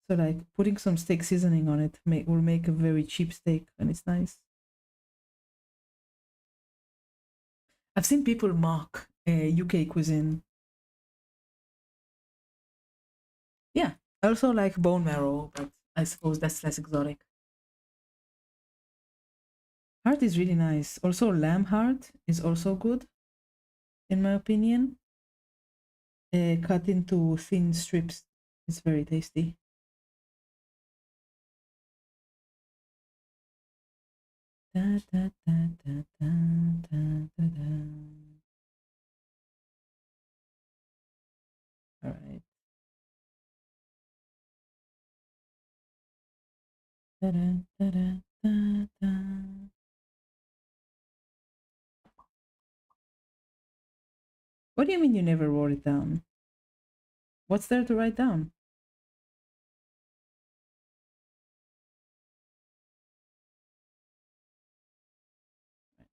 [SPEAKER 1] So like putting some steak seasoning on it will make a very cheap steak, and it's nice. I've seen people mock UK cuisine. Yeah, I also like bone marrow, but I suppose that's less exotic. Heart is really nice. Also, lamb heart is also good, in my opinion. Cut into thin strips. It's very tasty. Da, da, da, da, da, da, da, da. All right. Da, da, da, da, da, da. What do you mean you never wrote it down? What's there to write down?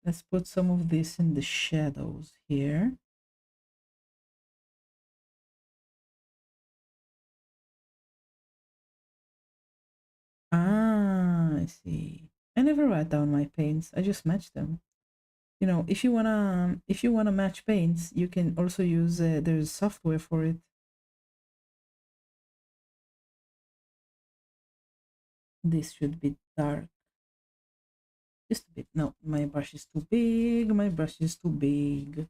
[SPEAKER 1] Let's put some of this in the shadows here. Ah, I see. I never write down my paints. I just match them. If you wanna match paints, you can also use there's software for it. This should be dark. Just a bit. No, my brush is too big. My brush is too big.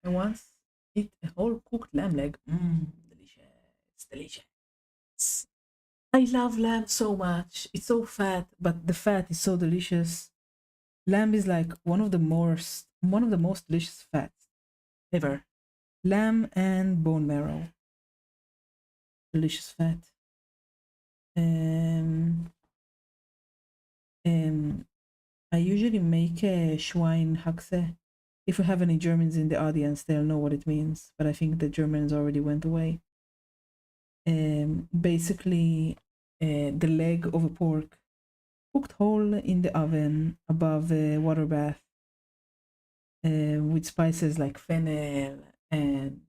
[SPEAKER 1] I once eat a whole cooked lamb leg. Mmm, delicious, delicious. I love lamb so much. It's so fat, but the fat is so delicious. Lamb is like one of the most delicious fats ever. Lamb and bone marrow, delicious fat. Um, um, I usually make a Schweinhaxe. If we have any Germans in the audience, they'll know what it means. But I think the Germans already went away. Basically, the leg of a pork cooked whole in the oven above a water bath with spices like fennel and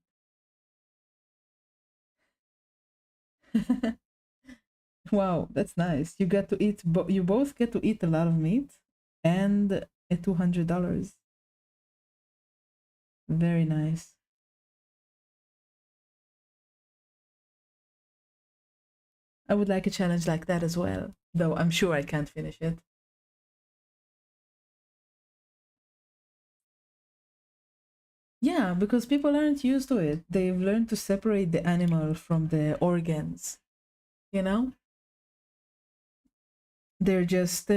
[SPEAKER 1] wow, that's nice. You get to eat, you both get to eat a lot of meat and a $200. Very nice. I would like a challenge like that as well, though I'm sure I can't finish it. Yeah, because people aren't used to it. They've learned to separate the animal from the organs, you know? They're just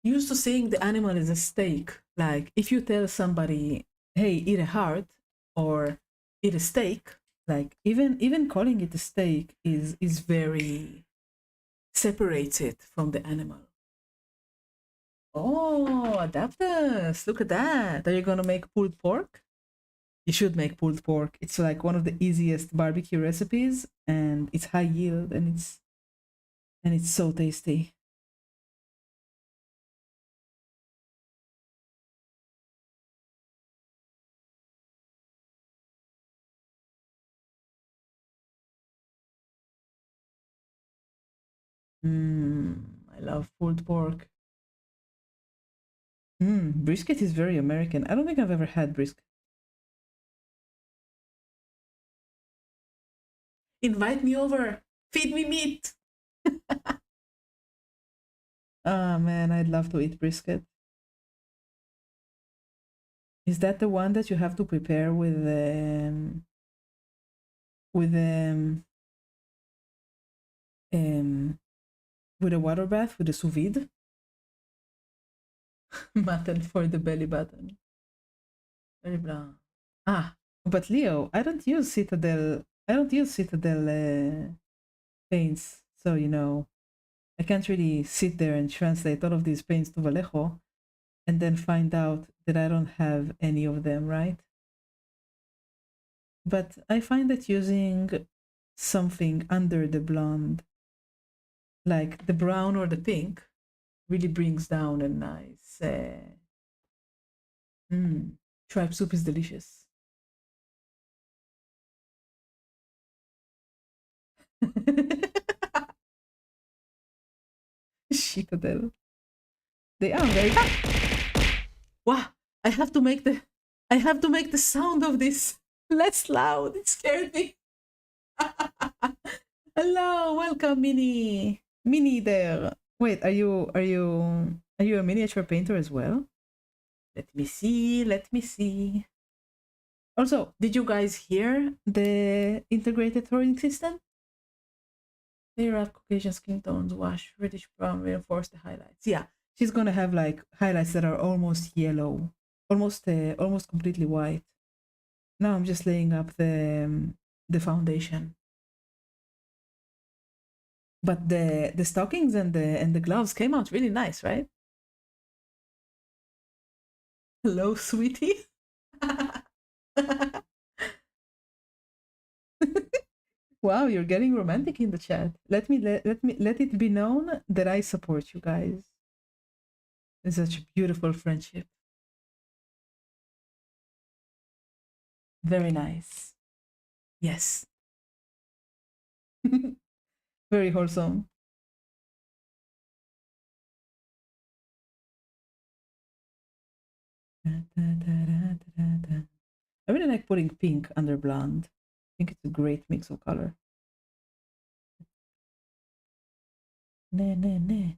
[SPEAKER 1] used to seeing the animal as a steak. Like if you tell somebody, "Hey, eat a heart," or "eat a steak," like even calling it a steak is very separated from the animal. Oh, adapters! Look at that. Are you gonna make pulled pork? You should make pulled pork. It's like one of the easiest barbecue recipes, and it's high yield, and it's so tasty. Mm, I love pulled pork. Brisket is very American. I don't think I've ever had brisket. Invite me over. Feed me meat. Ah, man, I'd love to eat brisket. Is that the one that you have to prepare with um with a water bath with a sous vide? Mutton for the belly button. Very blanc. Ah, but Leo, I don't use Citadel paints, so I can't really sit there and translate all of these paints to Vallejo and then find out that I don't have any of them, right? But I find that using something under the blonde, like the brown or the pink, really brings down a nice. Mm, tripe soup is delicious. Citadel. They are very. Wow! I have to make the. I have to make the sound of this less loud. It scared me. Hello, welcome, Minnie. Minnie there. Wait, are you a miniature painter as well? Let me see. Let me see. Also, did you guys hear the integrated throwing system? Layer up Caucasian skin tones, wash, reddish brown, reinforce the highlights. Yeah, she's gonna have like highlights that are almost yellow, almost completely white. Now I'm just laying up the foundation. But the stockings and the gloves came out really nice, right? Hello, sweetie. Wow, you're getting romantic in the chat. Let it be known that I support you guys. It's such a beautiful friendship. Very nice. Yes. Very wholesome. I really like putting pink under blonde. I think it's a great mix of color. Ne, ne, ne.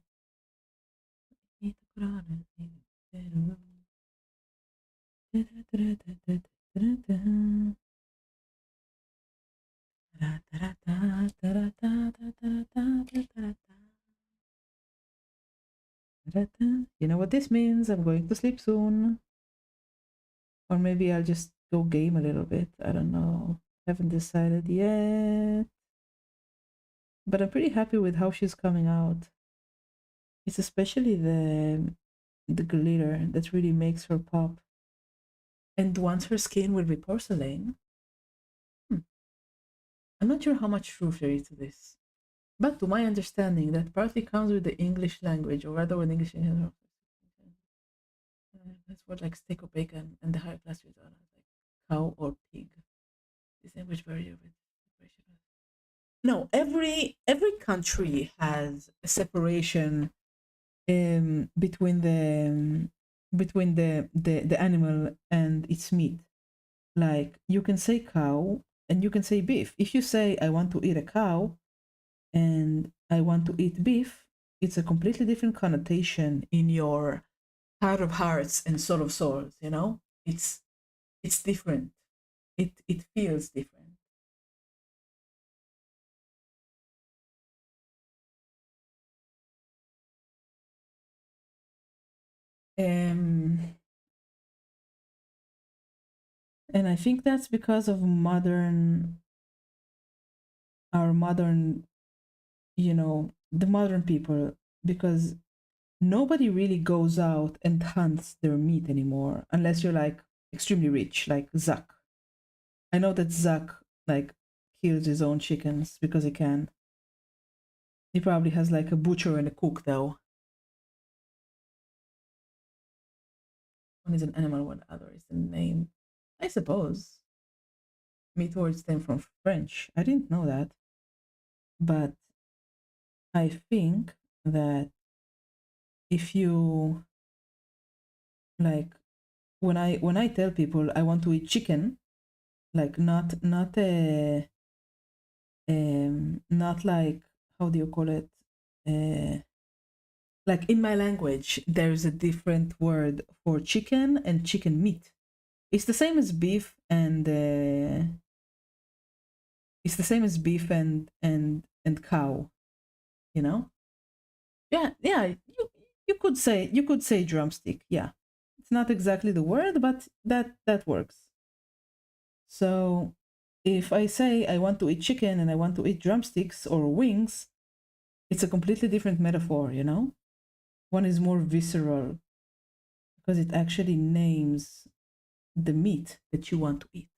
[SPEAKER 1] You know what this means? I'm going to sleep soon. Or maybe I'll just go game a little bit. I don't know. Haven't decided yet. But I'm pretty happy with how she's coming out. It's especially the glitter that really makes her pop. And once her skin will be porcelain, hmm, I'm not sure how much truth there is to this. But to my understanding, that partly comes with the English language, or rather with English in general. That's what like steak or bacon, and the higher class foods are like cow or pig. This language barrier with separation. No, every country has a separation between the animal and its meat. Like you can say cow and you can say beef. If you say I want to eat a cow and I want to eat beef, it's a completely different connotation in your heart of hearts and soul of souls, it's different. It feels different. Um and I think that's because of our modern, the modern people, because nobody really goes out and hunts their meat anymore unless you're like extremely rich, like Zach. I know that Zach like kills his own chickens because he can. He probably has like a butcher and a cook though. One is an animal, one other is the name. I suppose. Meat words stem from French. I didn't know that. But I think that if you like when I tell people I want to eat chicken, like not like, how do you call it, uh like in my language there's a different word for chicken and chicken meat. It's the same as beef and it's the same as beef and cow, you know. Yeah, yeah, you could say drumstick, yeah. It's not exactly the word, but that works. So if I say I want to eat chicken and I want to eat drumsticks or wings, it's a completely different metaphor, you know? One is more visceral because it actually names the meat that you want to eat.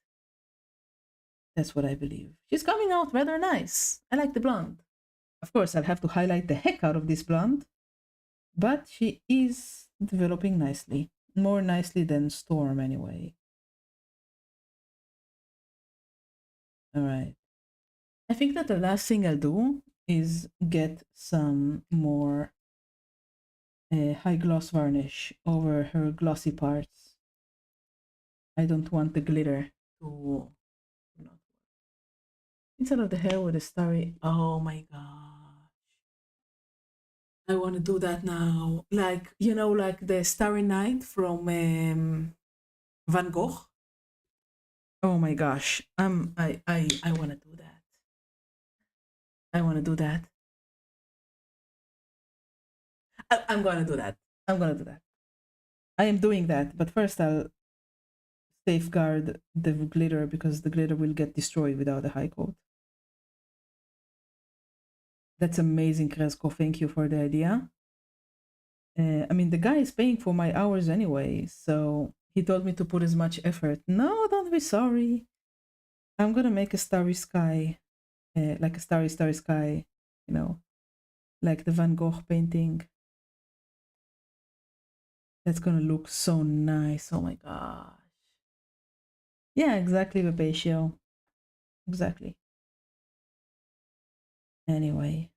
[SPEAKER 1] That's what I believe. She's coming out rather nice. I like the blonde. Of course, I'll have to highlight the heck out of this blonde, but she is developing nicely. More nicely than Storm, anyway. All right. I think that the last thing I'll do is get some more high gloss varnish over her glossy parts. I don't want the glitter to not. Instead of the hair with a starry. Oh my god. I want to do that now. Like, like the Starry Night from Van Gogh. Oh my gosh. I want to do that. I want to do that. I'm going to do that. I'm going to do that. I am doing that, but first I'll safeguard the glitter because the glitter will get destroyed without a high coat. That's amazing, Kresko. Thank you for the idea. I mean, the guy is paying for my hours anyway, so he told me to put as much effort. No, don't be sorry. I'm gonna make a starry sky, like a starry, starry sky, you know, like the Van Gogh painting. That's gonna look so nice. Oh my gosh. Yeah, exactly, Bebesio. Exactly. Anyway,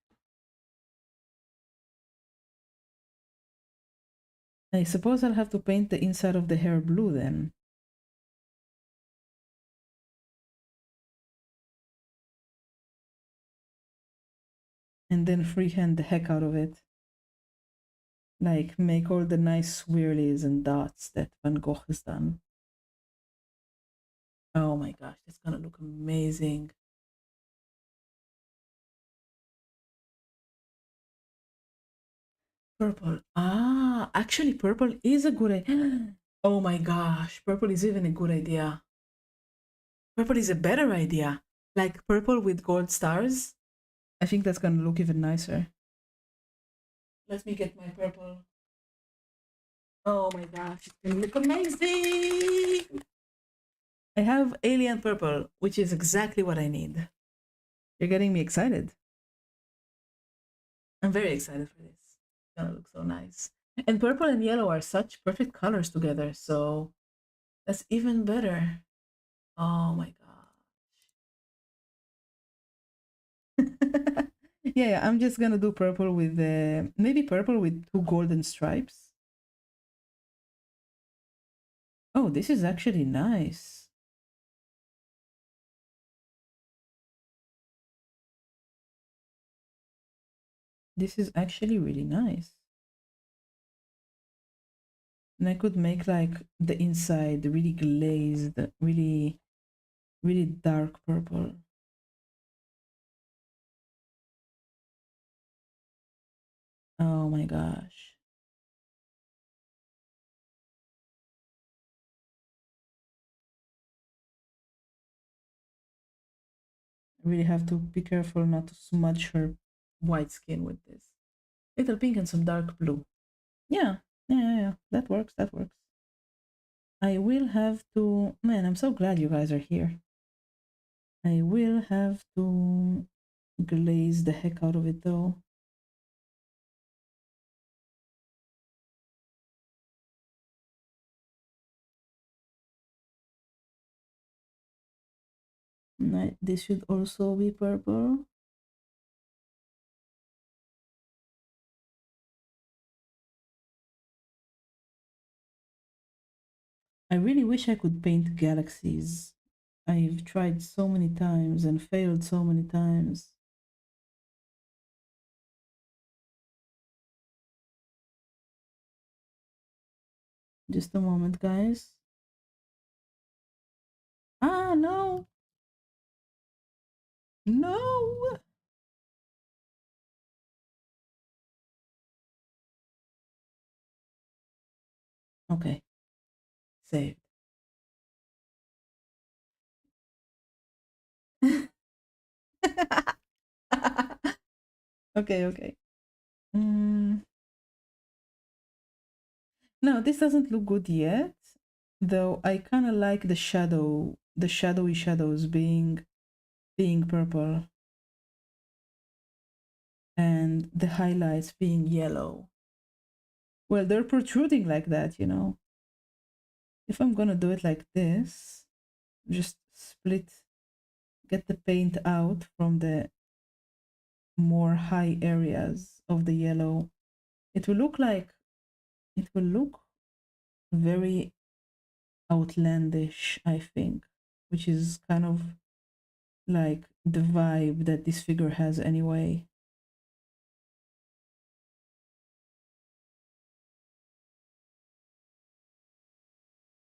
[SPEAKER 1] I suppose I'll have to paint the inside of the hair blue then. And then freehand the heck out of it. Like, make all the nice swirlies and dots that Van Gogh has done. Oh my gosh, that's gonna look amazing. Purple. Ah, actually, purple is a good idea. Oh my gosh, purple is even a good idea. Purple is a better idea. Like purple with gold stars. I think that's gonna look even nicer. Let me get my purple. Oh my gosh, it's gonna look amazing. I have alien purple, which is exactly what I need. You're getting me excited. I'm very excited for this. It's gonna look so nice. And purple and yellow are such perfect colors together, so that's even better. Oh my god. Yeah, I'm just gonna do purple with maybe purple with two golden stripes. Oh, this is actually nice. This is actually really nice. And I could make like the inside really glazed, really, really dark purple. Oh my gosh. I really have to be careful not to smudge her white skin with this. Little pink and some dark blue. Yeah, yeah. That works, that works. I will have to... Man, I'm so glad you guys are here. I will have to glaze the heck out of it though. This should also be purple. I really wish I could paint galaxies. I've tried so many times and failed so many times. Just a moment, guys. Ah, no. No. Okay, saved. Okay, okay. Mm, no, this doesn't look good yet. Though I kind of like the shadowy shadows being purple and the highlights being yellow. Well, they're protruding like that, you know. If I'm gonna do it like this, just get the paint out from the more high areas of the yellow. It will look like, it will look very outlandish, I think, which is kind of like the vibe that this figure has anyway.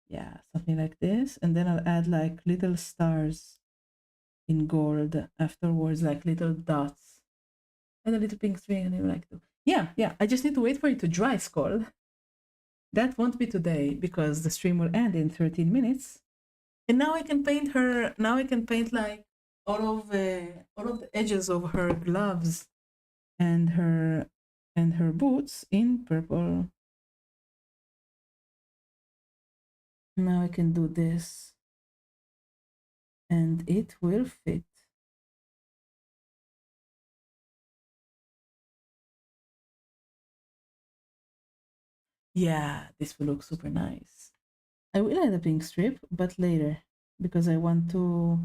[SPEAKER 1] Yeah, something like this. And then I'll add like little stars in gold afterwards, like little dots. And a little pink string, and you like to. Yeah, yeah. I just need to wait for it to dry, Skull. That won't be today because the stream will end in 13 minutes. And now I can paint her. Now I can paint like all of the edges of her gloves and her boots in purple. Now I can do this, and it will fit. Yeah, this will look super nice. I will add a pink strip, but later because I want to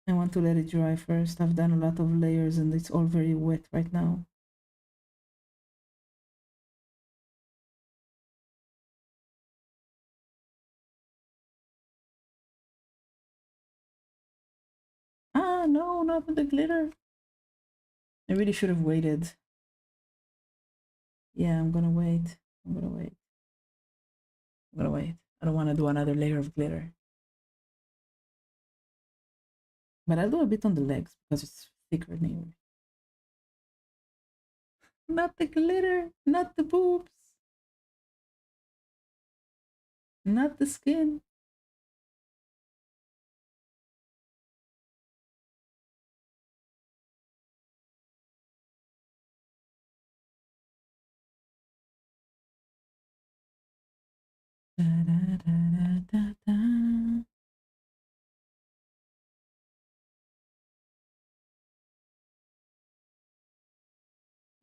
[SPEAKER 1] let it dry first. I've done a lot of layers and it's all very wet right now. Ah, no, not with the glitter. I really should have waited. Yeah, I'm gonna wait. I'm gonna wait. I'm gonna wait. I don't want to do another layer of glitter. But I'll do a bit on the legs because it's thicker anyway. Not the glitter, not the boobs, not the skin. Da, da, da, da, da.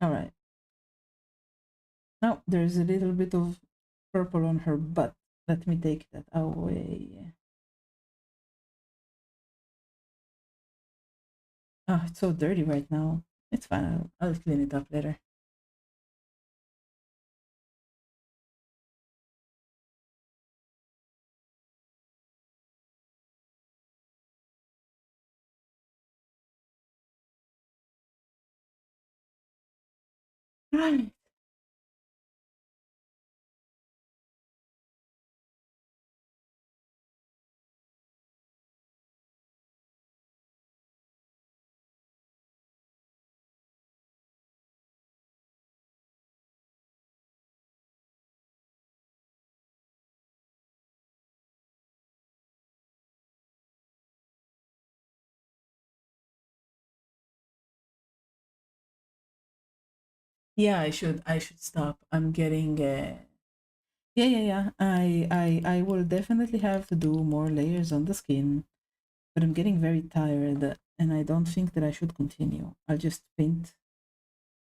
[SPEAKER 1] All right. Now there's a little bit of purple on her butt. Let me take that away. Oh, it's so dirty right now. It's fine. I'll clean it up later. Right. Yeah, I should stop. I'm getting yeah, yeah, yeah. I will definitely have to do more layers on the skin, but I'm getting very tired and I don't think that I should continue. I'll just paint.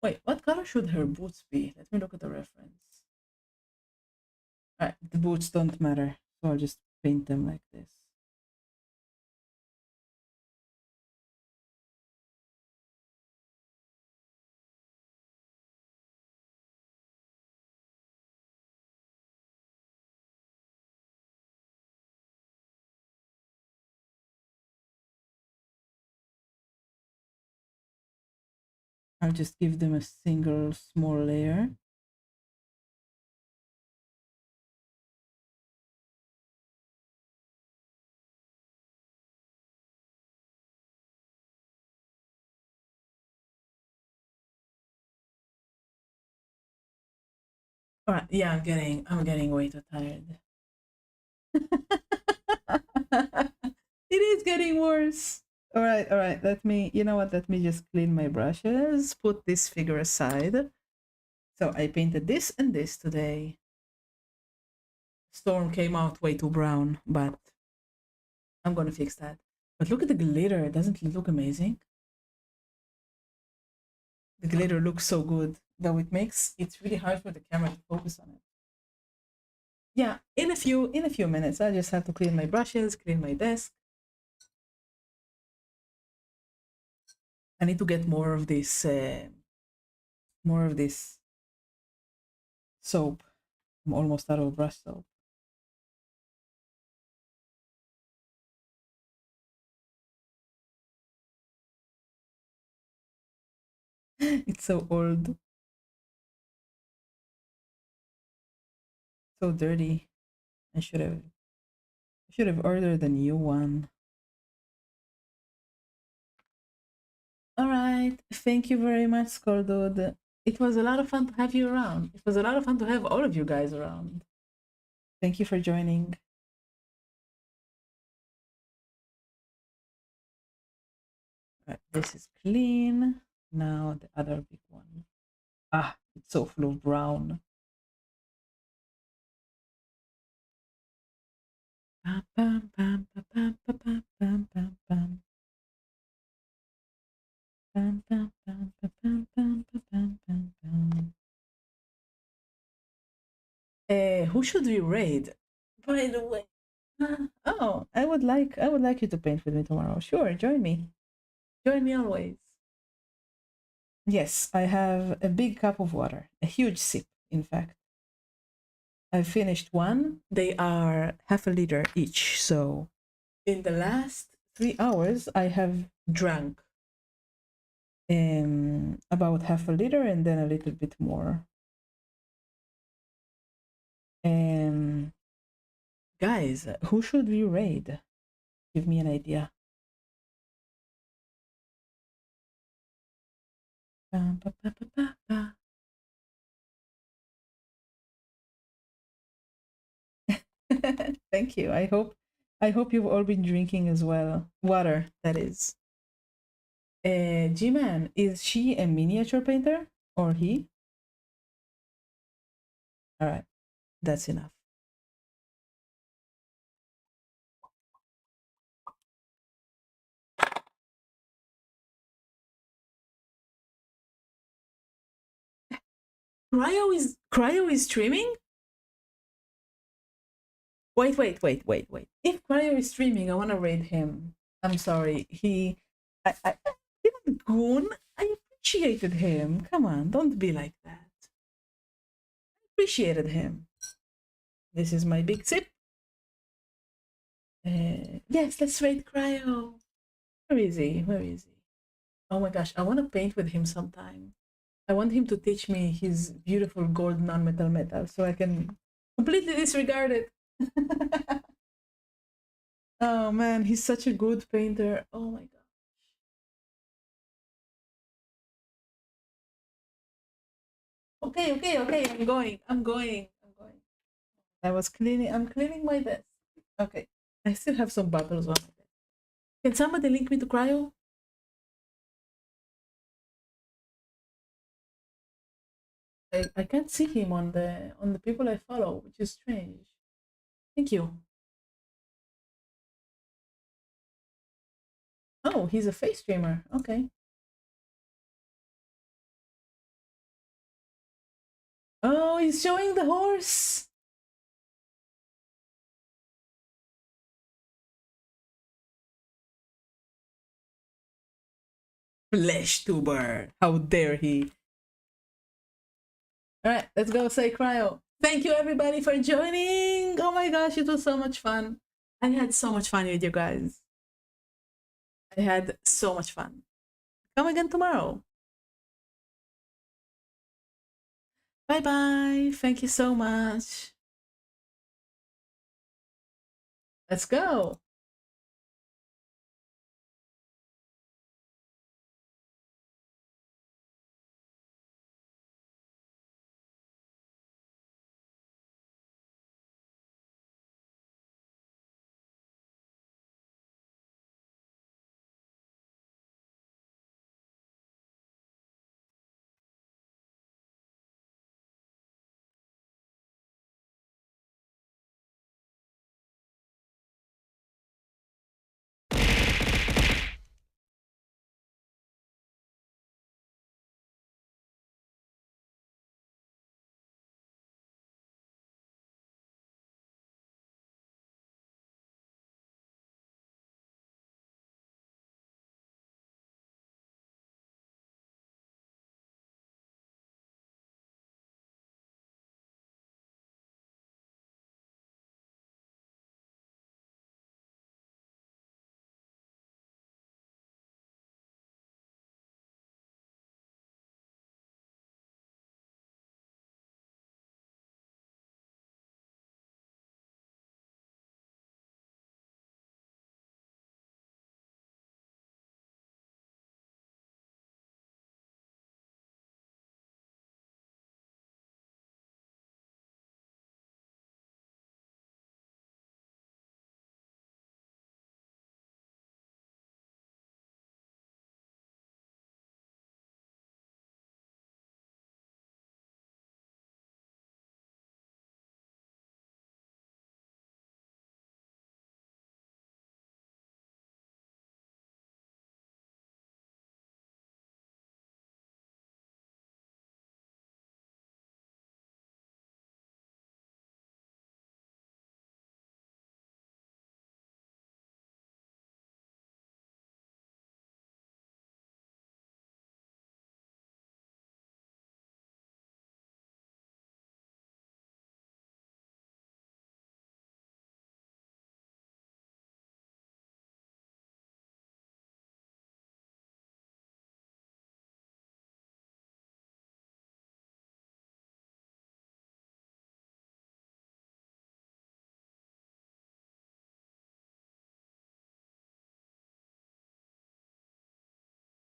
[SPEAKER 1] Wait, what color should her boots be? Let me look at the reference. Alright, the boots don't matter, so I'll just paint them like this. I'll just give them a single small layer. All right, yeah, I'm getting way too tired. It is getting worse. All right. You know what? Let me just clean my brushes, put this figure aside. So I painted this and this today. Storm came out way too brown, but I'm gonna fix that. But look at the glitter. Doesn't it look amazing? The glitter looks so good, though it's really hard for the camera to focus on it. Yeah, in a few minutes, I just have to clean my brushes, clean my desk. I need to get more of this soap. I'm almost out of brush soap. It's so old, so dirty. I should have ordered a new one. All right. Thank you very much, Scoldud. It was a lot of fun to have you around. It was a lot of fun to have all of you guys around. Thank you for joining. All right, this is clean. Now the other big one. Ah, it's so full of brown. Pam, pam, pam, pam, pam, pam, pam, pam, pam. Pam, pam, pam, pam, pam, pam, pam, pam, pam. Who should we raid? By the way. Oh, I would like you to paint with me tomorrow. Sure, join me. Join me always. Yes, I have a big cup of water, a huge sip, in fact. I finished one. They are half a liter each. So in the last 3 hours, I have drank about half a liter and then a little bit more. Guys, who should we raid? Give me an idea. Ba, ba, ba, ba, ba. Thank you. I hope you've all been drinking as well. Water, that is. G-Man, is she a miniature painter or he? All right, that's enough. Cryo is streaming? Wait. If Cryo is streaming, I want to raid him. I'm sorry. I didn't goon. I appreciated him. Come on, don't be like that. I appreciated him. This is my big sip. Yes, let's raid Cryo. Where is he? Where is he? Oh my gosh, I want to paint with him sometime. I want him to teach me his beautiful gold non-metal metal so I can completely disregard it. Oh man, he's such a good painter. Oh my god. Okay. I'm going. I'm cleaning my desk. Okay. I still have some bottles on my desk. Can somebody link me to Cryo? I can't see him on the people I follow, which is strange. Thank you. Oh, he's a face streamer. Okay. Oh, he's showing the horse. Flesh tuber. How dare he? All right, let's go say cryo. Thank you everybody for joining. Oh my gosh, it was so much fun. I had so much fun with you guys. I had so much fun. Come again tomorrow. Bye bye. Thank you so much. Let's go.